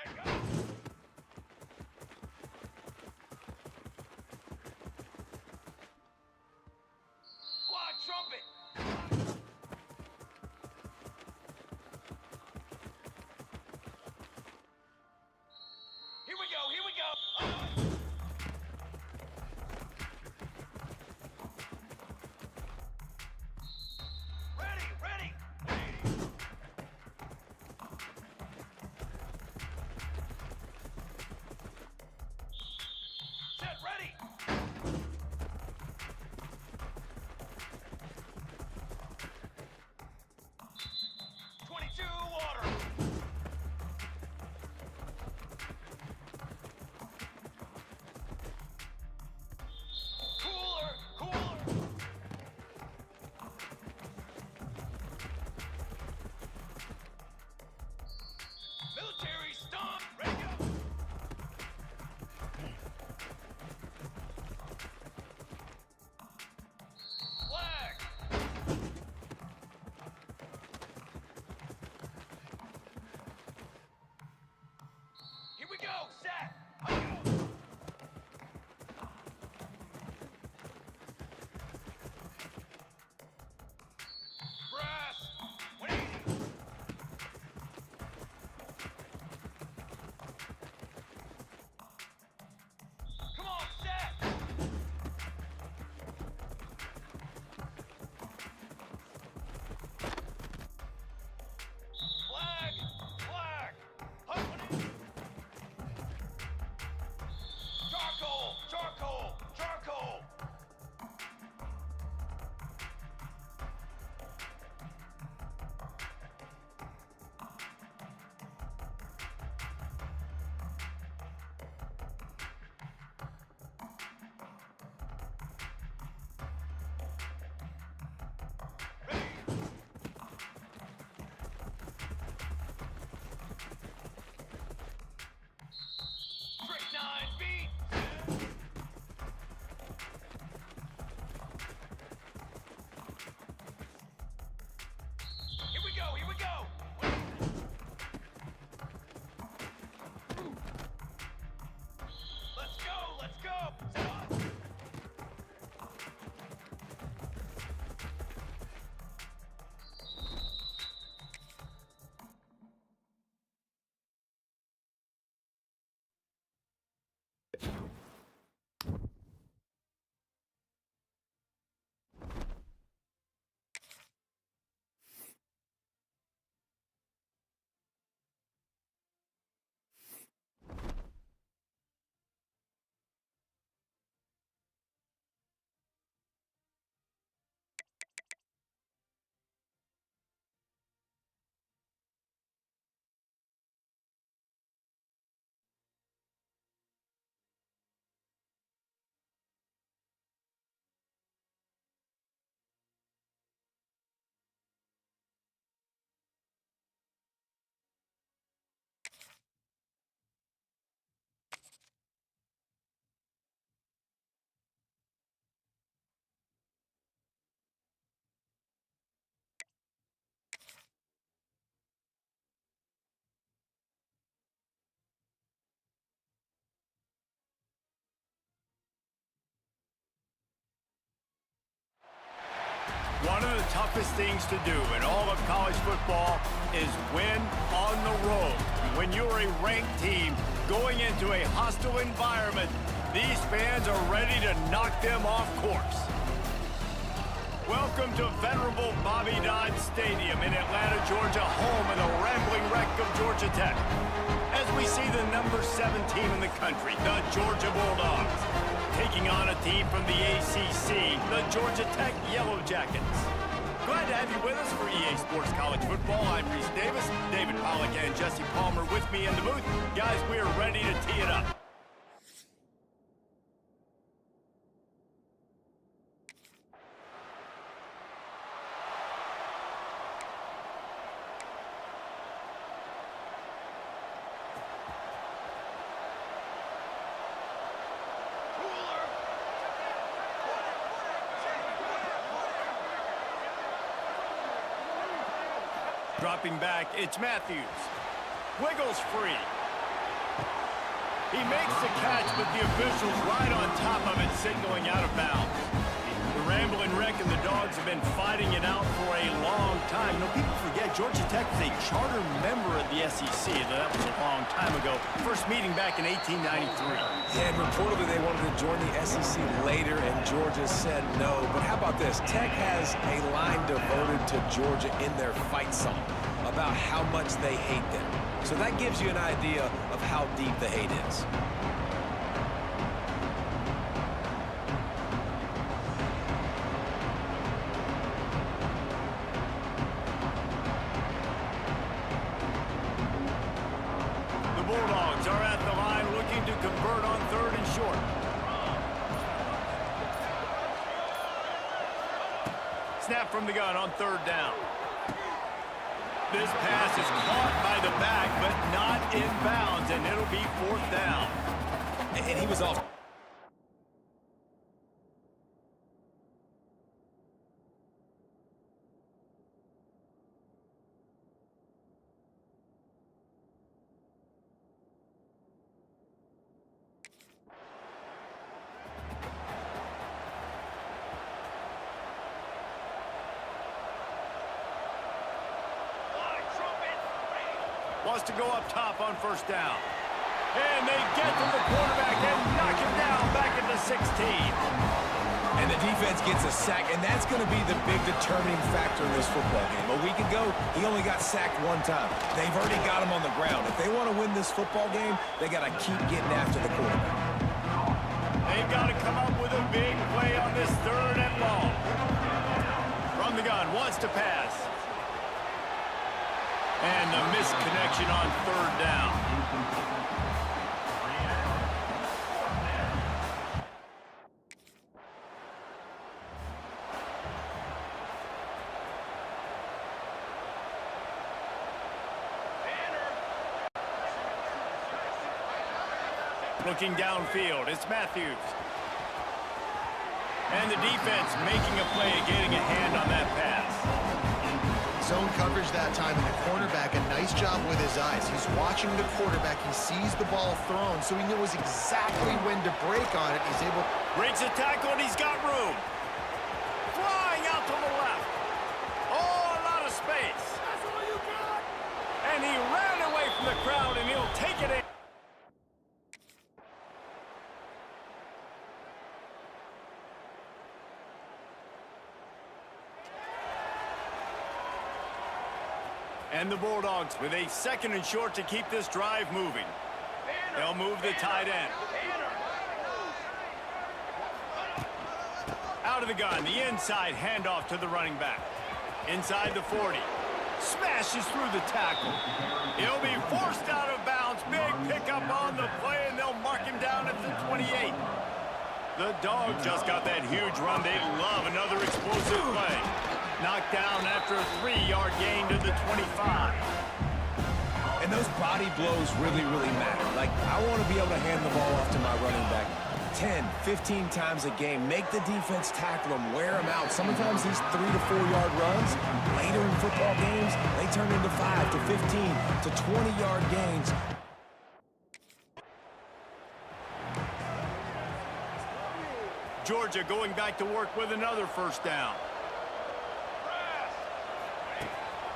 Set, go! Fly trumpet! Here we go, here we go! Ready, ready! Set, ready! Water! Cooler! Cooler! Military stomp! Ready, go! Flag! Here we go! Set! Go! Brass! 180! Come on, set! Flag! Flag! 180! Charcoal! Charcoal! Charcoal! Strychnine beat! Here we go, here we go! Let's go, let's go! Set up! One of the toughest things to do in all of college football is win on the road. When you're a ranked team going into a hostile environment, these fans are ready to knock them off course. Welcome to venerable Bobby Dodd Stadium in Atlanta, Georgia, home of the rambling wreck of Georgia Tech. As we see the number 7 team in the country, the Georgia Bulldogs, taking on a team from the ACC, the Georgia Tech Yellow Jackets. Glad to have you with us for EA Sports College Football. I'm Reese Davis, David Pollack and Jesse Palmer with me in the booth. Guys, we are ready to tee it up. Dropping back, it's Matthews. Wiggles free. He makes the catch, but the official's right on top of it, signaling out of bounds. The Rambling Wreck and the Dogs have been fighting it out for a long time. You know, people forget Georgia Tech was a charter member of the SEC. That was a long time ago. First meeting back in 1893. Yeah, and reportedly they wanted to join the SEC later, and Georgia said no. But how about this? Tech has a line devoted to Georgia in their fight song about how much they hate them. So that gives you an idea of how deep the hate is. The Bulldogs are at the line looking to convert on 3rd and short. Snap from the gun on 3rd down. This pass is caught by the back, but not in bounds, and it'll be 4th down. And he was off. Wants to go up top on 1st down. And they get to the quarterback and knock him down back at the 16. And the defense gets a sack, and that's going to be the big determining factor in this football game. A week ago, he only got sacked 1 time. They've already got him on the ground. If they want to win this football game, they got to keep getting after the quarterback. They've got to come up with a big play on this 3rd and long. From the gun, wants to pass. And a missed connection on 3rd down. Looking downfield, it's Matthews. And the defense making a play, getting a hand on that pass. Zone coverage that time, and the cornerback, a nice job with his eyes. He's watching the quarterback. He sees the ball thrown, so he knows exactly when to break on it. He's able... Breaks a tackle, and he's got room. Flying out to the left. Oh, a lot of space. That's all you got. And he ran away from the crowd, and he'll take it in. And the Bulldogs with a 2nd and short to keep this drive moving. They'll move the tight end. Out of the gun, the inside handoff to the running back. Inside the 40. Smashes through the tackle. He'll be forced out of bounds. Big pickup on the play, and they'll mark him down at the 28. The Dogs just got that huge run. They love another explosive play. Knocked down after a 3-yard gain to the 25. And those body blows really, really matter. Like, I want to be able to hand the ball off to my running back 10, 15 times a game. Make the defense tackle him, wear him out. Sometimes these 3 to 4 yard runs, later in football games, they turn into 5 to 15 to 20-yard gains. Georgia going back to work with another 1st down.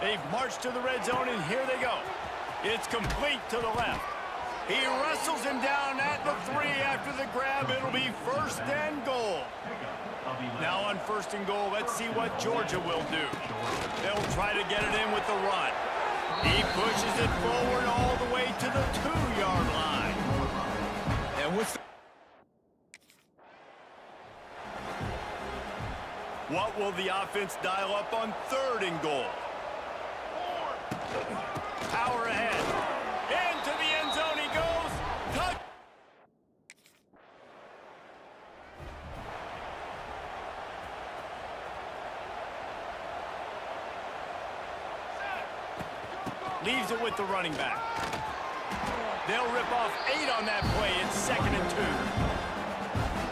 They've marched to the red zone, and here they go. It's complete to the left. He wrestles him down at the 3 after the grab. It'll be 1st and goal. Now on 1st and goal, let's see what Georgia will do. They'll try to get it in with the run. He pushes it forward all the way to the 2-yard line. And what's What will the offense dial up on 3rd and goal? Power ahead. Into the end zone he goes. Touch. Leaves it with the running back. They'll rip off 8 on that play. It's 2nd and 2.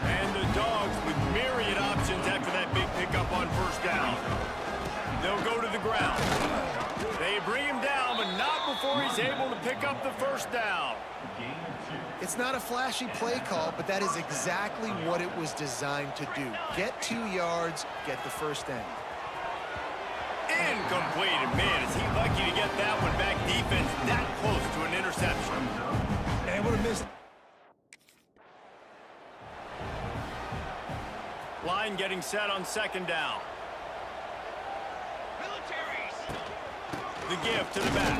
And the Dogs with myriad options after that big pickup on 1st down. They'll go to the ground. They bring him down, but not before he's able to pick up the first down. It's not a flashy play call, but that is exactly what it was designed to do. Get 2 yards, get the first down. Incomplete. And man, is he lucky to get that one back. Defense that close to an interception. And would have missed. Line getting set on second down. The give to the back.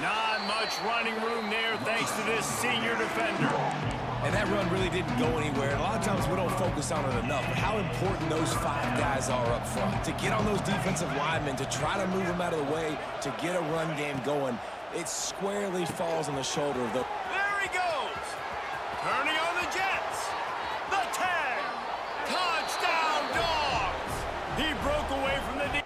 Not much running room there thanks to this senior defender. And that run really didn't go anywhere. A lot of times we don't focus on it enough, but how important those 5 guys are up front. To get on those defensive linemen, to try to move them out of the way, to get a run game going, it squarely falls on the shoulder of the... There he goes. Turning on the Jets. The tag. Touchdown, Dogs. He broke away from the...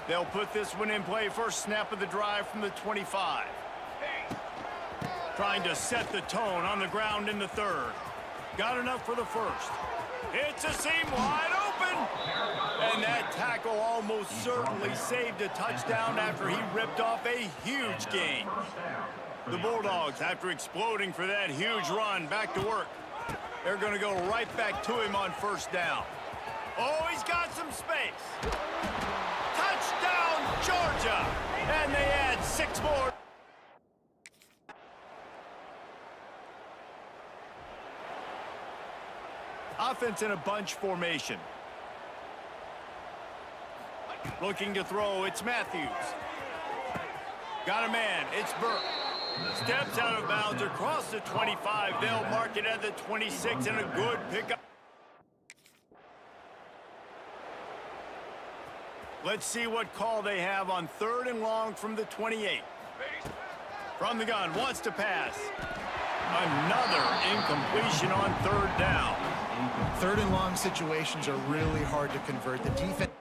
They'll put this one in play. First snap of the drive from the 25. Trying to set the tone on the ground in the third. Got enough for the first. It's a seam wide open. And that tackle almost certainly saved a touchdown after he ripped off a huge gain. The Bulldogs, after exploding for that huge run, back to work. They're going to go right back to him on first down. Oh, he's got some space. Touchdown, Georgia! And they add 6 more. Offense in a bunch formation. Looking to throw, it's Matthews. Got a man, it's Burke. Steps out of bounds across the 25. They'll mark it at the 26 and a good pickup. Let's see what call they have on 3rd and long from the 28. From the gun, wants to pass. Another incompletion on 3rd down. 3rd and long situations are really hard to convert. The defense...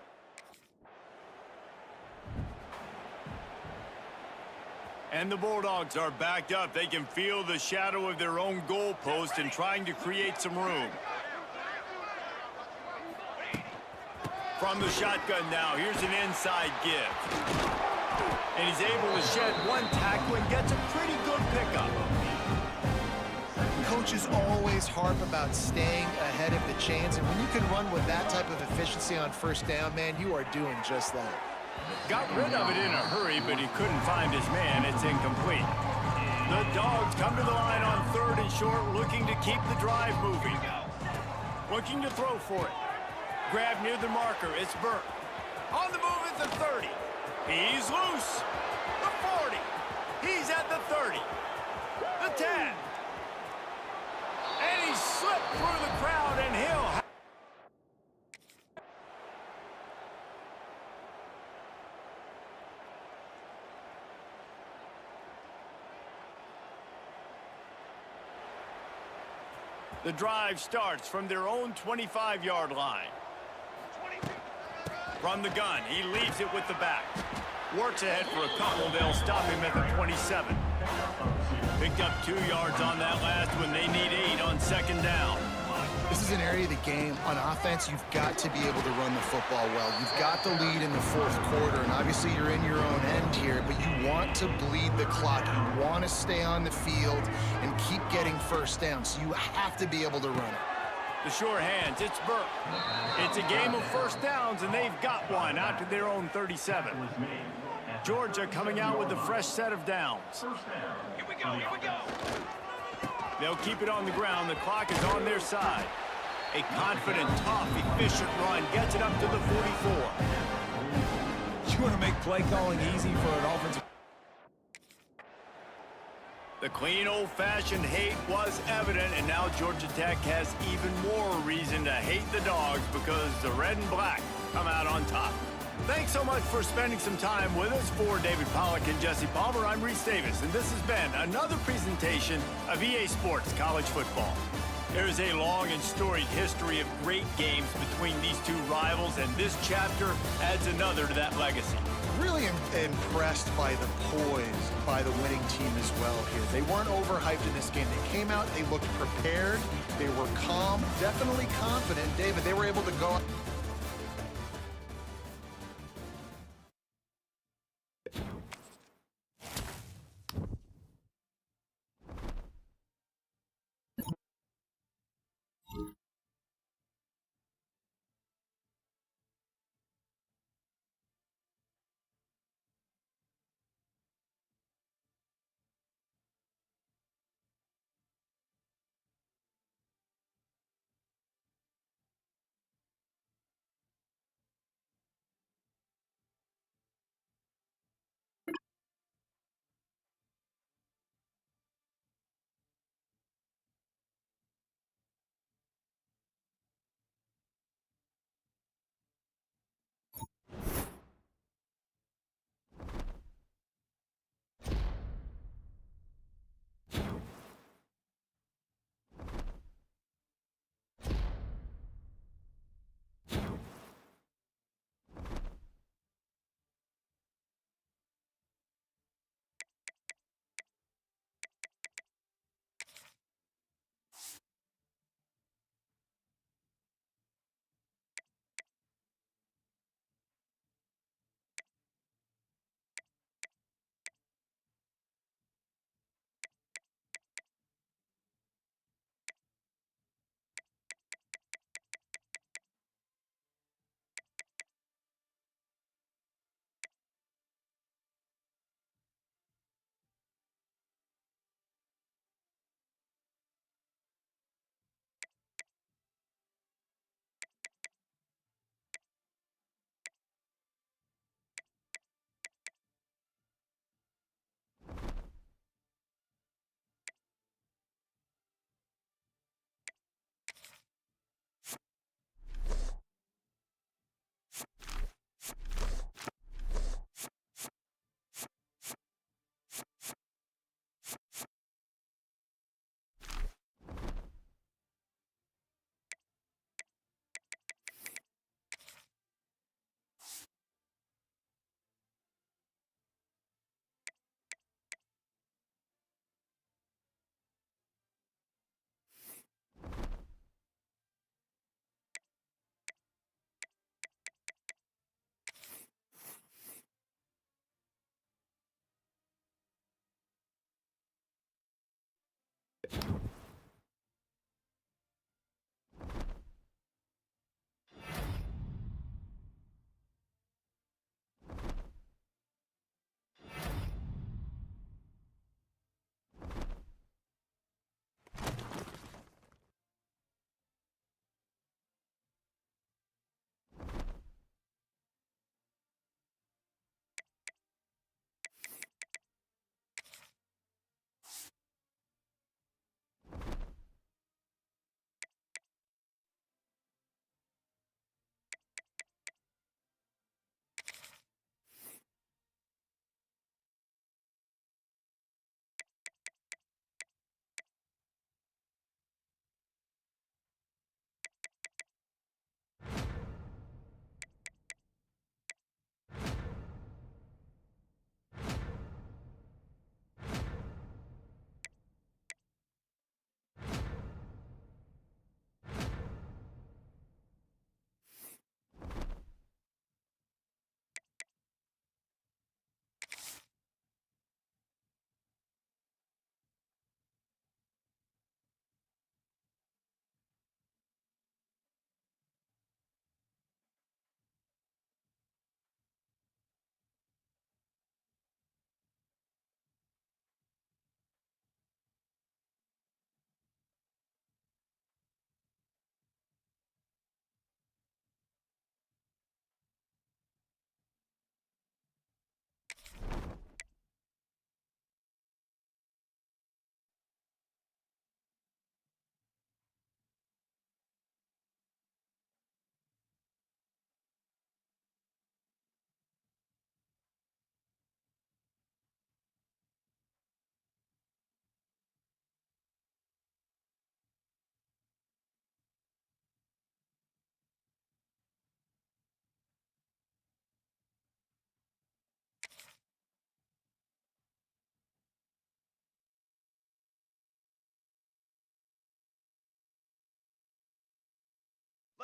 And the Bulldogs are backed up. They can feel the shadow of their own goalpost and trying to create some room. From the shotgun now, here's an inside give. And he's able to shed 1 tackle and gets a pretty good pickup. Coaches always harp about staying ahead of the chains, and when you can run with that type of efficiency on first down, man, you are doing just that. Got rid of it in a hurry, but he couldn't find his man. It's incomplete. The Dogs come to the line on 3rd and short, looking to keep the drive moving. Looking to throw for it. Grab near the marker, it's Burke. On the move at the 30. He's loose. The 40. He's at the 30. The 10. And he slipped through the crowd, and he'll... The drive starts from their own 25-yard line. From the gun, he leaves it with the back. Works ahead for a couple. They'll stop him at the 27. Picked up 2 yards on that last one. They need 8 on second down. This is an area of the game. On offense, you've got to be able to run the football well. You've got the lead in the 4th quarter, and obviously you're in your own end here, but you want to bleed the clock. You want to stay on the field and keep getting first down, so you have to be able to run it. The sure hands, it's Burke. It's a game of first downs, and they've got one out to their own 37. Georgia coming out with a fresh set of downs. Here we go, here we go. They'll keep it on the ground. The clock is on their side. A confident, tough, efficient run gets it up to the 44. You want to make play calling easy for an offensive... The clean, old-fashioned hate was evident, and now Georgia Tech has even more reason to hate the Dogs because the red and black come out on top. Thanks so much for spending some time with us. For David Pollack and Jesse Palmer, I'm Reese Davis, and this has been another presentation of EA Sports College Football. There is a long and storied history of great games between these two rivals, and this chapter adds another to that legacy. Really impressed by the poise by the winning team as well here. They weren't overhyped in this game. They came out, they looked prepared, they were calm, definitely confident. David, they were able to go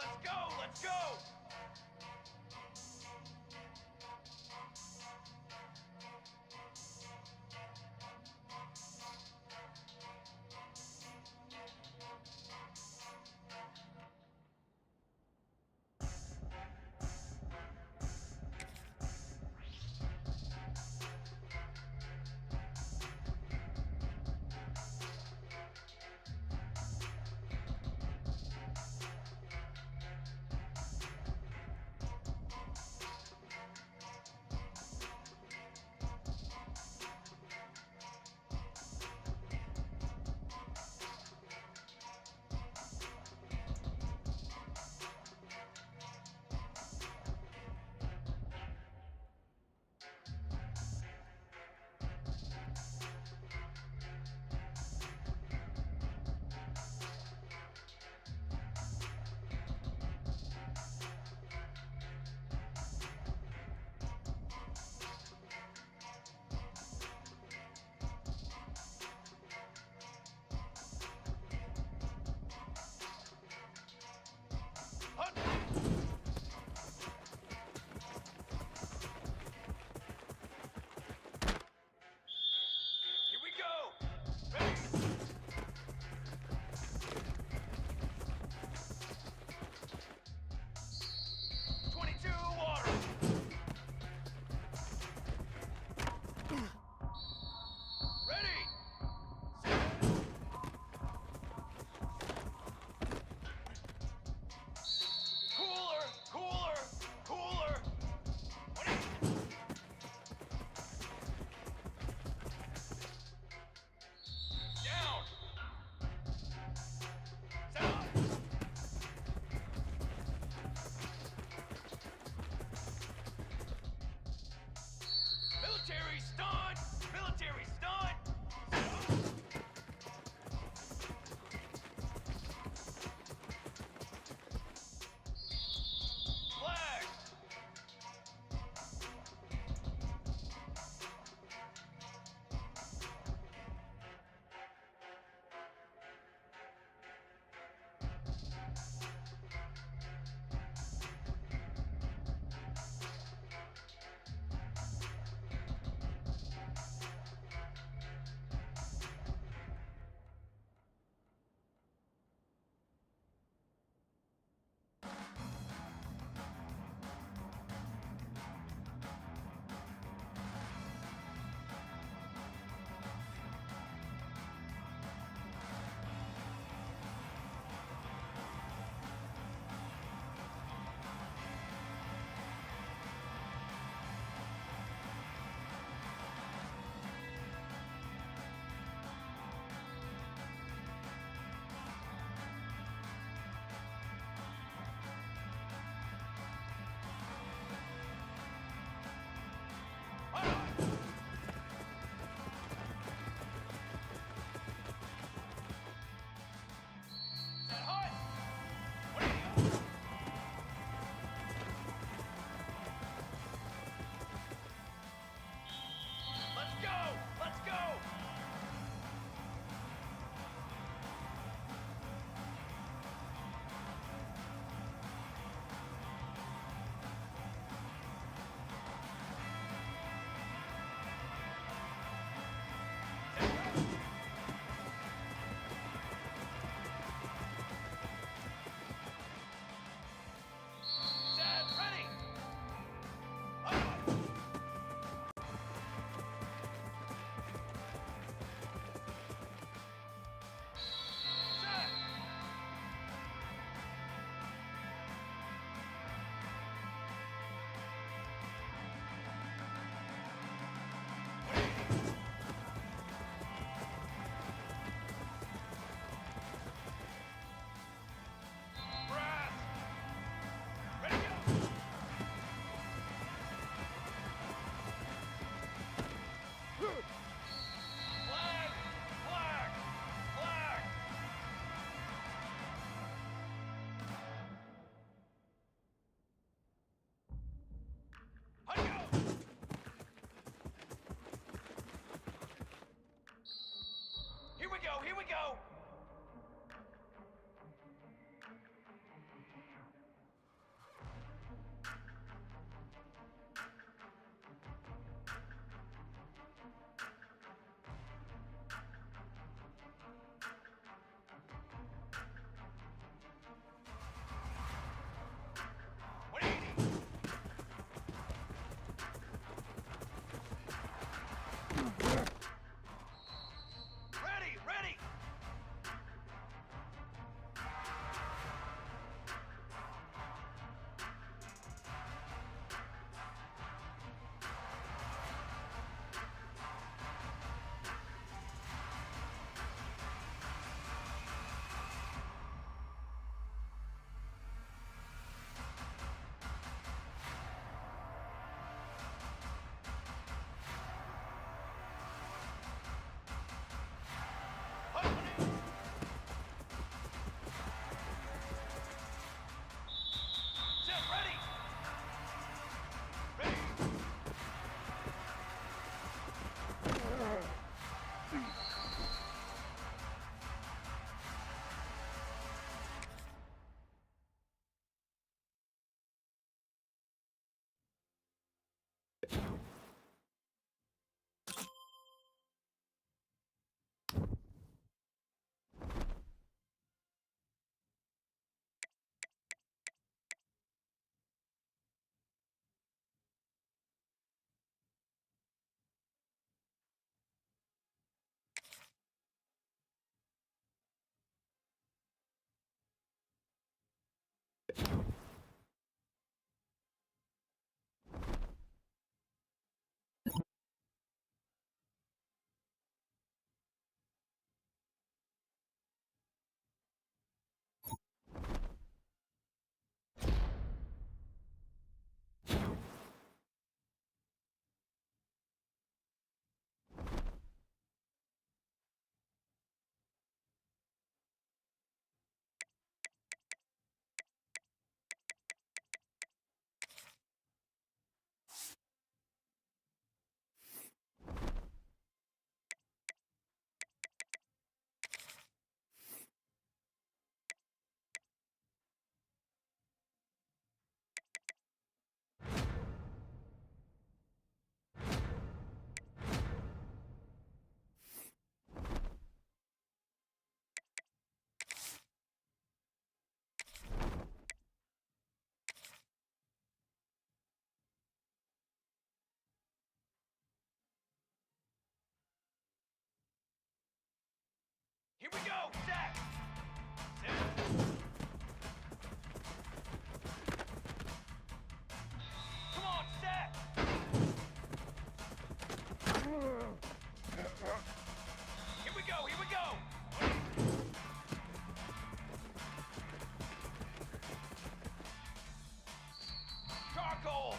Let's go! Let's go! Here we go! Ready? Water! Ready! Cooler! Cooler! Cooler! Down! Down! Military stun! Military stun! Flag! Let's go! Let's go! Set, ready! Here we go! Here we go, set! Set. Come on, set! Here we go, here we go! Charcoal!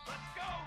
Let's go!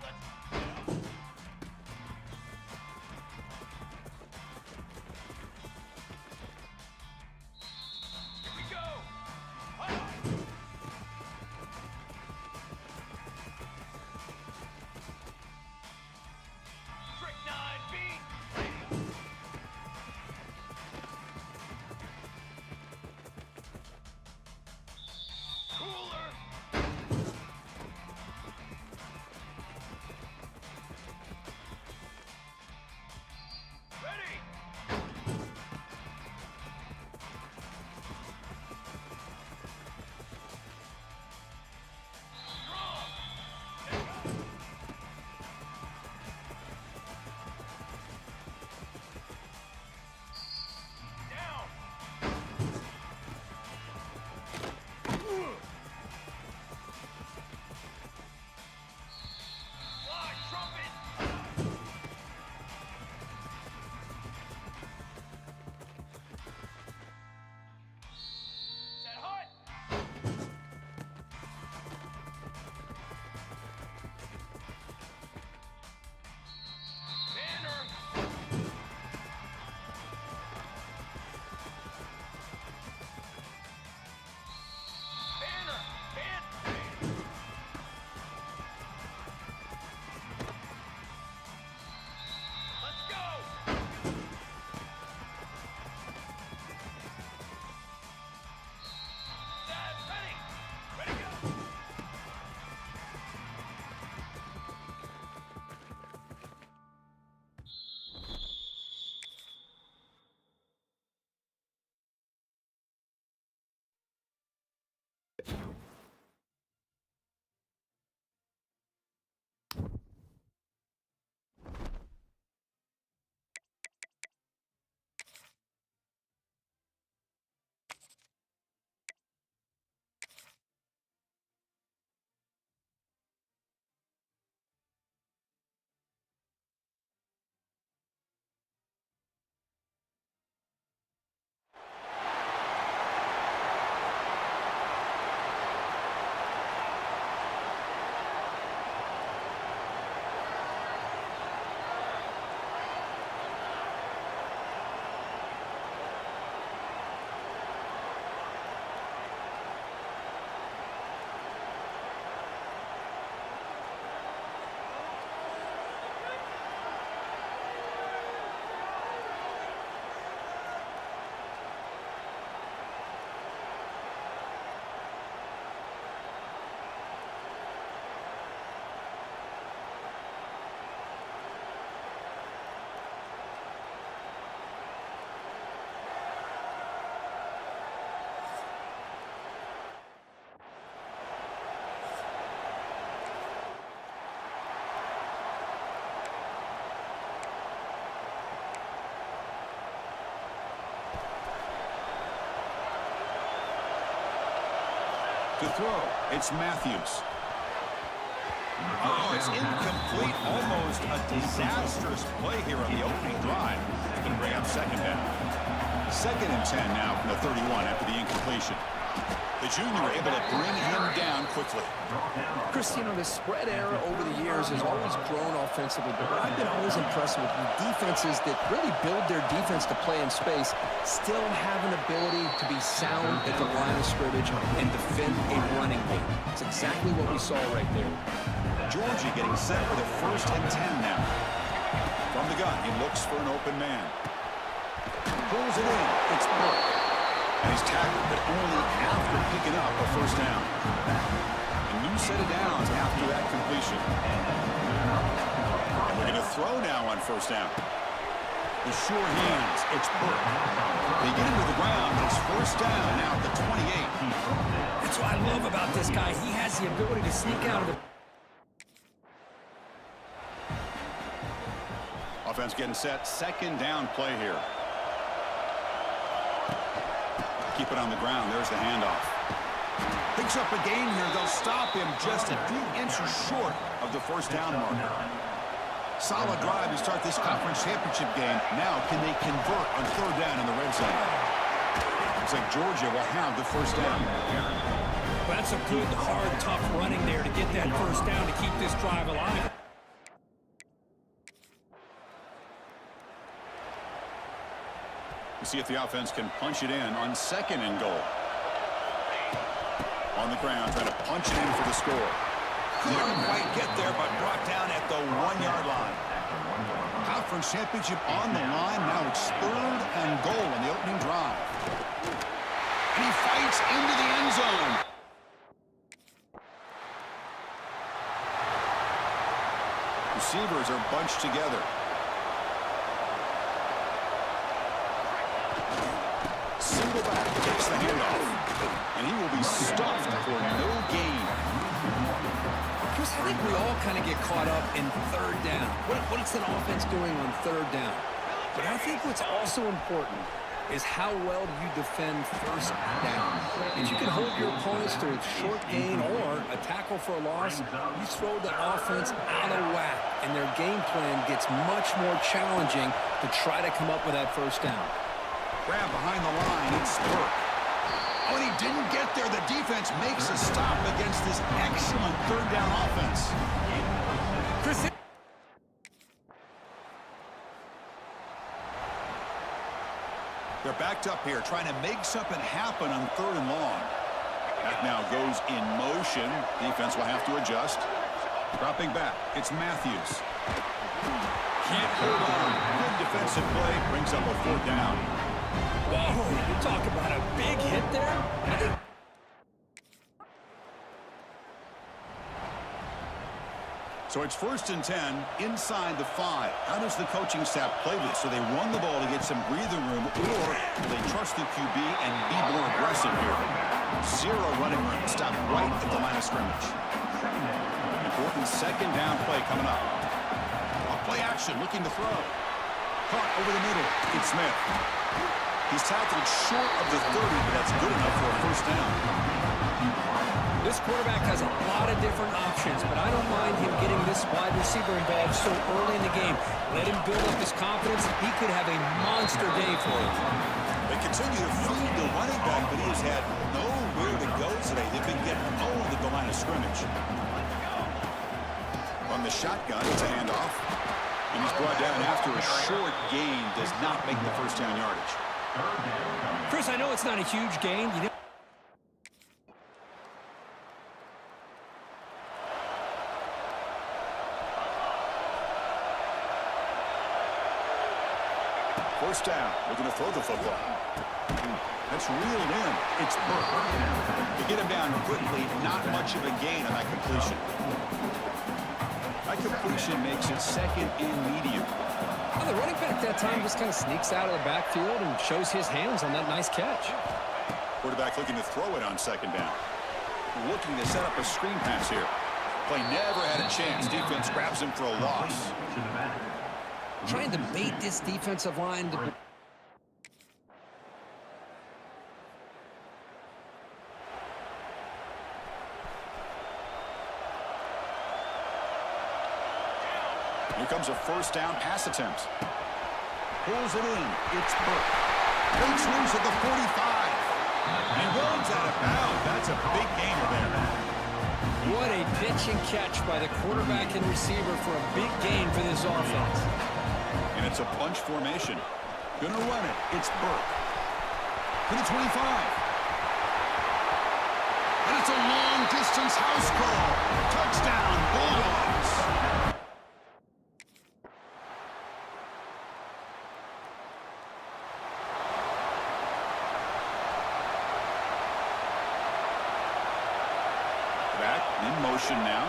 to throw. It's Matthews. Oh, it's incomplete. Almost a disastrous play here on the opening drive. It's going to bring up second down. 2nd and 10 now from the 31 after the incompletion. The junior able to bring him down quickly. Chris, you know, the spread era over the years has always grown offensively, but what I've been always impressed with defenses that really build their defense to play in space still have an ability to be sound at the line of scrimmage and defend a running game. It's exactly what we saw right there. Georgia getting set with a 1st and 10 now. From the gun, he looks for an open man. Pulls it in. It's Burke. And he's tackled, but only after picking up a 1st down. A new set of downs after that completion. And we're going to throw now on 1st down. The sure hands. It's Burke. They get him to the ground. It's 1st down now at the 28. That's what I love about this guy. He has the ability to sneak out of the... Offense getting set. 2nd down play here. Keep it on the ground. There's the handoff. Picks up a gain here. They'll stop him just a few inches short of the 1st down marker. Solid drive to start this conference championship game. Now, can they convert on 3rd down in the red zone? Looks like Georgia will have the 1st down. Well, that's a good, hard, tough running there to get that 1st down to keep this drive alive. We'll see if the offense can punch it in on 2nd and goal. On the ground, trying to punch it in for the score. Couldn't quite get there, but brought down at the 1-yard line. Conference championship on the line. Now it's 3rd and goal in the opening drive. And he fights into the end zone. Receivers are bunched together. Single back takes the handoff. And he will be stuffed for no gain. Chris, I think we all kind of get caught up in 3rd down. What is an offense doing on 3rd down? But I think what's also important is how well do you defend 1st down. If you can hold your opponents to a short gain or a tackle for a loss, you throw the offense out of whack, and their game plan gets much more challenging to try to come up with that 1st down. Grab behind the line. It's Burke. Oh, and he didn't get there. The defense makes a stop against this excellent 3rd down offense. Chris, they're backed up here, trying to make something happen on 3rd and long. That now goes in motion. Defense will have to adjust. Dropping back, it's Matthews. Can't hold on. Good defensive play. Brings up a 4th down. whoa, you talk about a big hit there. So it's 1st and 10 inside the 5. How does the coaching staff play this? So they run the ball to get some breathing room, or they trust the QB and be more aggressive here? 0 running room. Stop right at the line of scrimmage. Important 2nd down play coming up. Play action, looking to throw. Caught over the middle. It's Smith. He's tackled short of the 30, but that's good enough for a 1st down. This quarterback has a lot of different options, but I don't mind him getting this wide receiver involved so early in the game. Let him build up his confidence. He could have a monster day for him. They continue to feed the running back, but he has had nowhere to go today. They've been getting owned at the line of scrimmage. From the shotgun, it's a handoff. And he's brought down after a short gain. Does not make the 1st down yardage. Chris, I know it's not a huge gain. You know, First down. Looking to throw the football. That's reeled in. It's Burke. To get him down quickly, not much of a gain on that completion. That completion makes it 2nd and medium. well, the running back that time just kind of sneaks out of the backfield and shows his hands on that nice catch. Quarterback looking to throw it on 2nd down. Looking to set up a screen pass here. Play never had a chance. Defense grabs him for a loss. Trying to bait this defensive line to... Here comes a first down pass attempt. Pulls it in. It's Burke. Breaks loose at the 45. He runs out of bounds. That's a big gainer there. What a pitch and catch by the quarterback and receiver for a big gain for this offense. And it's a bunch formation. Gonna run it. It's Burke. To the 25. And it's a long-distance house call. Touchdown, Bulldogs. Back in motion now.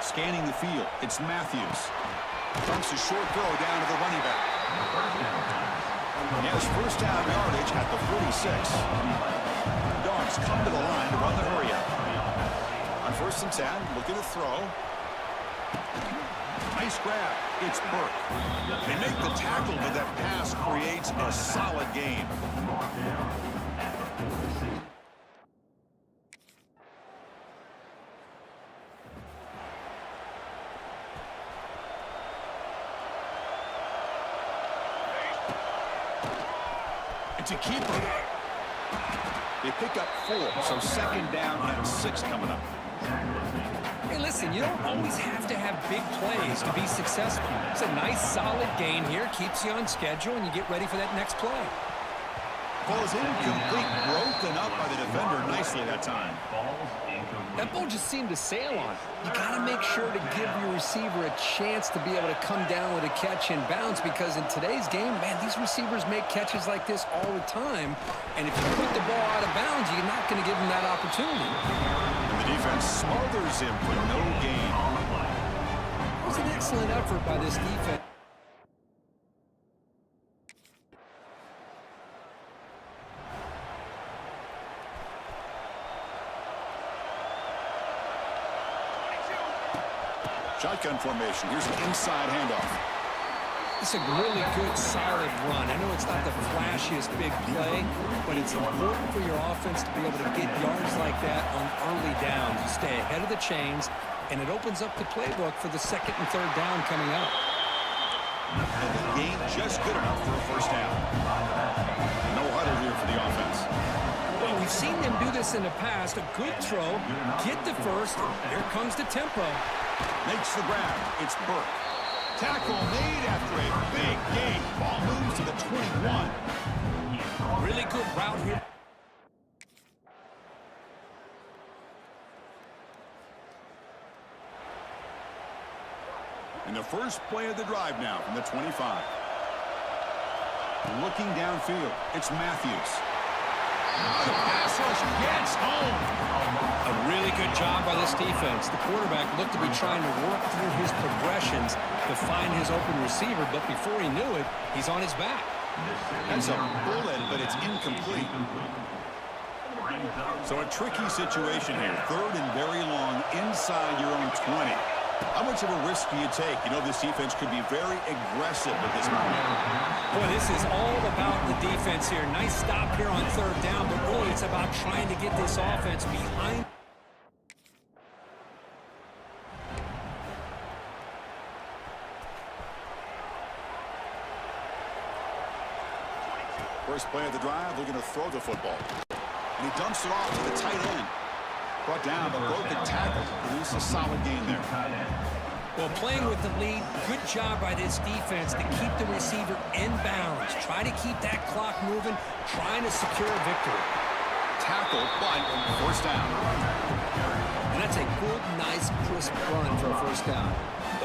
Scanning the field. It's Matthews. Dumps a short throw down to the running back. He has first down yardage at the 46. Dogs come to the line to run the hurry up. On 1st and 10, looking to throw. Nice grab. It's Burke. They make the tackle, but that pass creates a solid gain. It's a keeper. They pick up 4, so 2nd down and 6 coming up. Hey, listen, you don't always have to have big plays to be successful. It's a nice, solid gain here. Keeps you on schedule, and you get ready for that next play. Falls incomplete, broken up by the defender nicely that time. That ball just seemed to sail on. You got to make sure to give your receiver a chance to be able to come down with a catch and bounce, because in today's game, man, these receivers make catches like this all the time. And if you put the ball out of bounds, you're not going to give them that opportunity. And the defense smothers him for no gain. It was an excellent effort by this defense. Shotgun formation. Here's an inside handoff. It's a really good, solid run. I know it's not the flashiest big play, but it's important for your offense to be able to get yards like that on early downs. You stay ahead of the chains, and it opens up the playbook for the 2nd and 3rd down coming up. And the gain just good enough for a first down. No huddle here for the offense. Well, we've seen them do this in the past. A good throw, get the first. Here comes the tempo. Makes the grab. It's Burke. Tackle made after a big gain. Ball moves to the 21. Really good route here. In the first play of the drive now from the 25. Looking downfield. It's Matthews. The pass rush gets home. A really good job by this defense. The quarterback looked to be trying to work through his progressions to find his open receiver, but before he knew it, he's on his back. That's a bullet, but it's incomplete. So a tricky situation here. 3rd and very long inside your own 20. How much of a risk do you take? You know, this defense could be very aggressive at this moment. Boy, this is all about the defense here. Nice stop here on 3rd down, but really it's about trying to get this offense behind. First play of the drive, looking to throw the football. And he dumps it off to the tight end. Brought down, but broken tackle. Produces a solid gain there. Well, playing with the lead, good job by this defense to keep the receiver in bounds. Try to keep that clock moving, trying to secure a victory. Tackle, but first down. And that's a good, nice, crisp run for a first down.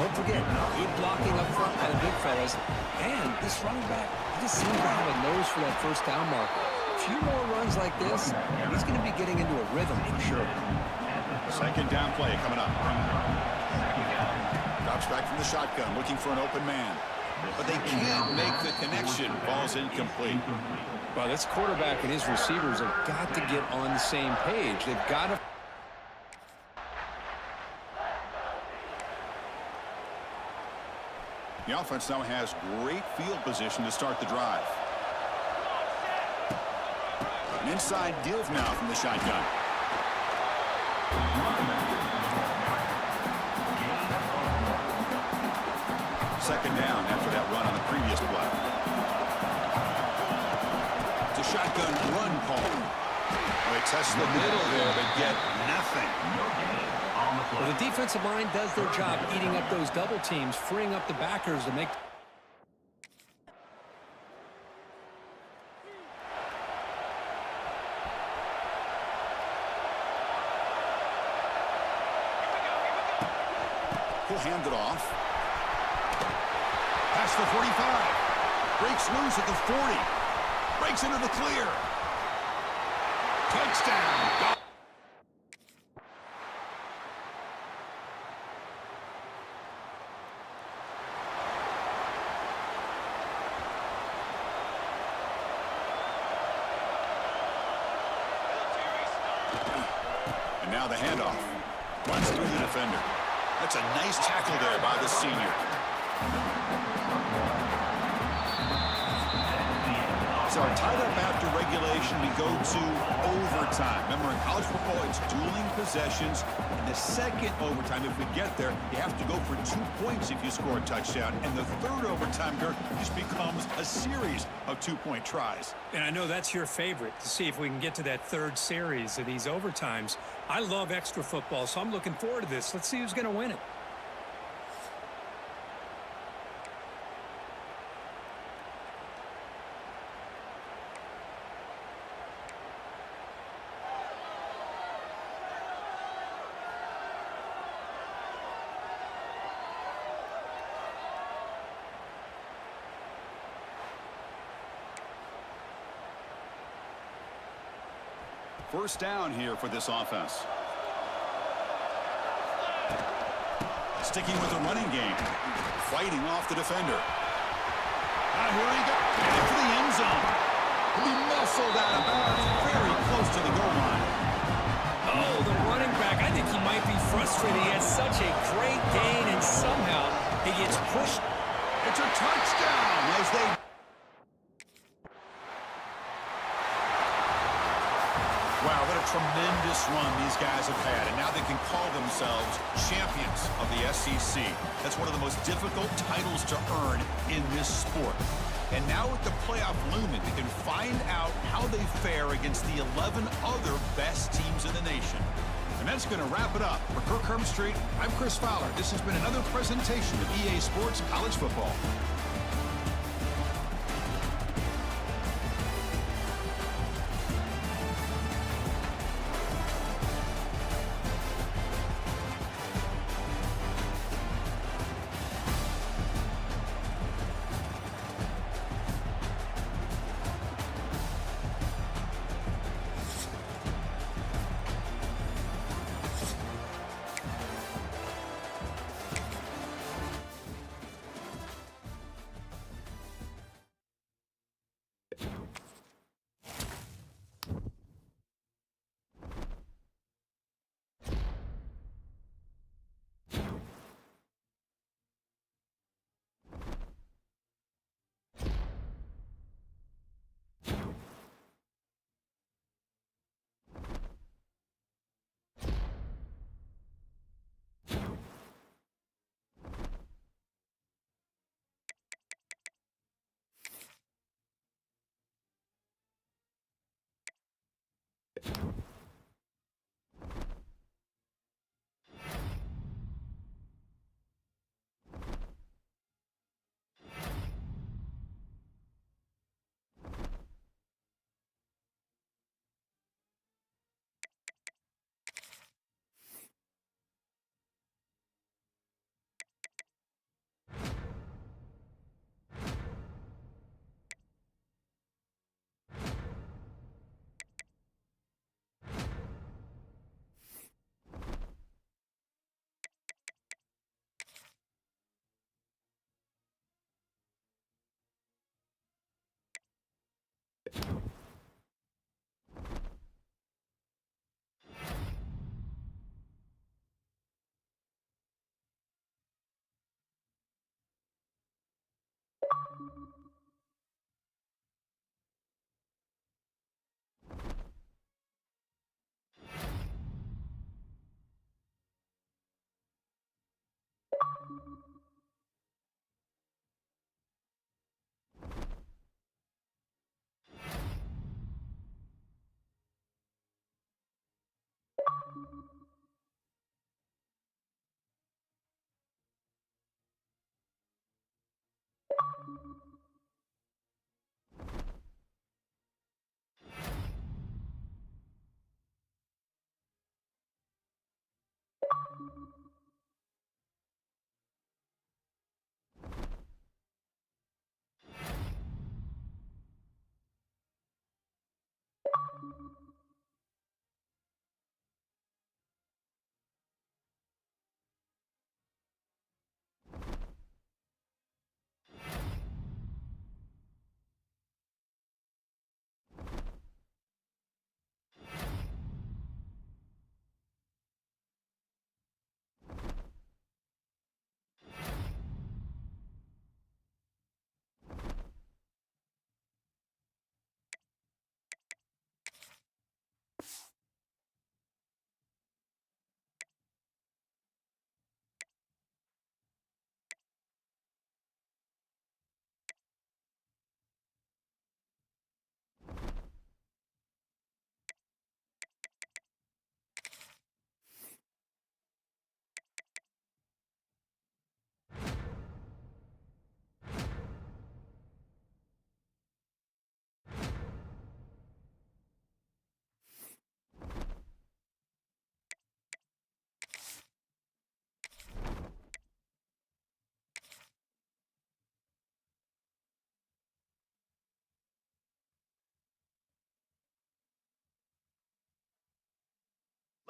Don't forget, good blocking up front by the big fellas. And this running back, he just seems to have a nose for that first down marker. A few more runs like this, he's going to be getting into a rhythm for sure. 2nd down play coming up. Drops back from the shotgun, looking for an open man. But they can't make the connection. Ball's incomplete. Well, this quarterback and his receivers have got to get on the same page. They've got to... The offense now has great field position to start the drive. An inside give now from the shotgun. second down after that run on the previous play. It's a shotgun run call. They test the middle there, but get nothing. Well, the defensive line does their job eating up those double teams, freeing up the backers to make... He'll hand it off. Past the 45. Breaks loose at the 40. Breaks into the clear. Touchdown. And now the handoff. Runs through the defender. That's a nice tackle there by the senior. So we're tied up after regulation. We go to overtime. Remember, in college football, it's dueling possessions. In the second overtime, if we get there, you have to go for 2 points if you score a touchdown. And the third overtime, Dirk, just becomes a series of 2-point tries. And I know that's your favorite, to see if we can get to that third series of these overtimes. I love extra football, so I'm looking forward to this. Let's see who's going to win it. First down here for this offense. Sticking with the running game. Fighting off the defender. Here he goes. Into the end zone. He muscled out of bounds very close to the goal line. Oh, the running back. I think he might be frustrated. He has such a great gain, and somehow he gets pushed. It's a touchdown as they... Wow, what a tremendous run these guys have had, and now they can call themselves champions of the SEC. That's one of the most difficult titles to earn in this sport. And now with the playoff looming, they can find out how they fare against the 11 other best teams in the nation. And that's going to wrap it up. For Kirk Hermstreet, I'm Chris Fowler. This has been another presentation of EA Sports College Football.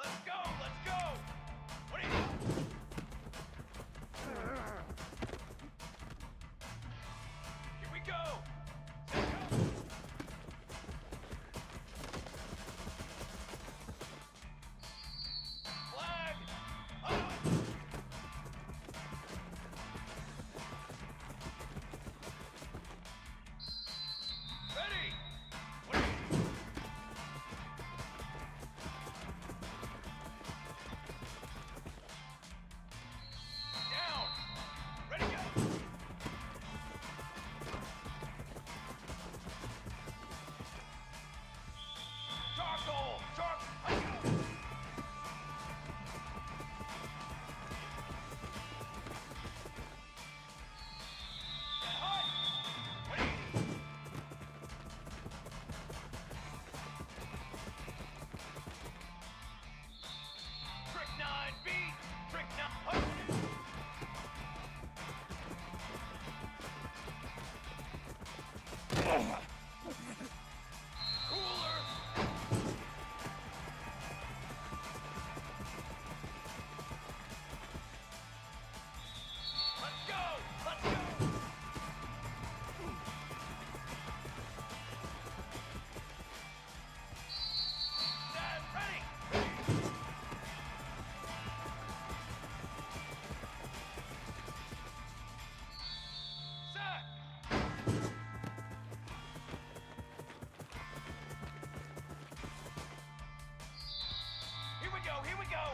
Let's go! Let's go! What do you... Here we go! Set go! Flag! Up! Ready! What do you... Down! Ready, go! Charcoal! Charcoal! Trick 9, beat! Trick 9, Cooler! Let's go! Let's go! Stand ready! Set! Here we go, here we go!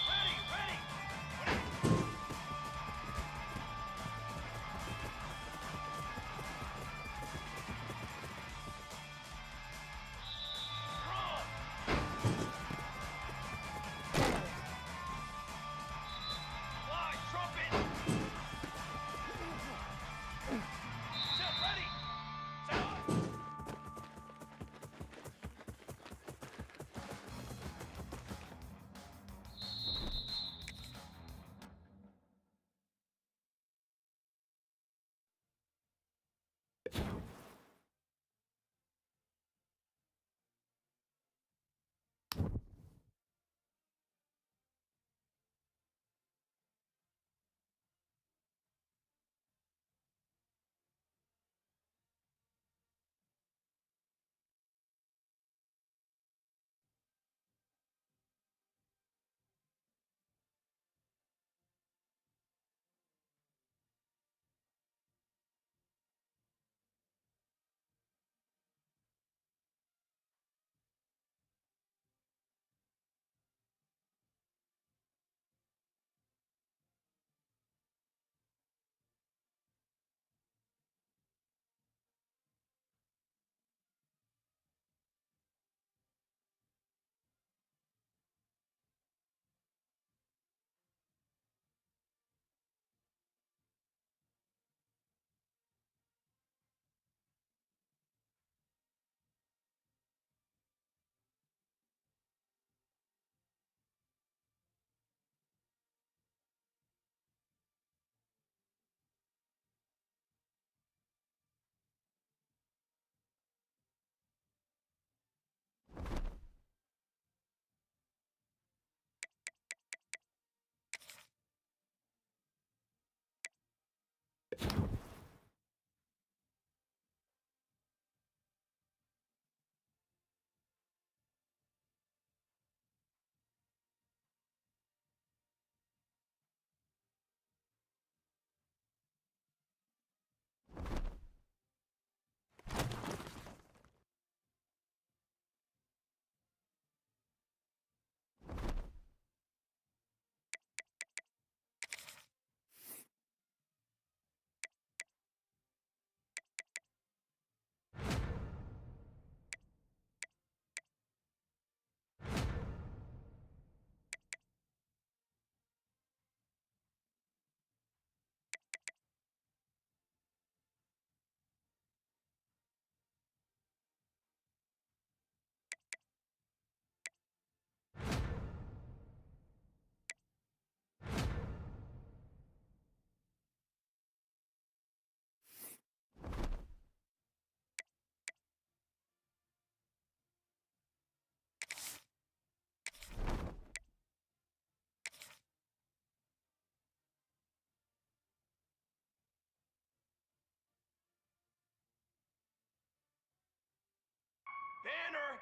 Ready, ready! Run! Fly, trumpet! Set, ready! Set up! Banner!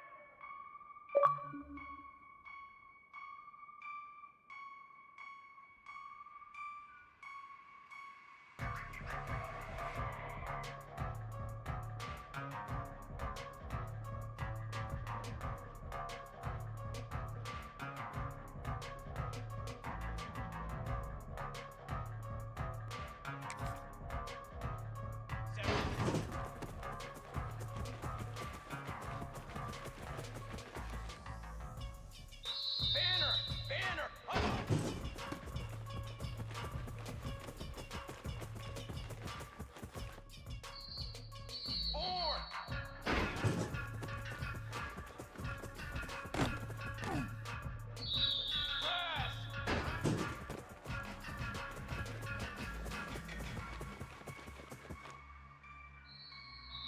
Banner! Banner! Up! Form! Press!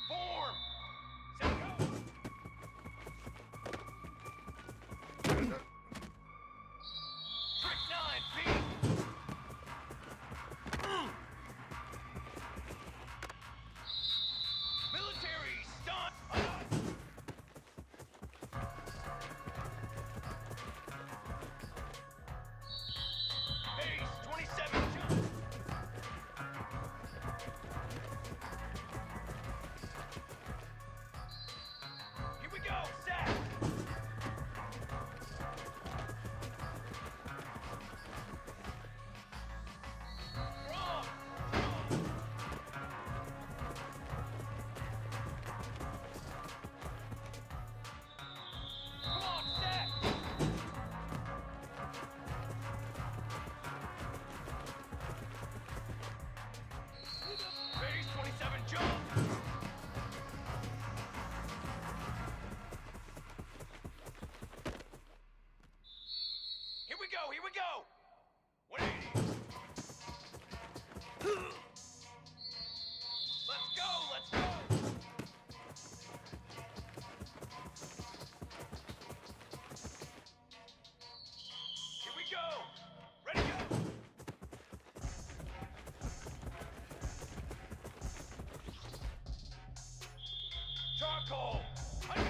Form! Set go! Trick 9, feet! Military stunt! Base 27 jump! Here we go, set! Drum! Come on, set! Base 27 jump! Here we go, here we go! 180! Let's go, let's go! Here we go! Ready, go! Charcoal! I go!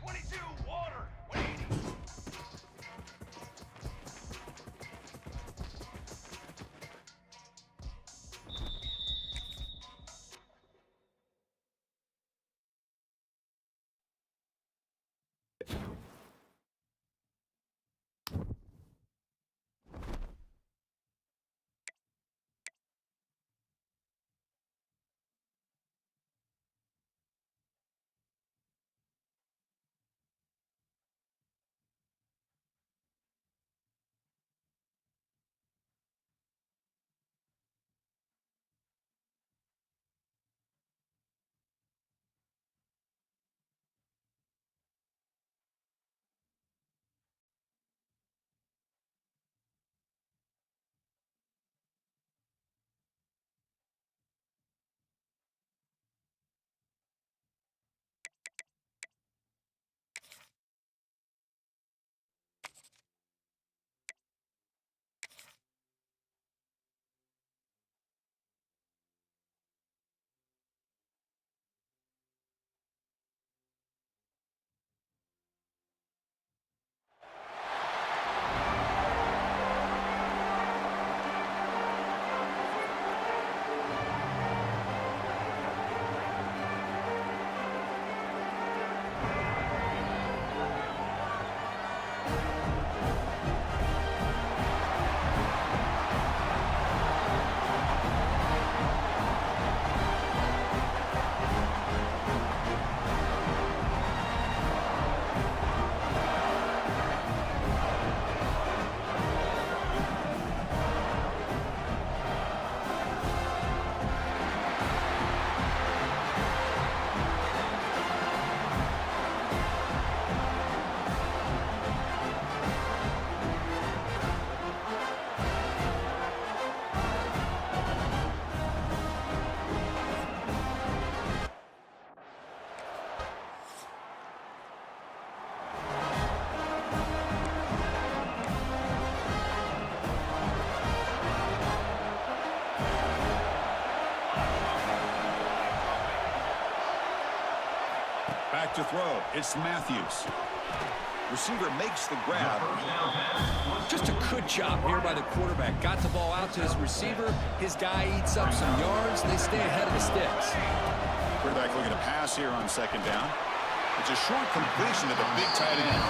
22 water! 180! back to throw. It's Matthews. Receiver makes the grab. Just a good job here by the quarterback. Got the ball out to his receiver. His guy eats up some yards. They stay ahead of the sticks. Quarterback looking to pass here on second down. It's a short completion to the big tight end.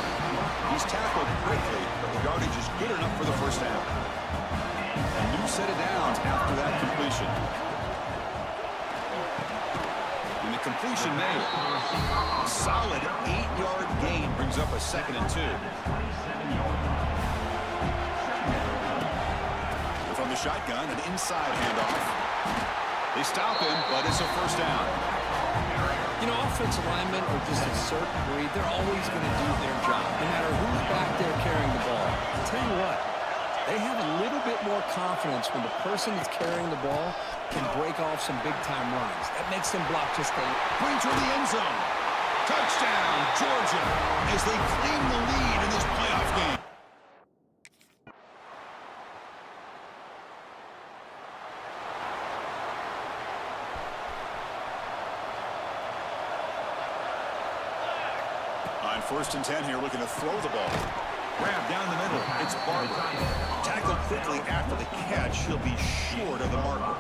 He's tackled quickly, but the yardage is good enough for the first down. A new set of downs after that completion. And the completion made. A solid 8-yard gain brings up a 2nd and 2. From the shotgun, an inside handoff. They stop him, but it's a first down. You know, offensive linemen are just a certain breed. They're always going to do their job, no matter who's back there carrying the ball. I'll tell you what, they have a little bit more confidence when the person that's carrying the ball can break off some big-time runs. That makes them block just a... Bring toward the end zone. Touchdown, Georgia, as they claim the lead in this playoff game. On 1st and 10 here, looking to throw the ball. Grab down the middle. It's Barber. Tackled quickly after the catch. He'll be short of the marker.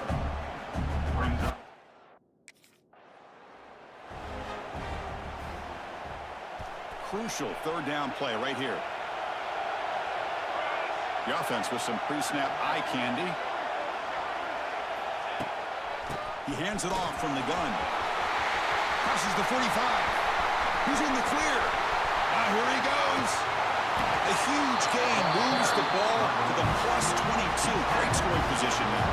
Crucial 3rd down play right here. The offense with some pre-snap eye candy. He hands it off from the gun. Crosses the 45. He's in the clear. Here he goes. A huge gain moves the ball to the +22. Great scoring position now.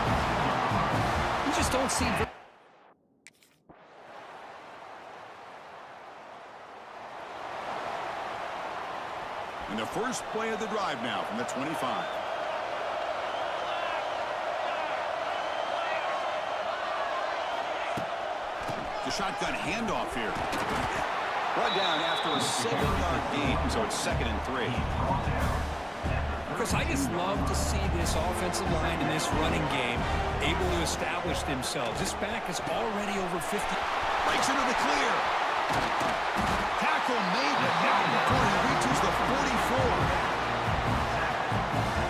You just don't see... And the first play of the drive now from the 25. The shotgun handoff here. Brought down after a 7-yard gain, so it's 2nd and 3. Chris, I just love to see this offensive line in this running game able to establish themselves. This back is already over 50. Breaks into the clear. Tackle made it now before he reaches the 44.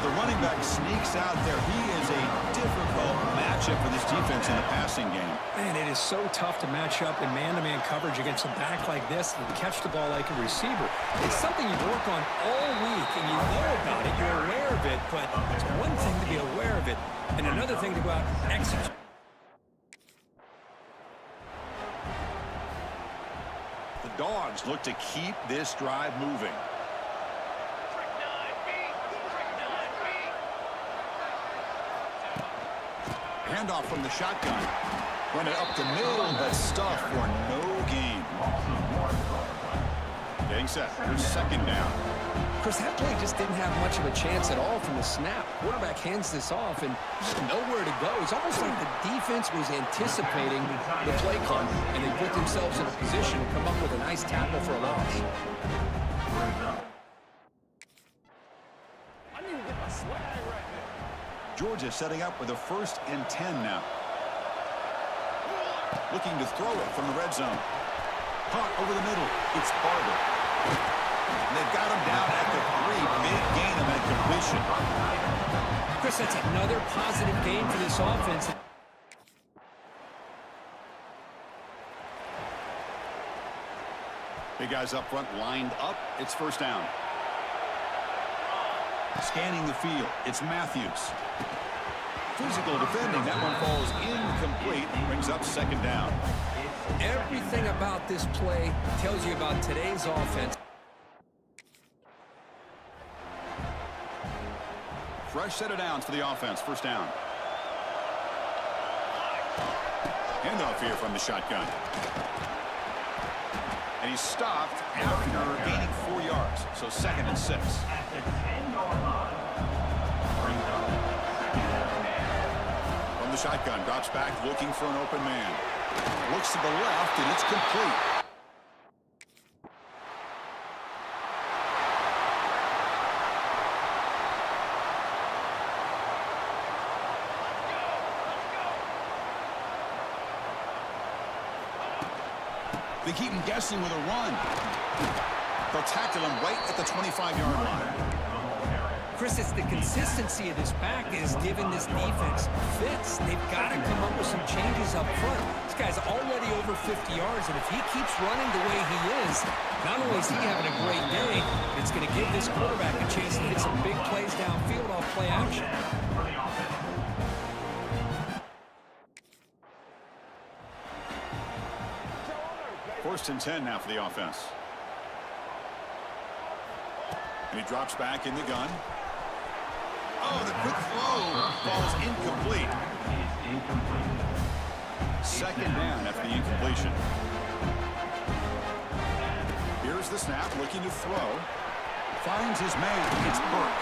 The running back sneaks out there. He is a difficult matchup for this defense in the passing game. Man, it is so tough to match up in man-to-man coverage against a back like this and catch the ball like a receiver. It's something you work on all week, and you know about it, you're aware of it, but it's one thing to be aware of it, and another thing to go out and execute. The Dogs look to keep this drive moving. Handoff from the shotgun. Run it up the middle, but stuff for no gain. Getting set. Here's 2nd down. Chris, that play just didn't have much of a chance at all from the snap. Quarterback hands this off and just nowhere to go. It's almost like the defense was anticipating the play call, and they put themselves in a position to come up with a nice tackle for a loss. Georgia setting up with a 1st and 10 now. Looking to throw it from the red zone. Caught over the middle. It's Barber. And they've got him down at the 3. Big gain on that completion. Chris, that's another positive gain for this offense. Big guys up front lined up. It's 1st down. Scanning the field. It's Matthews. Physical defending. That one falls incomplete. Brings up 2nd down. Everything about this play tells you about today's offense. Fresh set of downs for the offense. 1st down. Handoff here from the shotgun. And he's stopped after gaining 4 yards. So 2nd and 6. From the shotgun, drops back, looking for an open man. Looks to the left, and it's complete. They keep him guessing with a run. They'll tackle him right at the 25-yard line. Chris, it's the consistency of this back that has given this defense fits. They've got to come up with some changes up front. This guy's already over 50 yards, and if he keeps running the way he is, not only is he having a great day, but it's going to give this quarterback a chance to hit some big plays downfield off play action. First and 10 now for the offense. And he drops back in the gun. Oh, the quick throw falls incomplete. Second down after the incompletion. Here's the snap, looking to throw. Finds his man. It's Burke.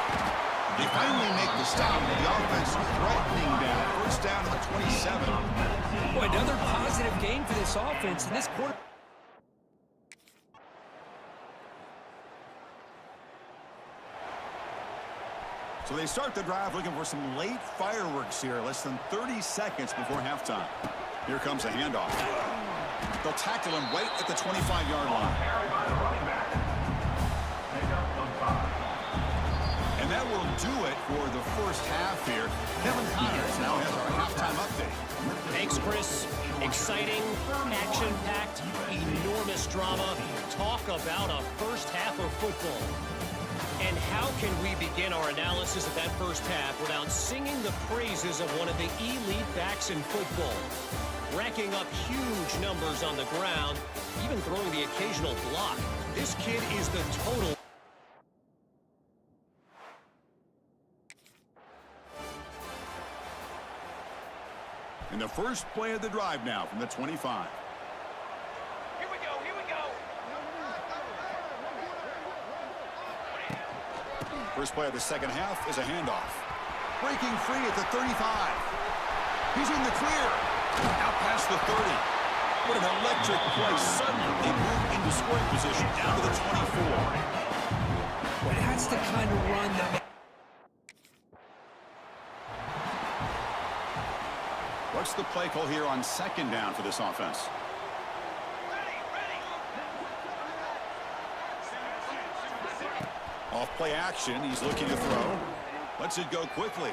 They finally make the stop. The offense threatening down. First down to the 27. Boy, another positive game for this offense. And this quarter. So they start the drive looking for some late fireworks here. Less than 30 seconds before halftime. Here comes a handoff. They'll tackle him right at the 25-yard line. And that will do it for the first half here. Kevin Connors now has our halftime update. Thanks, Chris. Exciting, action-packed, enormous drama. Talk about a first half of football. And how can we begin our analysis of that first half without singing the praises of one of the elite backs in football? Racking up huge numbers on the ground, even throwing the occasional block. This kid is the total. And the first play of the drive now from the 25. Here we go, here we go. First play of the second half is a handoff. Breaking free at the 35. He's in the clear. Out past the 30. What an electric play. Suddenly they move into scoring position down to the 24. Well, that's the kind of run that... What's the play call here on second down for this offense? Off play action, he's looking to throw. Lets it go quickly.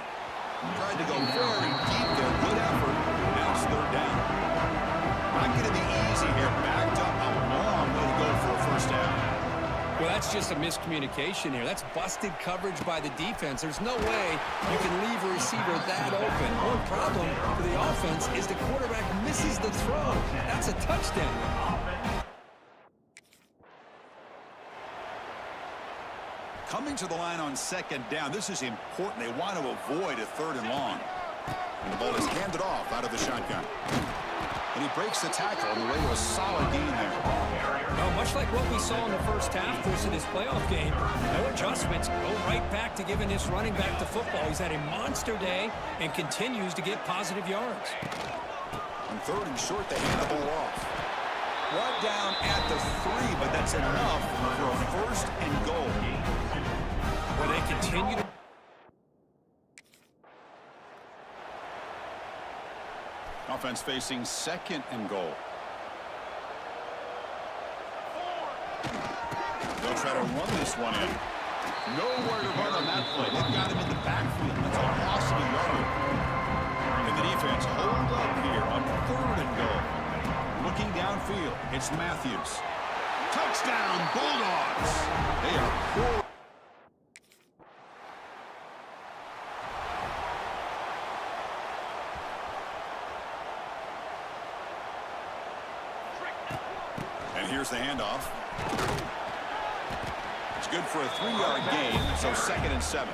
Tried to go very deep there. Good effort. Now it's third down. Not going to be easy here. Backed up a long way to go for a first down. Well, that's just a miscommunication here. That's busted coverage by the defense. There's no way you can leave a receiver that open. One problem for the offense is the quarterback misses the throw. That's a touchdown. Coming to the line on second down. This is important. They want to avoid a third and long. And the ball is handed off out of the shotgun. And he breaks the tackle on the way to a solid gain there. Well, much like what we saw in the first half, Chris, in this playoff game, no adjustments. Go right back to giving this running back to football. He's had a monster day and continues to get positive yards. On third and short, they hand the ball off. Brought down at the 3, but that's enough for a first and goal. Well, they continue to... Offense facing second and goal. They'll try to run this one in. Nowhere to run on that play. They've got him in the backfield. That's a loss of a yard. And the defense hold up here on third and goal. Looking downfield, it's Matthews. Touchdown, Bulldogs! They are poor. And here's the handoff. It's good for a 3-yard gain, so second and 7.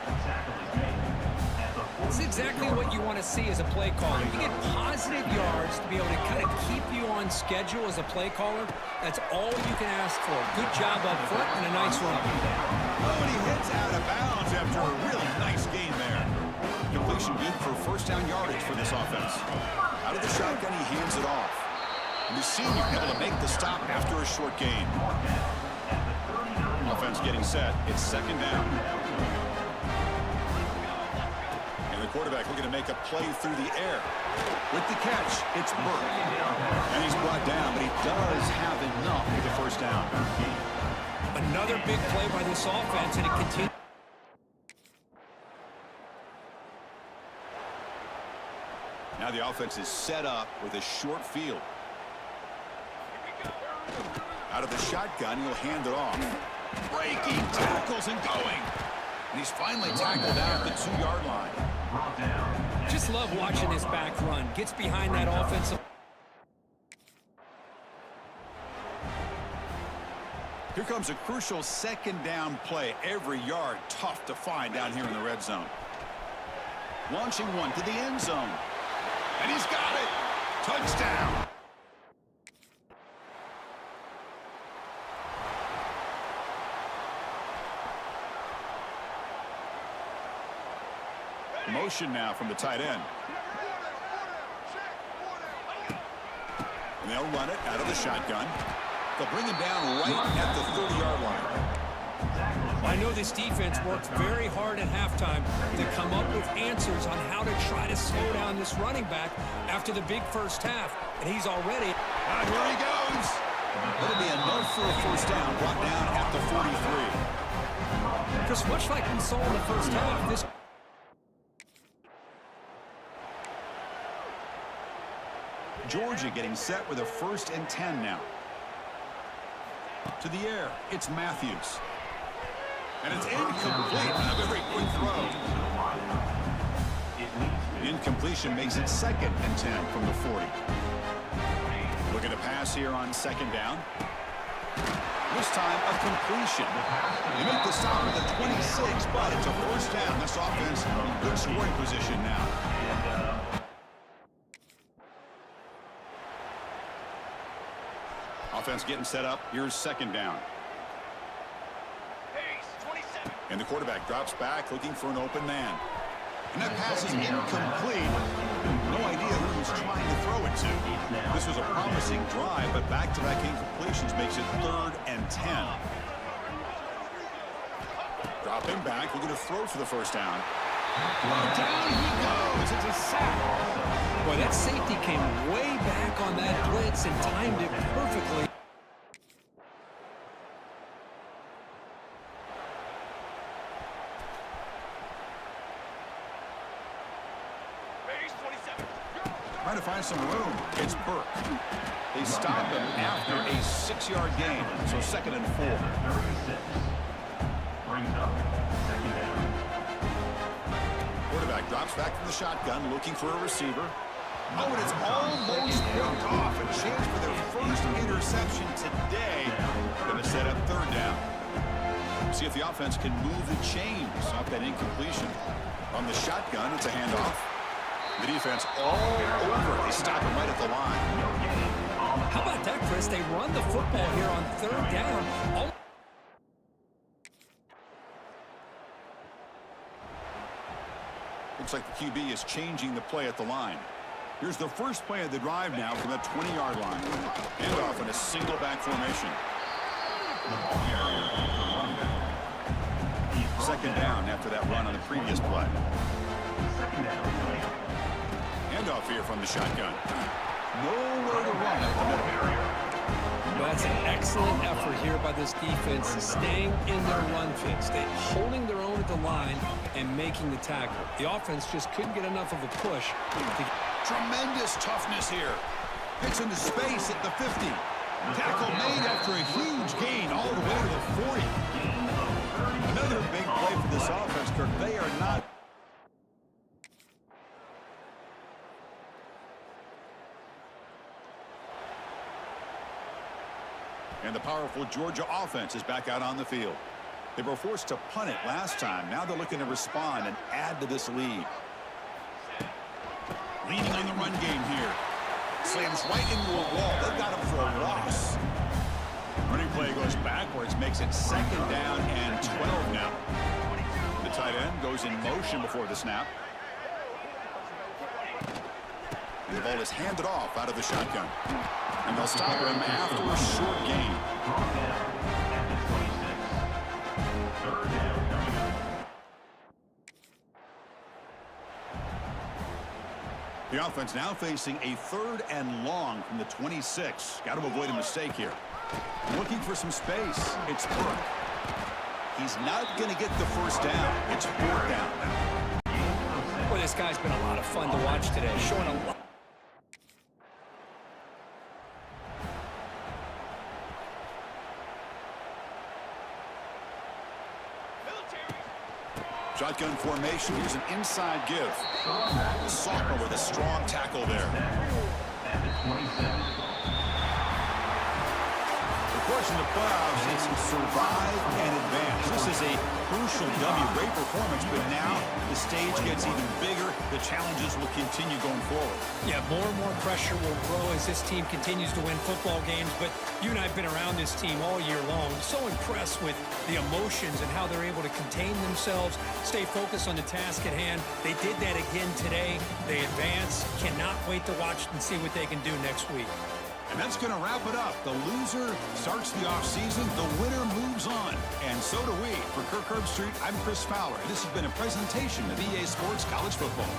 It's exactly what you want to see as a play caller. You get positive yards to be able to kind of keep you on schedule as a play caller. That's all you can ask for. Good job up front and a nice run. Oh, and he hits out of bounds after a really nice gain there. Completion good for first down yardage for this offense. Out of the shotgun, he hands it off. And the senior able to make the stop after a short gain. Offense getting set. It's second down. And the The quarterback looking to make a play through the air. With the catch, it's Burke. And he's brought down, but he does have enough for the first down. Another big play by this offense, and it continues. Now the offense is set up with a short field. Out of the shotgun, he'll hand it off. Breaking tackles and going. And he's finally tackled out at the 2-yard line. Just love watching this back run. Gets behind that offensive. Here comes a crucial second down play. Every yard tough to find down here in the red zone. Launching one to the end zone. And he's got it. Touchdown. Motion now from the tight end. And they'll run it out of the shotgun. They'll bring him down right at the 30-yard line. I know this defense worked very hard at halftime to come up with answers on how to try to slow down this running back after the big first half. And he's already... Here he goes. It'll be enough for a first down. Brought down at the 43. Just much like we saw in the first half, this... Georgia getting set with a 1st and 10 now. To the air, it's Matthews. And it's incomplete on a very quick throw. Incompletion makes it 2nd and 10 from the 40. Look at the pass here on 2nd down. This time a completion. They make the stop at the 26, but it's a first down. This offense in good scoring position now. Offense getting set up. Here's 2nd down. And the quarterback drops back looking for an open man. And that pass is incomplete. No idea who he's trying to throw it to. This was a promising drive, but back-to-back incompletions makes it 3rd and 10. Dropping back, looking to throw for the first down. Down he goes. It's a sack. Boy, that safety came way back on that blitz and timed it perfectly. Trying to find some room. It's Burke. They stop him after a 6-yard gain. So 2nd and 4. Quarterback drops back from the shotgun, looking for a receiver. Oh, and it's almost picked off. A chance for their first interception today. Going to set up 3rd down. See if the offense can move the chains off that incompletion. On the shotgun, it's a handoff. The defense all over. They stop him right at the line. How about that, Chris? They run the football here on 3rd down. Looks like the QB is changing the play at the line. Here's the first play of the drive now from the 20-yard line. Handoff in a single back formation. 2nd down after that run on the previous play. Handoff here from the shotgun. Nowhere to run at the middle. Well, that's an excellent effort here by this defense, staying in their run fix, holding their own at the line and making the tackle. The offense just couldn't get enough of a push. Tremendous toughness here. Gets into space at the 50. Tackle made after a huge gain all the way to the 40. Another big play for this offense, Kirk. They are not... And the powerful Georgia offense is back out on the field. They were forced to punt it last time. Now they're looking to respond and add to this lead. Leaning on the run game here. Slams right into a wall. They've got him for a loss. Running play goes backwards, makes it 2nd down and 12 now. The tight end goes in motion before the snap. And the ball is handed off out of the shotgun. And they'll stop him after a short gain. The offense now facing a 3rd and long from the 26. Got to avoid a mistake here. Looking for some space. It's Burke. He's not going to get the first down. It's 4th down. Well, this guy's been a lot of fun to watch today, showing a lot. Shotgun formation. Here's an inside give. Salker with a strong tackle there. At the 27. The course in the playoffs is survive and advance. This is a crucial W. Great performance, but now the stage gets even bigger. The challenges will continue going forward. Yeah, more and more pressure will grow as this team continues to win football games, but you and I have been around this team all year long. So impressed with the emotions and how they're able to contain themselves, stay focused on the task at hand. They did that again today. They advance. Cannot wait to watch and see what they can do next week. And that's going to wrap it up. The loser starts the offseason. The winner moves on. And so do we. For Kirk Herbstreit, I'm Chris Fowler. This has been a presentation of EA Sports College Football.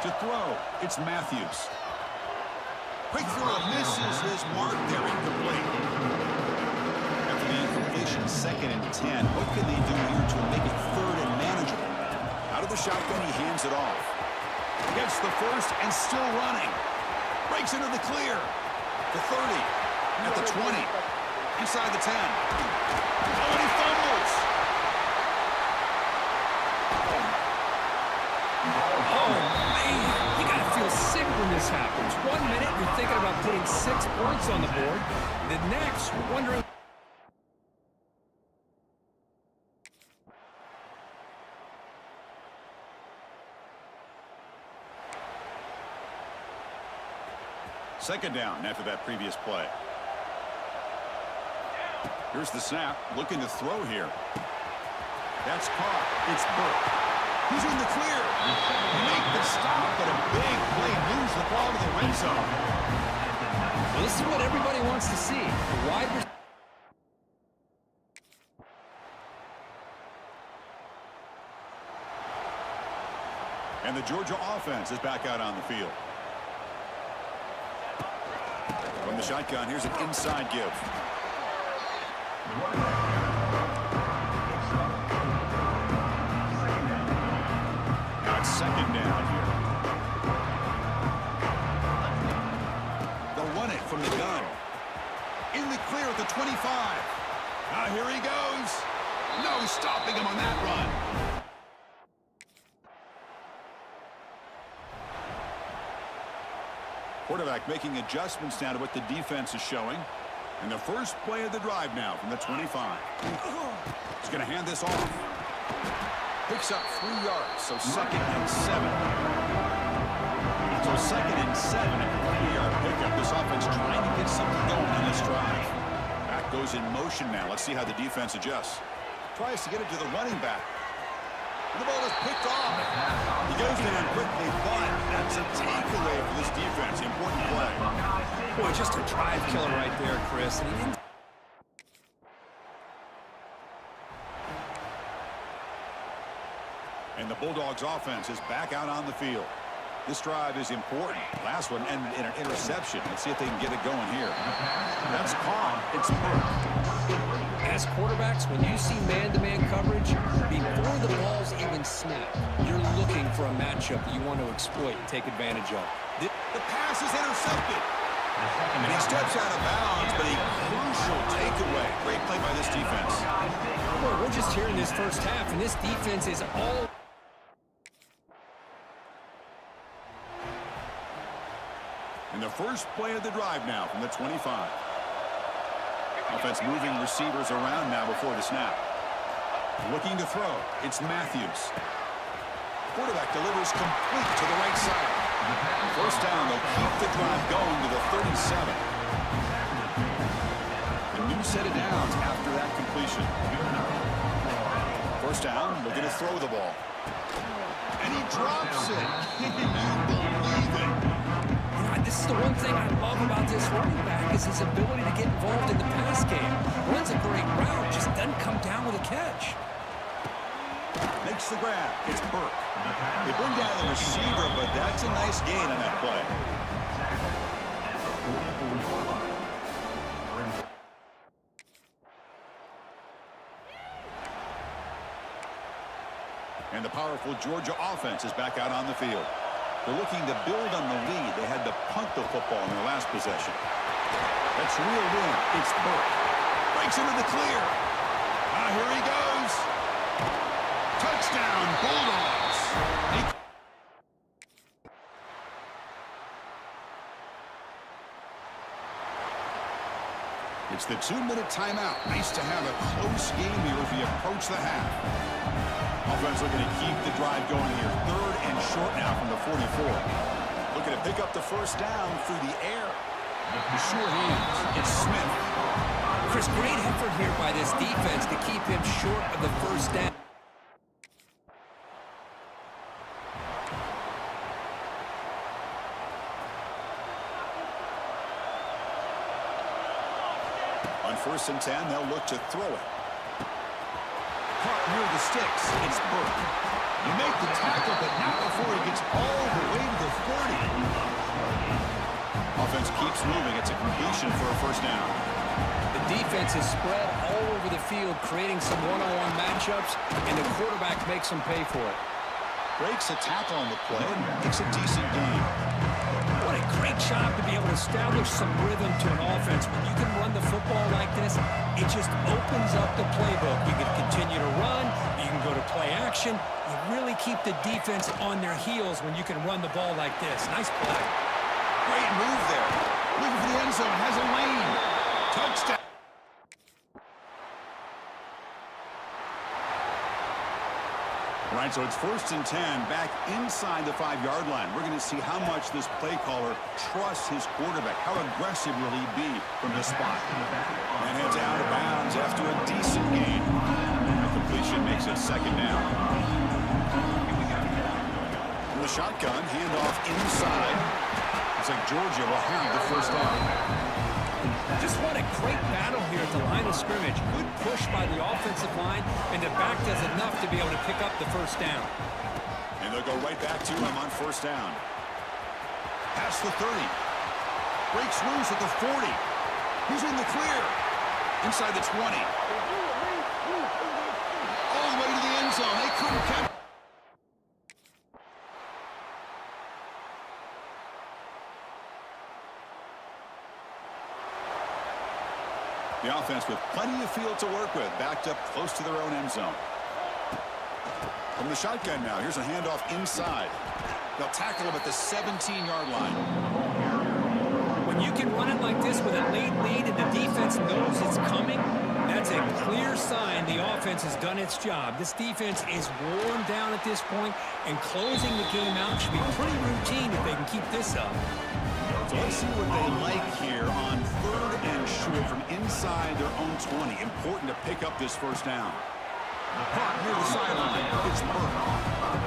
To throw, it's Matthews. Quick throw misses his mark there, incomplete. After the incompletion, 2nd and 10. What can they do here to make it 3rd and manageable? Out of the shotgun, he hands it off. Gets the first and still running. Breaks into the clear. The 30. At the 20. Inside the 10. Oh, and he fumbles. Oh, man, you gotta feel sick when this happens. 1 minute, you're thinking about putting 6 points on the board. The next, you're wondering... Second down after that previous play. Here's the snap, looking to throw here. That's caught. It's Burke. He's in the clear. Make the stop, but a big play moves the ball to the red zone. Well, this is what everybody wants to see. The wide receiver. And the Georgia offense is back out on the field. From the shotgun, here's an inside give. Now it's 2nd down here. They'll run it from the gun. In the clear at the 25. Now here he goes. No stopping him on that run. Quarterback making adjustments now to what the defense is showing. And the first play of the drive now from the 25. He's going to hand this off. Picks up 3 yards, so 2nd and 7. So 2nd and 7 at the 3-yard pickup. This offense trying to get something going on this drive. Back goes in motion now. Let's see how the defense adjusts. Tries to get it to the running back. The ball is picked off. He goes down quickly, but that's a takeaway for this defense. Important play. Boy, just a drive killer right there, Chris. And he didn't... And the Bulldogs offense is back out on the field. This drive is important. Last one ended in an interception. Let's see if they can get it going here. That's caught. It's Burke. As quarterbacks, when you see man-to-man coverage, before the ball's even snapped, you're looking for a matchup that you want to exploit and take advantage of. The pass is intercepted. And he steps out of bounds, but a crucial takeaway. Great play by this defense. Well, we're just here in this first half, and this defense is all... And the first play of the drive now from the 25. Offense moving receivers around now before the snap. Looking to throw. It's Matthews. Quarterback delivers complete to the right side. First down, they'll keep the drive going to the 37. A new set of downs after that completion. First down, looking to throw the ball. And he drops it. Can you believe it? This is the one thing I love about this running back is his ability to get involved in the pass game. Runs a great route, just doesn't come down with a catch. Makes the grab. It's Burke. They bring down the receiver, but that's a nice gain on that play. And the powerful Georgia offense is back out on the field. They're looking to build on the lead. They had to punt the football in their last possession. That's reeled in. It's Burke. Breaks into the clear. Here he goes. Touchdown, Bulldogs. It's the 2-minute timeout. Nice to have a close game here as we approach the half. Offense looking to keep the drive going here. 3rd and short now from the 44. Looking to pick up the first down through the air. The sure hands. It's Smith. Chris, great effort here by this defense to keep him short of the first down. On 1st and 10, they'll look to throw it. Caught near the sticks. It's Burke. You make the tackle, but not before he gets all the way to the 30. Offense keeps moving. It's a completion for a first down. The defense is spread all over the field, creating some one-on-one matchups, and the quarterback makes them pay for it. Breaks a tackle on the play and makes a decent gain. What a great job to be able to establish some rhythm to an offense. When you can run the football like this, it just opens up the playbook. You can continue to run. You can go to play action. You really keep the defense on their heels when you can run the ball like this. Nice play. Great move there. Looking for the end zone. Has a lane. Touchdown. All right, so it's 1st and 10 back inside the 5-yard line. We're going to see how much this play caller trusts his quarterback. How aggressive will he be from this spot? And heads out of bounds after a decent gain. The completion makes it 2nd down. From the shotgun, handoff inside. Looks like Georgia will have the first down. Just what a great battle here at the line of scrimmage. Good push by the offensive line, and the back does enough to be able to pick up the first down. And they'll go right back to him on 1st down. Past the 30. Breaks loose at the 40. He's in the clear. Inside the 20. All the way to the end zone. They couldn't catch. The offense with plenty of field to work with, backed up close to their own end zone. From the shotgun now, here's a handoff inside. They'll tackle him at the 17-yard line. When you can run it like this with a late lead and the defense knows it's coming, that's a clear sign the offense has done its job. This defense is worn down at this point, and closing the game out should be pretty routine if they can keep this up. So let's see what they like here on 3rd and short from inside their own 20. Important to pick up this first down. Punt near the sideline. It's Burke.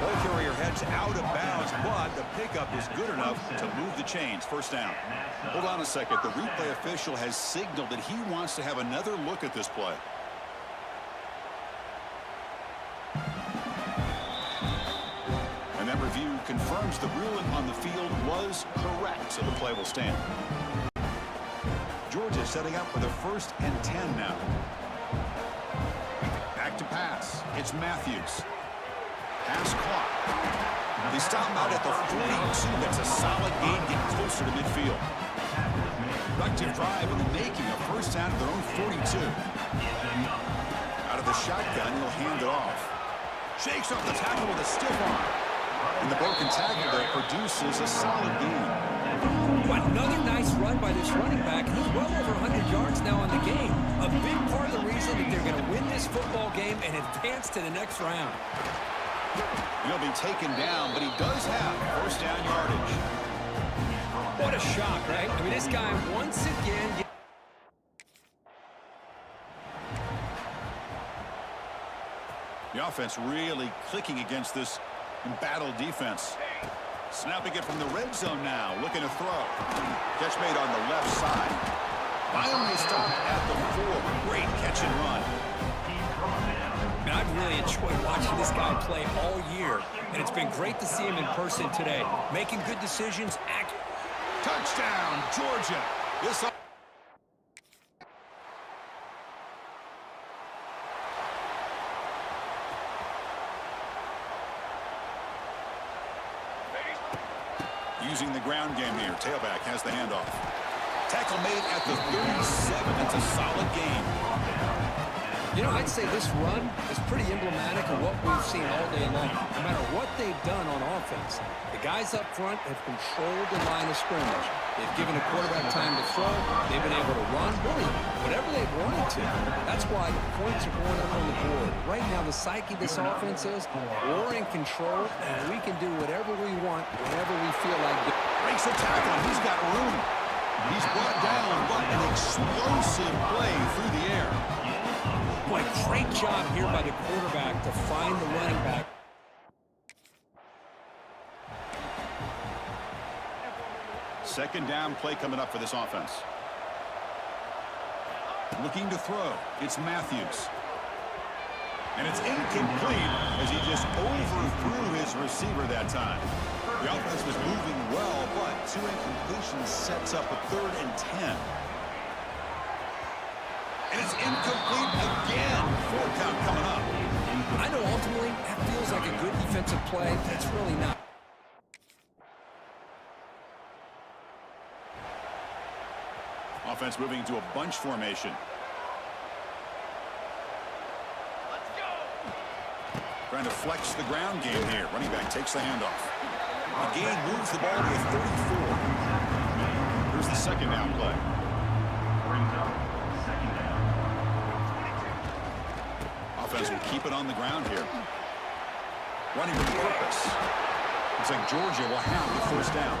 Ball carrier heads out of bounds, but the pickup is good enough to move the chains. First down. Hold on a second. The replay official has signaled that he wants to have another look at this play. And that review confirms the ruling on the field was correct, so the play will stand. Georgia setting up for the 1st and 10 now. Back to pass. It's Matthews. Pass clock. They stop him out at the 42. That's a solid gain, getting closer to midfield. Productive drive in the making, a first down at their own 42. Out of the shotgun, he'll hand it off. Shakes off the tackle with a stiff arm. And the broken tackle there produces a solid gain. Another nice run by this running back. He's well over 100 yards now on the game. A big part of the reason that they're going to win this football game and advance to the next round. He'll be taken down, but he does have first down yardage. What a shock, right? I mean, this guy once again... The offense really clicking against this embattled defense. Snapping it from the red zone now, looking to throw. Catch made on the left side. Finally stopped at the 4. Great catch and run. And I've really enjoyed watching this guy play all year, and it's been great to see him in person today. Making good decisions, accurate. Touchdown, Georgia. This using the ground game here. Tailback has the handoff. Tackle made at the 37. That's a solid gain. You know, I'd say this run is pretty emblematic of what we've seen all day long. No matter what they've done on offense, the guys up front have controlled the line of scrimmage. They've given the quarterback time to throw. They've been able to run, really, whatever they've wanted to. That's why the points are going up on the board. Right now, the psyche of this offense is we're in control, and we can do whatever we want, whenever we feel like it. Breaks the tackle. He's got room. He's brought down. What an explosive play through the air. What a great job here by the quarterback to find the running back. Second down play coming up for this offense. Looking to throw. It's Matthews. And it's incomplete as he just overthrew his receiver that time. The offense was moving well, but 2 incompletions sets up a 3rd and 10. And it's incomplete again. 4th count coming up. I know ultimately that feels like a good defensive play, but it's really not. Offense moving into a bunch formation. Let's go. Trying to flex the ground game here. Running back takes the handoff. The gain moves the ball to a 34. Here's the 2nd down play. Offense will keep it on the ground here. Running with purpose. Looks like Georgia will have the 1st down.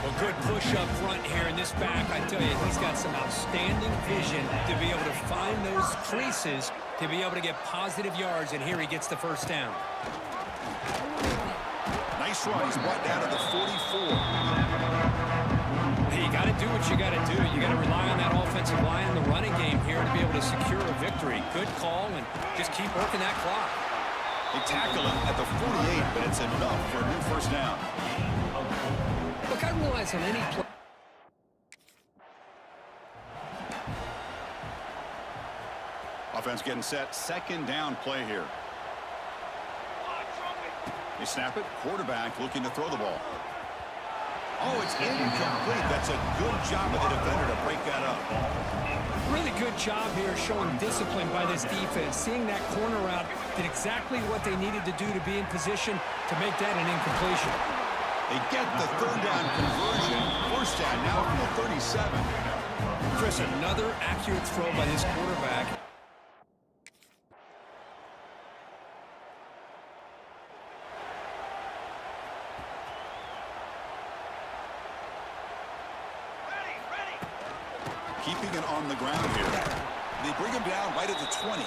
Well, good push up front here in this back. I tell you, he's got some outstanding vision to be able to find those creases, to be able to get positive yards, and here he gets the 1st down. Nice run. He's brought down to the 44. Hey, you got to do what you got to do. You got to rely on that offensive line in the running game here to be able to secure a victory. Good call, and just keep working that clock. They tackle him at the 48, but it's enough for a new 1st down. Look, I realize on any play. Offense getting set. 2nd down play here. They snap it. Quarterback looking to throw the ball. Oh, it's incomplete. That's a good job of the defender to break that up. Really good job here showing discipline by this defense. Seeing that corner route did exactly what they needed to do to be in position to make that an incompletion. They get the 3rd down conversion. 1st down now from the 37. Chris, another accurate throw by this quarterback. Keeping it on the ground here. They bring him down right at the 20.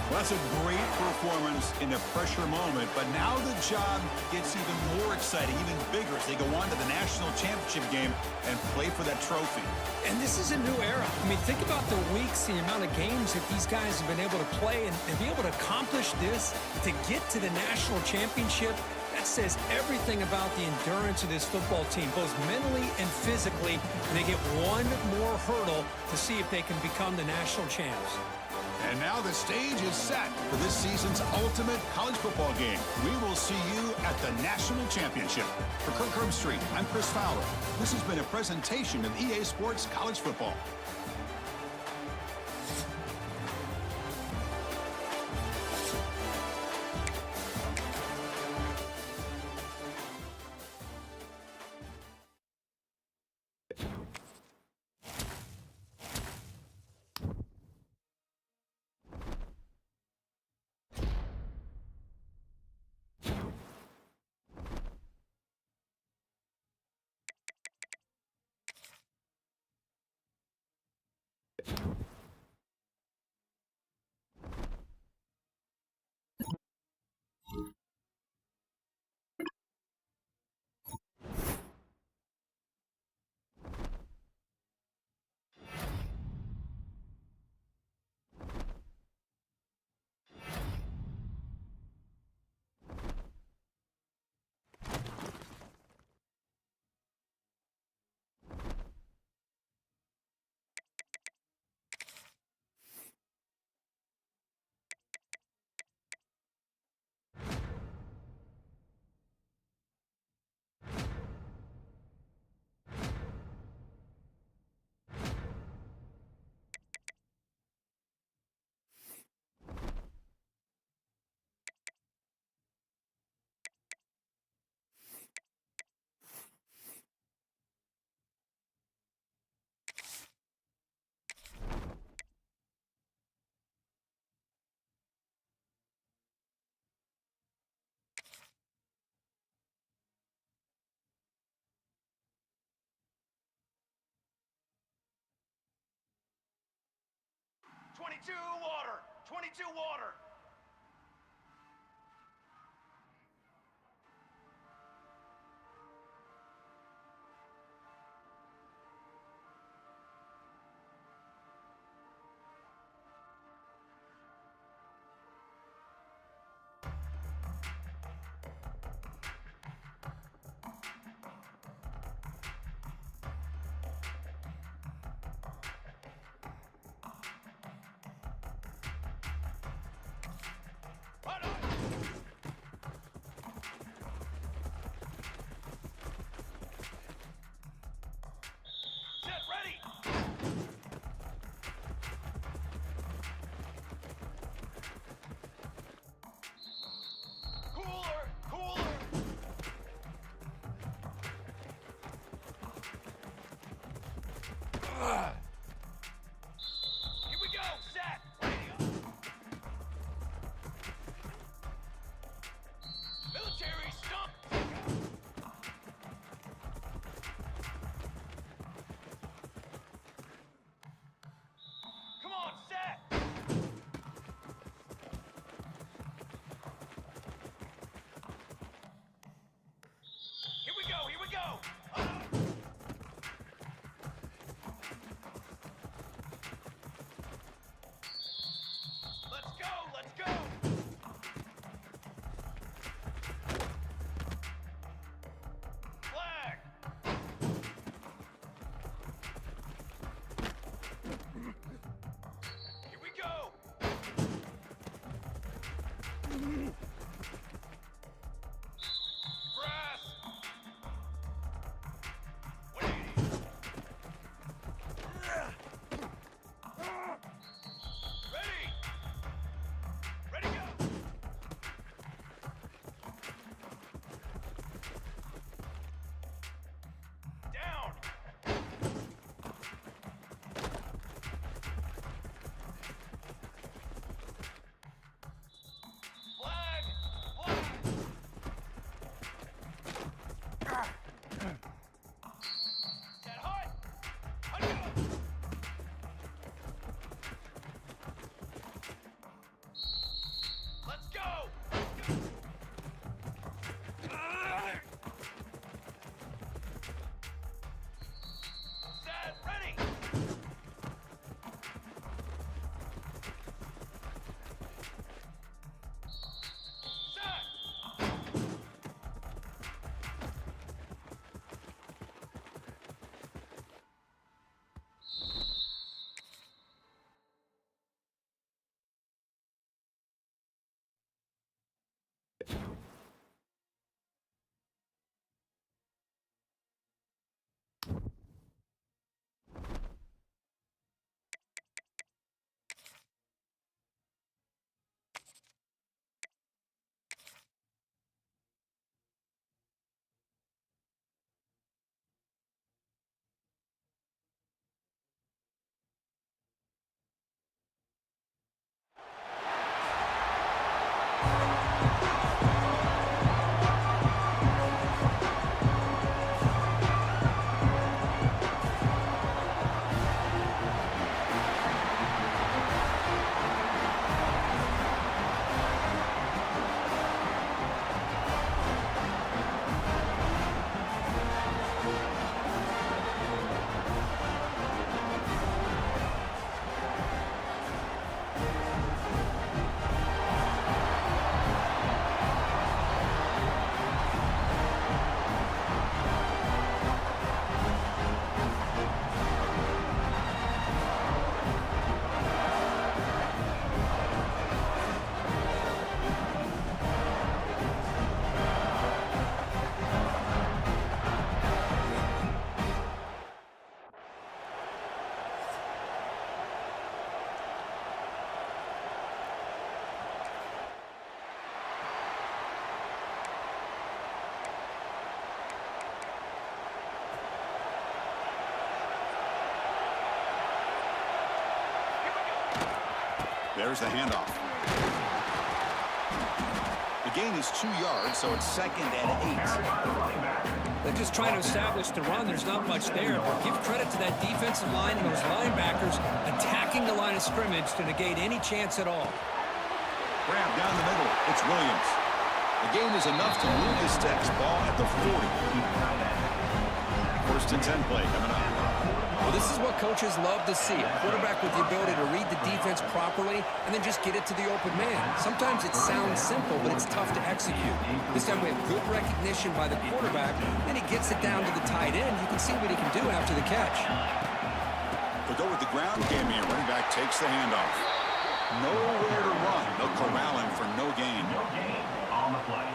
Well, that's a great performance in a pressure moment, but now the job gets even more exciting, even bigger as they go on to the national championship game and play for that trophy. And this is a new era. I mean, think about the weeks, the amount of games that these guys have been able to play and be able to accomplish this, to get to the national championship. That says everything about the endurance of this football team, both mentally and physically. And they get one more hurdle to see if they can become the national champs. And now the stage is set for this season's ultimate college football game. We will see you at the national championship. For Kirk Herbstreit, I'm Chris Fowler. This has been a presentation of EA Sports College Football. '22 water. '22 water. Let's go! Let's go! Flag! Here we go! Brass! 180! Ready! Ready, go! Down! Flag! Flag! Set high! Hurry up! Let's go! Set, ready! Set! There's the handoff. The gain is 2 yards, so it's 2nd and 8. They're just trying to establish the run. There's not much there, but give credit to that defensive line and those linebackers attacking the line of scrimmage to negate any chance at all. Grab down the middle. It's Williams. The gain is enough to move the sticks. Ball at the 40. 1st and 10 play coming up. Well, this is what coaches love to see. A quarterback with the ability to read the defense properly and then just get it to the open man. Sometimes it sounds simple, but it's tough to execute. This time we have good recognition by the quarterback, and he gets it down to the tight end. You can see what he can do after the catch. They'll go with the ground game here. Running back takes the handoff. Nowhere to run. They'll corral him for no gain.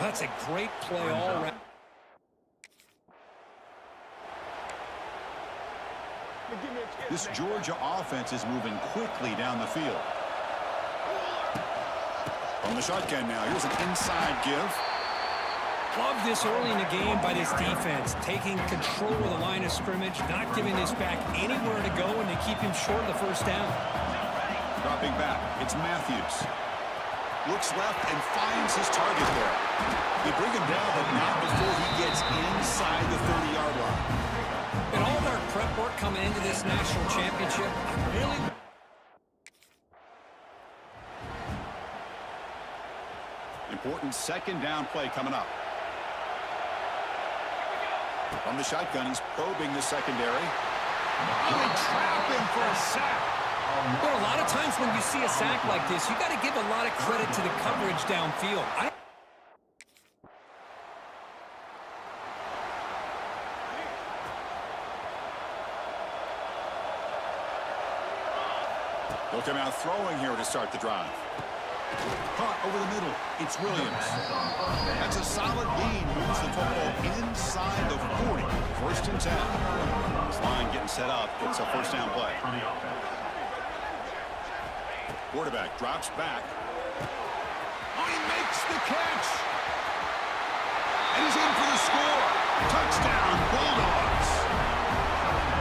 That's a great play all around. This Georgia offense is moving quickly down the field. From the shotgun now, here's an inside give. Love this early in the game by this defense, taking control of the line of scrimmage, not giving this back anywhere to go, and they keep him short of the first down. Dropping back, it's Matthews. Looks left and finds his target there. They bring him down, but not before he gets inside the 30-yard line. And all of our prep work coming into this national championship, really... Important 2nd down play coming up. From the shotgun, he's probing the secondary. Oh, they trap him for a sack. Well, a lot of times when you see a sack like this, you got to give a lot of credit to the coverage downfield. They'll come out throwing here to start the drive. Caught over the middle. It's Williams. That's a solid gain. Moves the football inside the 40. First and 10. This line getting set up. It's a first down play. Quarterback drops back. Oh, he makes the catch. And he's in for the score. Touchdown, Bulldogs.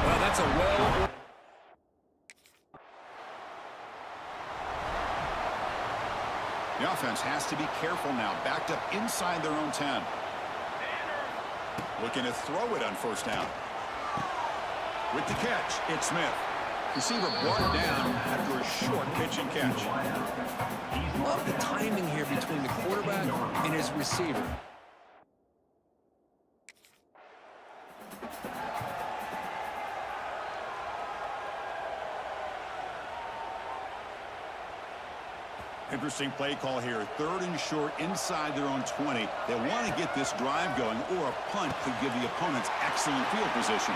Well, that's a well... The offense has to be careful now. Backed up inside their own 10. Looking to throw it on first down. With the catch, it's Smith. Receiver brought down after a short pitch and catch. Love the timing here between the quarterback and his receiver. Interesting play call here. Third and short inside their own 20. They want to get this drive going, or a punt could give the opponents excellent field position.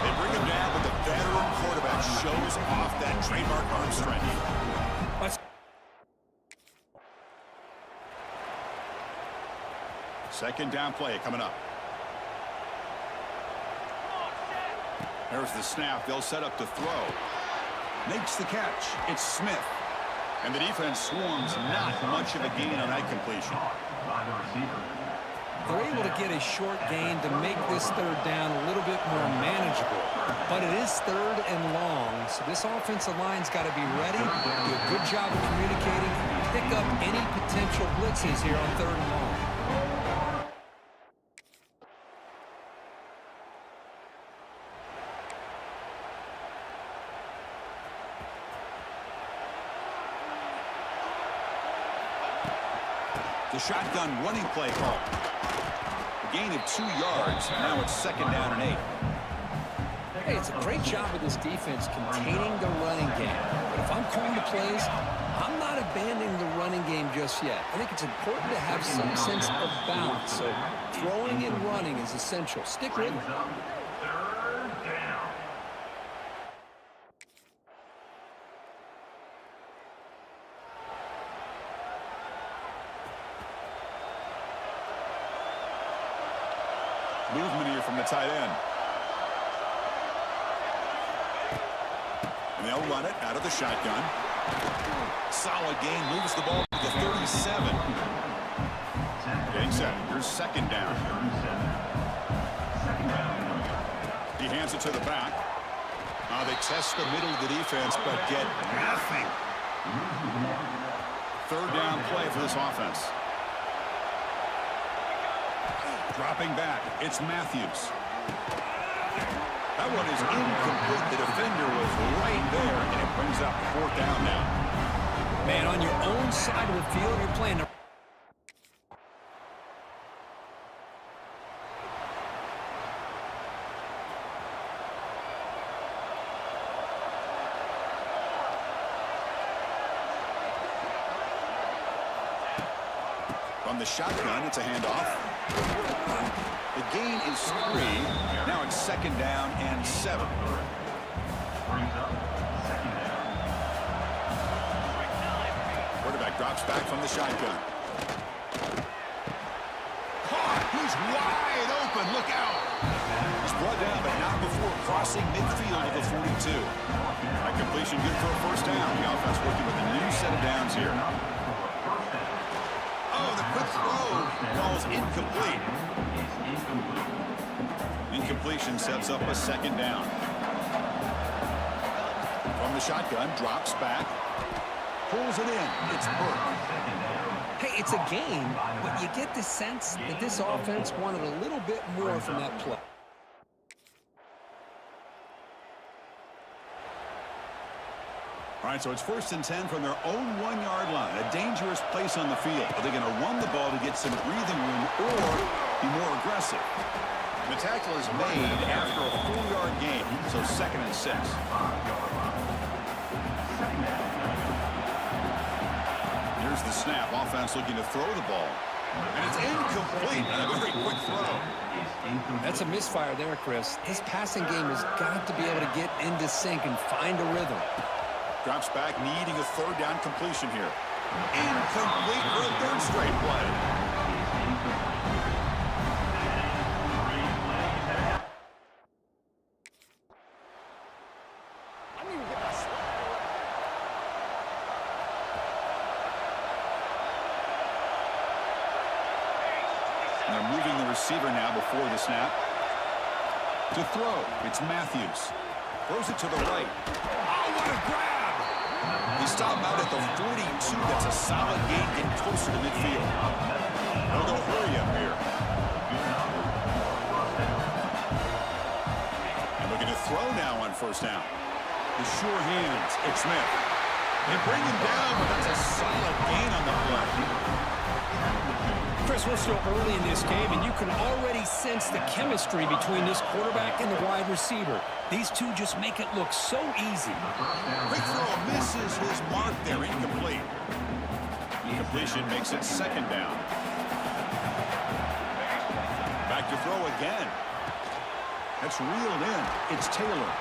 They bring him down, but the veteran quarterback shows off that trademark arm strength. Second down play coming up. There's the snap. They'll set up to throw. Makes the catch. It's Smith. And the defense swarms, not much of a gain on that completion. They're able to get a short gain to make this third down a little bit more manageable. But it is third and long, so this offensive line's got to be ready, do a good job of communicating, pick up any potential blitzes here on third and long. The shotgun running play call. A gain of 2 yards. Now it's second down and 8. Hey, it's a great job of this defense containing the running game. But if I'm calling the plays, I'm not abandoning the running game just yet. I think it's important to have some sense of balance. So throwing and running is essential. Stick with it. Movement here from the tight end. And they'll run it out of the shotgun. Solid gain, moves the ball to the 37. Getting set. Here's second down. He hands it to the back. They test the middle of the defense, but get nothing. Third down play for this offense. Dropping back, it's Matthews. That one is incomplete. The defender was right there, and it brings up fourth down now. Man, on your own side of the field, you're playing the... From the shotgun, it's a handoff. The gain is 3. Now it's second down and 7. Quarterback drops back from the shotgun. Caught! He's wide open. Look out! He's brought down, but not before crossing midfield of the 42. That completion good for a first down. The offense working with a new set of downs here. Oh, the quick throw falls incomplete. Incompletion sets up a second down. From the shotgun, drops back, pulls it in. It's Burke. Hey, it's a game, but you get the sense that this offense wanted a little bit more from that play. All right, so it's first and 10 from their own 1-yard line. A dangerous place on the field. Are they going to run the ball to get some breathing room or be more aggressive? The tackle is made after a 4-yard gain, so second and 6. Here's the snap. Offense looking to throw the ball. And it's incomplete on a very quick throw. That's a misfire there, Chris. This passing game has got to be able to get into sync and find a rhythm. Drops back, needing a third down completion here. Incomplete for a third straight play. They're moving the receiver now before the snap. To throw, it's Matthews. Throws it to the right. Oh, what a grab! He stopped out at the 42. That's a solid gain, getting closer to midfield. They'll go hurry up here. And looking to throw now on first down. The sure hands, it's Smith. They bring him down, but that's a solid gain on the play. Chris, we're still early in this game, and you can already sense the chemistry between this quarterback and the wide receiver. These two just make it look so easy. Quick throw misses his mark there, incomplete. Completion makes it second down. Back to throw again. That's reeled in. It's Taylor.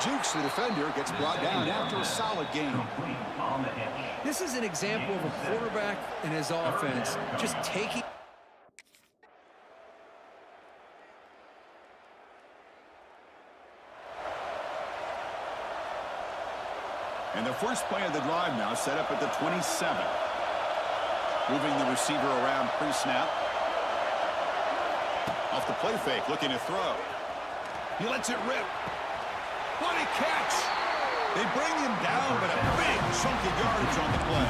Jukes the defender, gets brought down after a solid game. This is an example of a quarterback and his offense just taking... And the first play of the drive now set up at the 27. Moving the receiver around pre-snap. Off the play fake, looking to throw. He lets it rip. What a catch! They bring him down, but a big chunk of yardage on the play.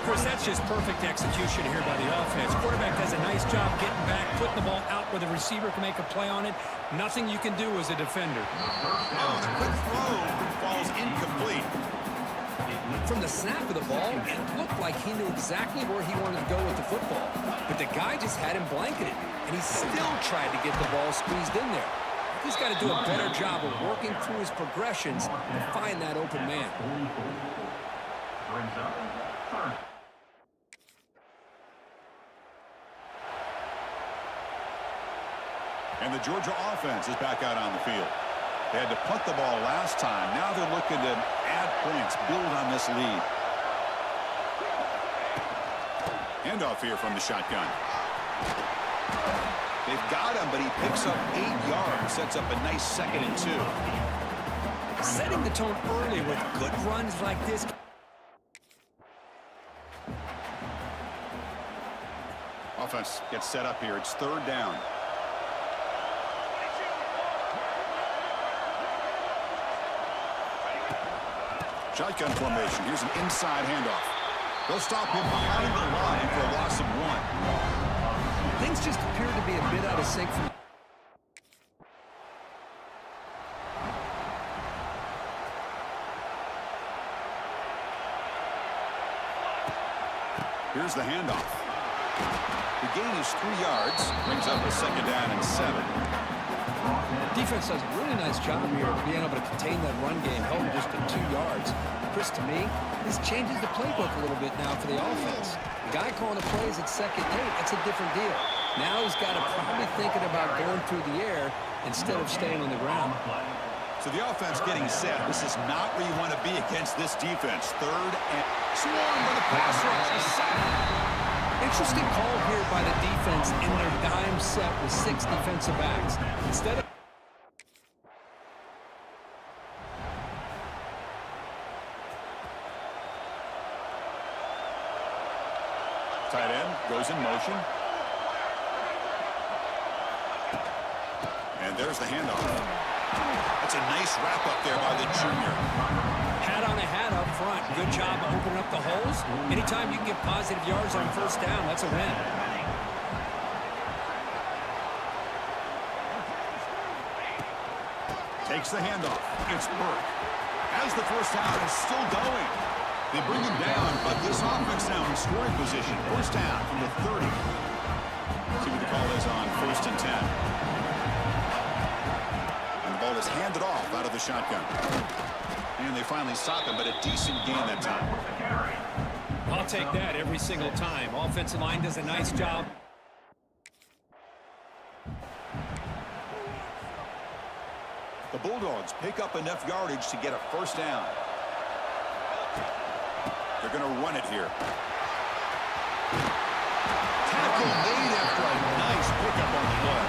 Chris, that's just perfect execution here by the offense. Quarterback does a nice job getting back, putting the ball out where the receiver can make a play on it. Nothing you can do as a defender. Oh, the quick throw falls incomplete. From the snap of the ball, it looked like he knew exactly where he wanted to go with the football. But the guy just had him blanketed, and he still tried to get the ball squeezed in there. He's got to do a better job of working through his progressions to find that open man. And the Georgia offense is back out on the field. They had to punt the ball last time. Now they're looking to add points, build on this lead. Handoff here from the shotgun. They've got him, but he picks up 8 yards, sets up a nice 2nd and 2. Setting the tone early with good runs like this. Offense gets set up here. It's 3rd down. Shotgun formation. Here's an inside handoff. They'll stop him behind the line for a loss of 1. Things just appear to be a bit out of sync from... Here's the handoff. The gain is 3 yards. Brings up a 2nd down and 7. Defense does a really nice job here of being able to contain that run game, held just to 2 yards. Chris, to me, this changes the playbook a little bit now for the offense. The guy calling the plays at 2nd and 8, that's a different deal. Now he's got to probably thinking about going through the air instead of staying on the ground. So the offense getting set. This is not where you want to be against this defense. 3rd and... Swarm by the pass rush. Interesting call here by the defense in their dime set with 6 defensive backs. Instead of... Tight end goes in motion. And there's the handoff. That's a nice wrap-up there by the junior. Hat on a hat up front. Good job of opening up the holes. Anytime you can get positive yards on first down, that's a win. Takes the handoff. It's Burke. As the first down is still going. They bring him down, but this offense now in scoring position. First down from the 30. See what the call is on 1st and 10. And the ball is handed off out of the shotgun. And they finally stop him, but a decent gain that time. I'll take that every single time. Offensive line does a nice job. The Bulldogs pick up enough yardage to get a first down. They're going to run it here. Tackle made after a nice pickup on the play.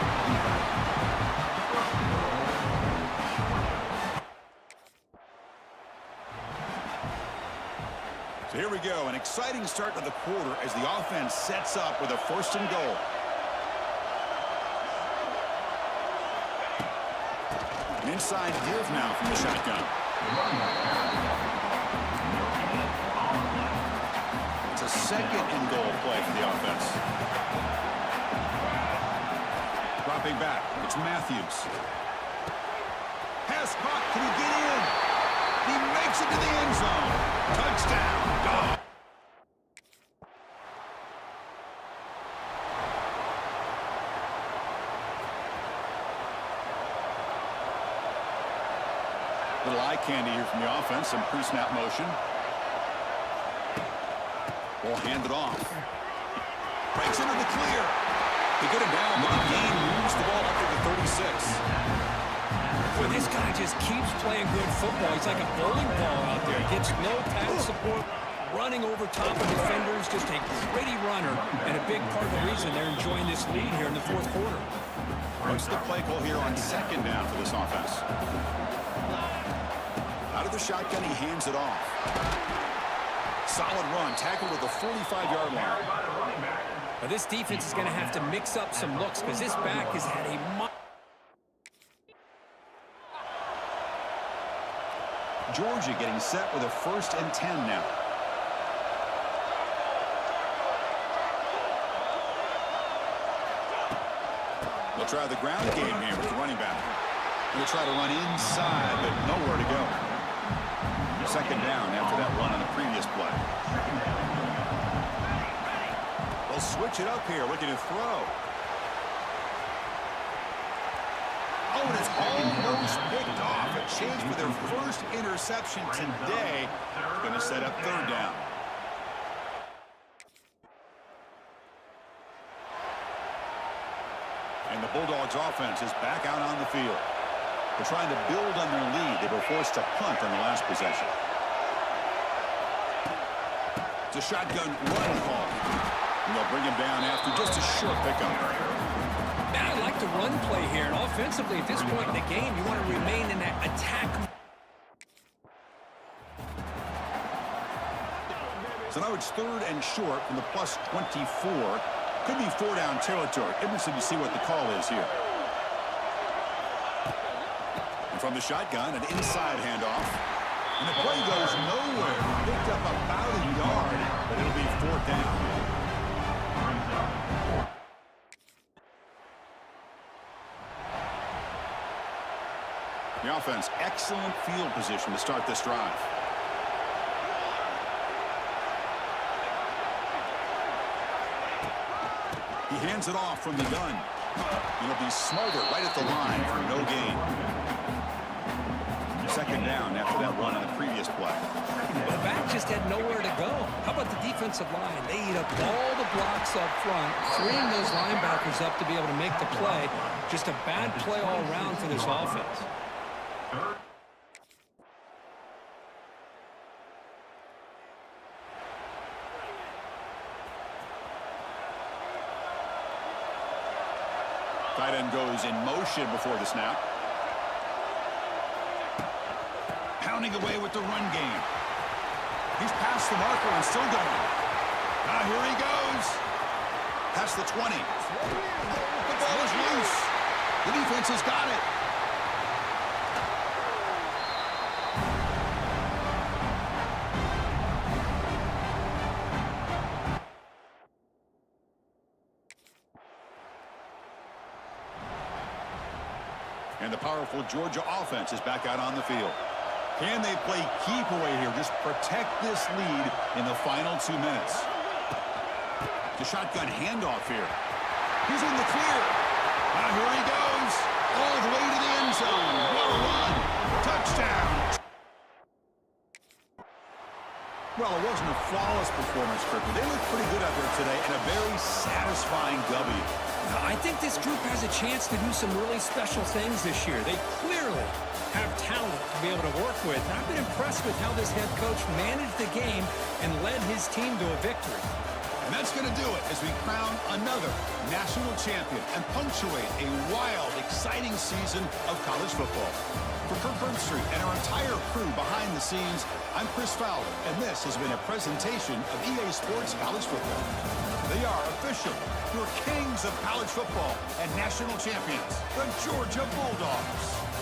So here we go, an exciting start to the quarter as the offense sets up with a first and goal. An inside give now from the shotgun. It's a second and goal play for the offense. Dropping back, it's Matthews. Pass caught, can he get in? He makes it to the end zone. Touchdown, Dog. Little eye candy here from the offense, some pre-snap motion. Ball handed off. Breaks into the clear. They get him down, but the gain moves the ball up to the 36. Boy, this guy just keeps playing good football. He's like a bowling ball out there. Gets no pad support, running over top of defenders. Just a gritty runner, and a big part of the reason they're enjoying this lead here in the fourth quarter. What's the play call here on second down for this offense? Out of the shotgun, he hands it off. Solid run, tackled at the 45-yard line. Now this defense is going to have to mix up some looks because this back has had a... Georgia getting set with a 1st and 10 now. They'll try the ground game here with the running back. They'll try to run inside, but nowhere to go. Second down after that run on the previous play. They'll switch it up here, looking to throw. Oh, and it's almost picked off. A chance for their first interception today. Going to set up third down. And the Bulldogs offense is back out on the field. They're trying to build on their lead. They were forced to punt on the last possession. It's a shotgun run call. And they'll bring him down after just a short pickup. Man, I like the run play here. And offensively, at this point in the game, you want to remain in that attack. So now it's 3rd and short from the plus 24. Could be 4-down territory. Interested to see what the call is here. And from the shotgun, an inside handoff. And the play goes nowhere. Picked up about a yard, but it'll be 4th down. The offense, excellent field position to start this drive. He hands it off from the gun. It'll be smothered right at the line for no gain. Second down after that run on the previous play. The back just had nowhere to go. How about the defensive line? They eat up all the blocks up front, freeing those linebackers up to be able to make the play. Just a bad play all around for this offense. Tight end goes in motion before the snap. Pounding away with the run game. He's past the marker and still going. Now here he goes. Past the 20. The ball is loose. The defense has got it. And the powerful Georgia offense is back out on the field. Can they play keep away here? Just protect this lead in the final 2 minutes. The shotgun handoff here. He's in the clear. Now here he goes. All the way to the end zone. What a run. Touchdown. Well, it wasn't a flawless performance, Kirk, but they looked pretty good out there today and a very satisfying W. Now, I think this group has a chance to do some really special things this year. They clearly have talent to be able to work with. And I've been impressed with how this head coach managed the game and led his team to a victory. And that's going to do it as we crown another national champion and punctuate a wild, exciting season of college football. For Kirk Herbstreit and our entire crew behind the scenes, I'm Chris Fowler, and this has been a presentation of EA Sports College Football. They are official, your kings of college football and national champions, the Georgia Bulldogs.